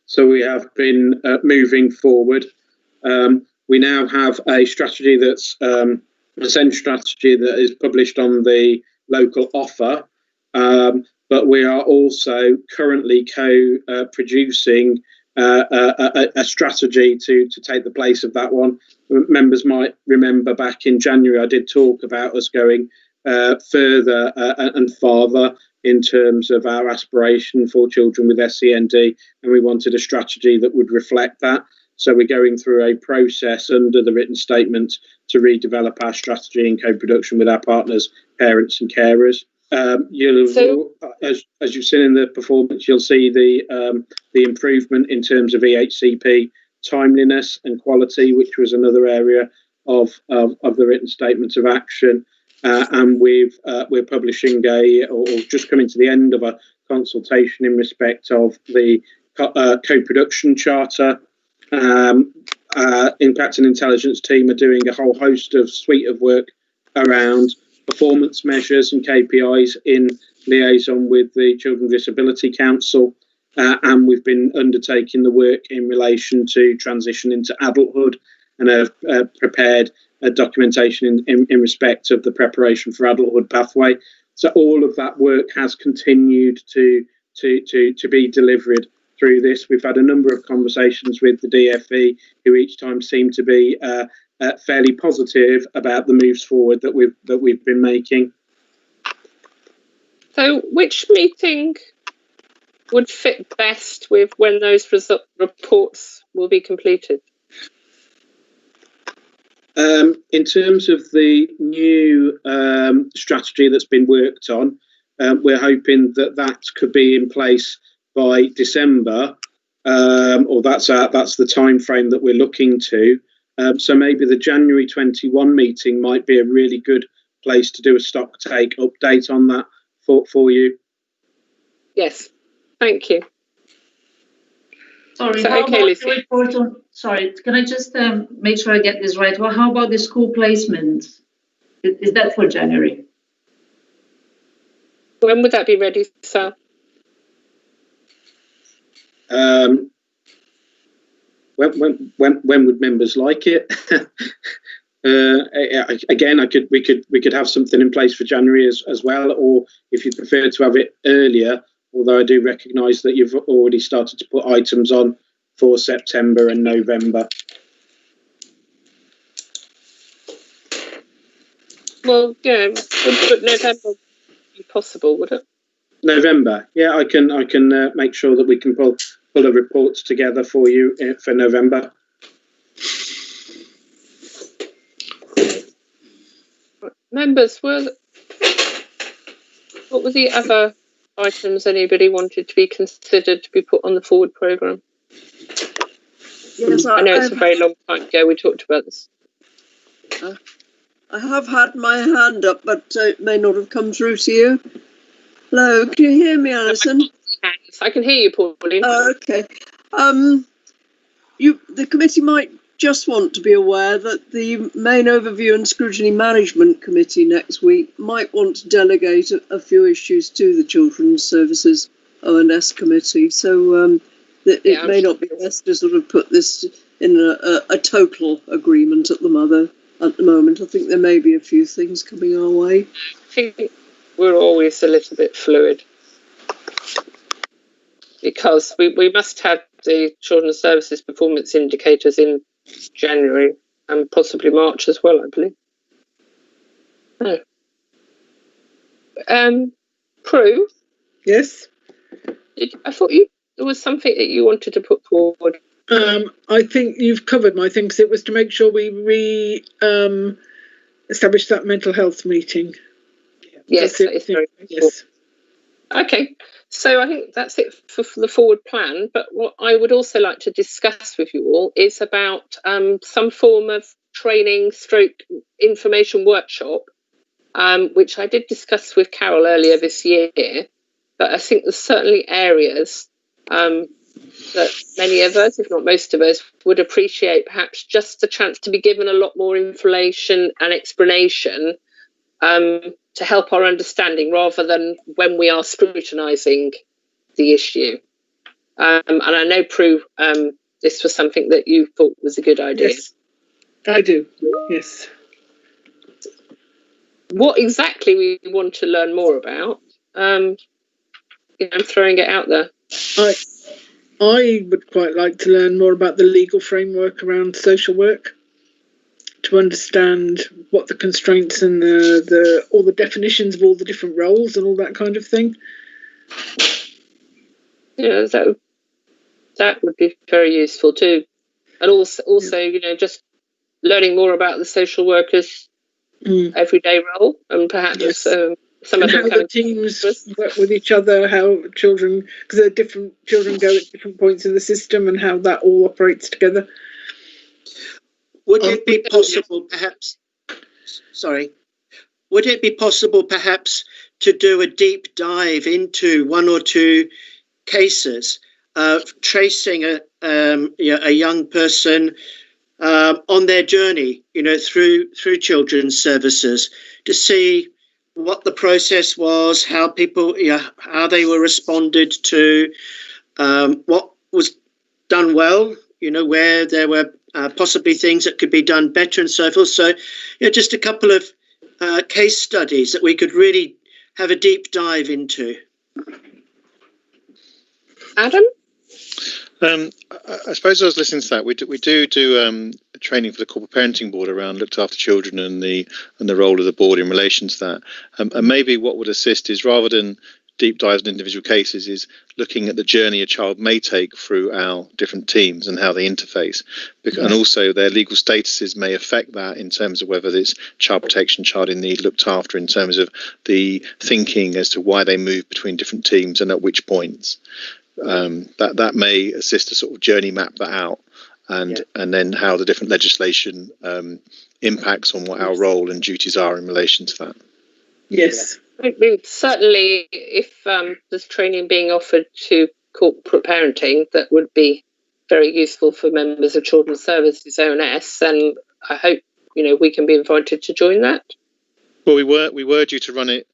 So we have been moving forward. We now have a strategy that's a SEND strategy that is published on the local offer, but we are also currently co-producing a strategy to take the place of that one. Members might remember back in January I did talk about us going further and farther in terms of our aspiration for children with SEND, and we wanted a strategy that would reflect that. So we're going through a process under the written statement to redevelop our strategy in co-production with our partners, parents and carers. As you've seen in the performance, you'll see the improvement in terms of EHCP timeliness and quality, which was another area of the written statement of action. And we're publishing or just coming to the end of a consultation in respect of the co-production charter. Impact and intelligence team are doing a whole host of suite of work around performance measures and KPIs in liaison with the Children with Disability Council, and we've been undertaking the work in relation to transition into adulthood and have prepared a documentation in respect of the preparation for adulthood pathway. So all of that work has continued to be delivered through this. We've had a number of conversations with the DFE, who each time seem to be fairly positive about the moves forward that we've been making. So, which meeting would fit best with when those reports will be completed? In terms of the new strategy that's been worked on, we're hoping that could be in place by December, or that's the time frame that we're looking to. So maybe the January 21 meeting might be a really good place to do a stock take update on that for you. Yes, thank you. Sorry, how about the report on? Sorry, can I just make sure I get this right? Well, how about the school placement? Is that for January? When would that be ready, Sal? When would members like it? Again, we could have something in place for January as well, or if you prefer to have it earlier. Although I do recognise that you've already started to put items on for September and November. Well, yeah, but November would be possible, would it? November, yeah, I can make sure that we can pull a report together for you for November. Members, what were the other items anybody wanted to be considered to be put on the forward programme? Yes, I know it's a very long time ago we talked about this. I have had my hand up, but it may not have come through to you. Hello, can you hear me, Alison? I can hear you, Pauline. Okay. The committee might just want to be aware that the main overview and scrutiny management committee next week might want to delegate a few issues to the Children's Services O&S committee. So it may not be best to sort of put this in a total agreement at the moment. I think there may be a few things coming our way. I think we're always a little bit fluid because we must have the Children's Services performance indicators in January and possibly March as well, I believe. Prue? Yes? I thought there was something that you wanted to put forward. I think you've covered my thing, because it was to make sure we establish that mental health meeting. Yes, that is very important. Yes. Okay, so I think that's it for the forward plan. But what I would also like to discuss with you all is about some form of training / information workshop, which I did discuss with Carol earlier this year. But I think there's certainly areas that many of us, if not most of us, would appreciate perhaps just a chance to be given a lot more information and explanation to help our understanding rather than when we are scrutinising the issue. And I know, Prue, this was something that you thought was a good idea. Yes, I do, yes. What exactly we want to learn more about, I'm throwing it out there. I would quite like to learn more about the legal framework around social work, to understand what the constraints and all the definitions of all the different roles and all that kind of thing. Yeah, that would be very useful too. And also, just learning more about the social workers' everyday role, and perhaps some of them how the teams work with each other, how children, because there are different children go at different points in the system, and how that all operates together. Would it be possible, perhaps? Sorry. Would it be possible, perhaps, to do a deep dive into one or two cases, tracing a young person on their journey, through Children's Services, to see what the process was, how people, how they were responded to, what was done well, where there were possibly things that could be done better and so forth. So, just a couple of case studies that we could really have a deep dive into. Adam? I suppose I was listening to that. We do training for the corporate parenting board around looked after children and the role of the board in relation to that. And maybe what would assist is, rather than deep dives in individual cases, is looking at the journey a child may take through our different teams and how they interface. And also their legal statuses may affect that in terms of whether it's child protection, child in need, looked after, in terms of the thinking as to why they move between different teams and at which points. That may assist to sort of journey map that out, and then how the different legislation impacts on what our role and duties are in relation to that. Yes. I mean, certainly if there's training being offered to corporate parenting, that would be very useful for members of Children's Services O&S, and I hope we can be invited to join that. Well, we were due to run it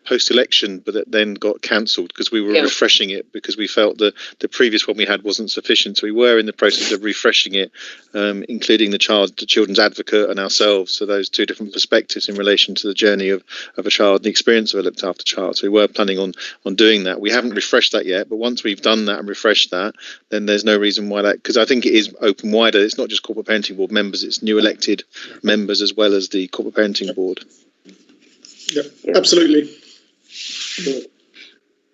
post-election, but it then got cancelled because we were refreshing it, because we felt the previous one we had wasn't sufficient. So we were in the process of refreshing it, including the children's advocate and ourselves. So those two different perspectives in relation to the journey of a child, the experience of a looked after child. So we were planning on doing that. We haven't refreshed that yet, but once we've done that and refreshed that, then there's no reason why that, because I think it is open wider. It's not just corporate parenting board members, it's new elected members as well as the corporate parenting board. Yeah, absolutely.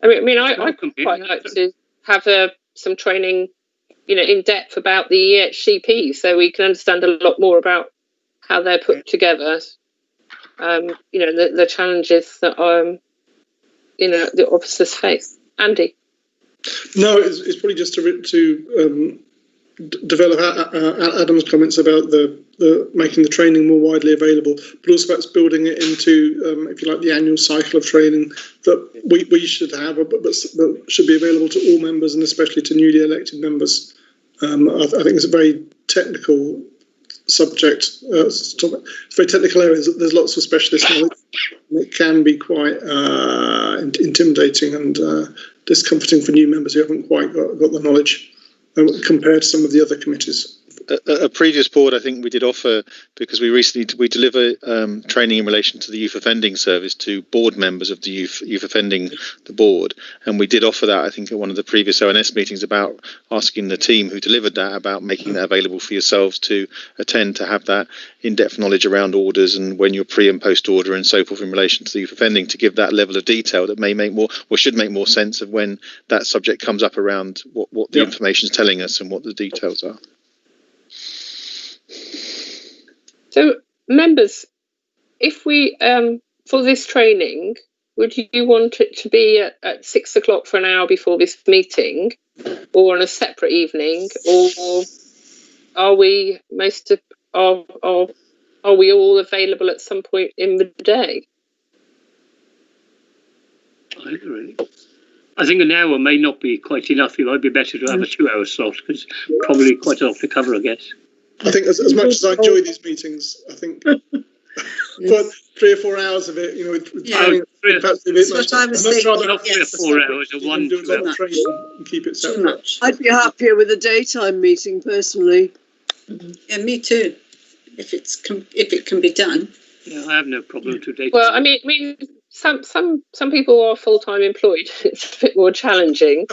I mean, I quite like to have some training, in depth about the EHCP, so we can understand a lot more about how they're put together. The challenges that the officers face. Andy? No, it's probably just to develop Adam's comments about the making the training more widely available, but also about building it into, if you like, the annual cycle of training that we should have, but should be available to all members and especially to newly elected members. I think it's a very technical subject. It's a very technical area. There's lots of specialist knowledge. And it can be quite intimidating and discomforting for new members who haven't quite got the knowledge compared to some of the other committees. A previous board, I think we did offer, because we deliver training in relation to the youth offending service to board members of the youth offending the board, and we did offer that, I think, at one of the previous ONS meetings, about asking the team who delivered that about making that available for yourselves to attend, to have that in-depth knowledge around orders and when you're pre and post order and so forth in relation to the youth offending, to give that level of detail that may make more, or should make more sense of when that subject comes up around what the information is telling us and what the details are. So, members, if we, for this training, would you want it to be at 6 o'clock for an hour before this meeting, or on a separate evening, or are we are we all available at some point in the day? I think an hour may not be quite enough. It might be better to have a 2-hour slot, because probably quite a lot to cover, I guess. I think as much as I enjoy these meetings, I think but 3 or 4 hours of it, with timing, perhaps a bit much. I was thinking. Not 3 or 4 hours, or 1 do a lot of training and keep it separate. Too much. I'd be happier with a daytime meeting personally. Yeah, me too. If it can be done. Yeah, I have no problem today. Well, I mean, some people are full-time employed. It's a bit more challenging.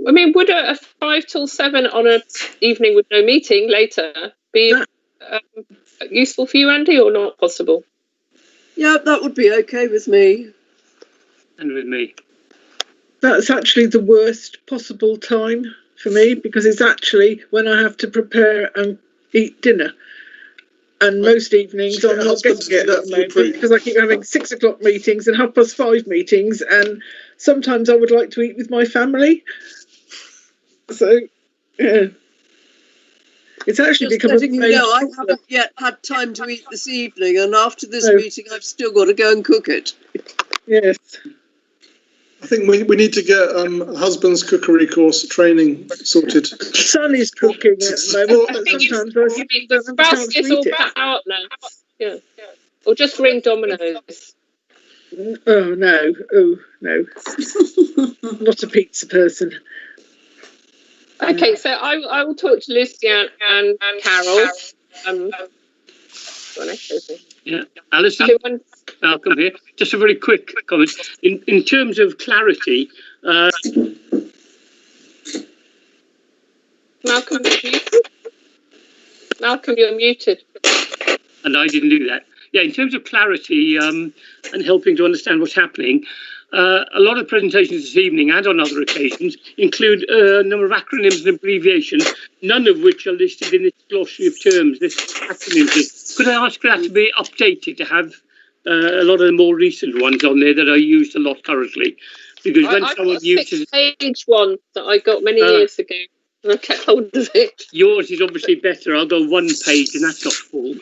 I mean, would a 5 till 7 on an evening with no meeting later be useful for you, Andy, or not possible? Yeah, that would be okay with me. And with me. That's actually the worst possible time for me, because it's actually when I have to prepare and eat dinner. And most evenings I'm not getting it at the moment, because I keep having 6 o'clock meetings and 5:30 meetings, and sometimes I would like to eat with my family. So, yeah. It's actually become I haven't yet had time to eat this evening, and after this meeting I've still got to go and cook it. Yes. I think we need to get husband's cookery course training sorted. Son is cooking at the moment. Sometimes it's all back out now. Yeah. Or just ring Domino's. Oh no! Not a pizza person. Okay, so I will talk to Lucian and Carol. Yeah, Alison, welcome here. Just a very quick comment. In terms of clarity, Malcolm, you're muted. And I didn't do that. Yeah, in terms of clarity and helping to understand what's happening, a lot of presentations this evening and on other occasions include a number of acronyms and abbreviations, none of which are listed in this glossary of terms, this acronym thing. Could I ask for that to be updated, to have a lot of the more recent ones on there that are used a lot currently? Because when someone uses... I've got a 6-page one that I got many years ago. And I kept hold of it. Yours is obviously better. I'll go 1 page and that's not full.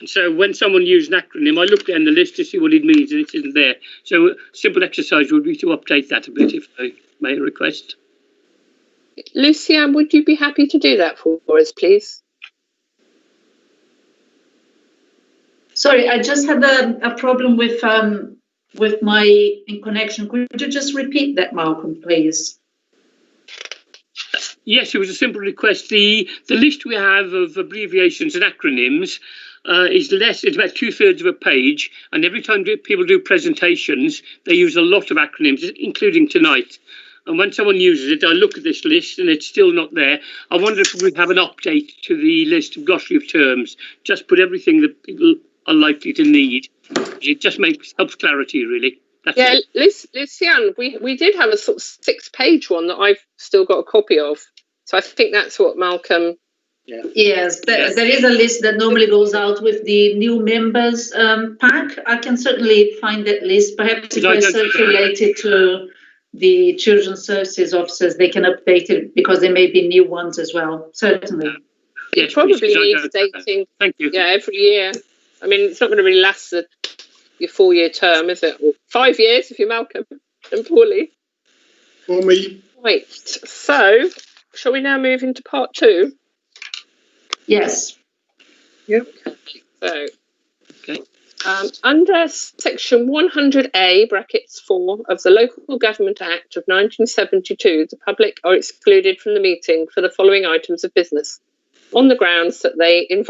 So when someone uses an acronym, I look down the list to see what it means and it isn't there. So a simple exercise would be to update that a bit, if I may request. Lucian, would you be happy to do that for us, please? Sorry, I just had a problem with my connection. Could you just repeat that, Malcolm, please? Yes, it was a simple request. The list we have of abbreviations and acronyms is less. It's about 2/3 of a page, and every time people do presentations, they use a lot of acronyms, including tonight. And when someone uses it, I look at this list and it's still not there. I wonder if we have an update to the list of glossary of terms. Just put everything that people are likely to need. It just helps clarity, really. Yeah, Lucian, we did have a sort of 6-page one that I've still got a copy of. So I think that's what Malcolm... Yeah. Yes, there is a list that normally goes out with the new members pack. I can certainly find that list. Perhaps if I circulate it to the children's services officers, they can update it because there may be new ones as well. Certainly. It probably needs dating. Thank you. Yeah, every year. I mean, it's not going to really last your 4-year term, is it? Or 5 years if you're Malcolm and Paulie. For me. Right. So, shall we now move into part 2? Yes. Yep. So, okay. Under section 100A brackets 4 of the Local Government Act of 1972, the public are excluded from the meeting for the following items of business on the grounds that they involve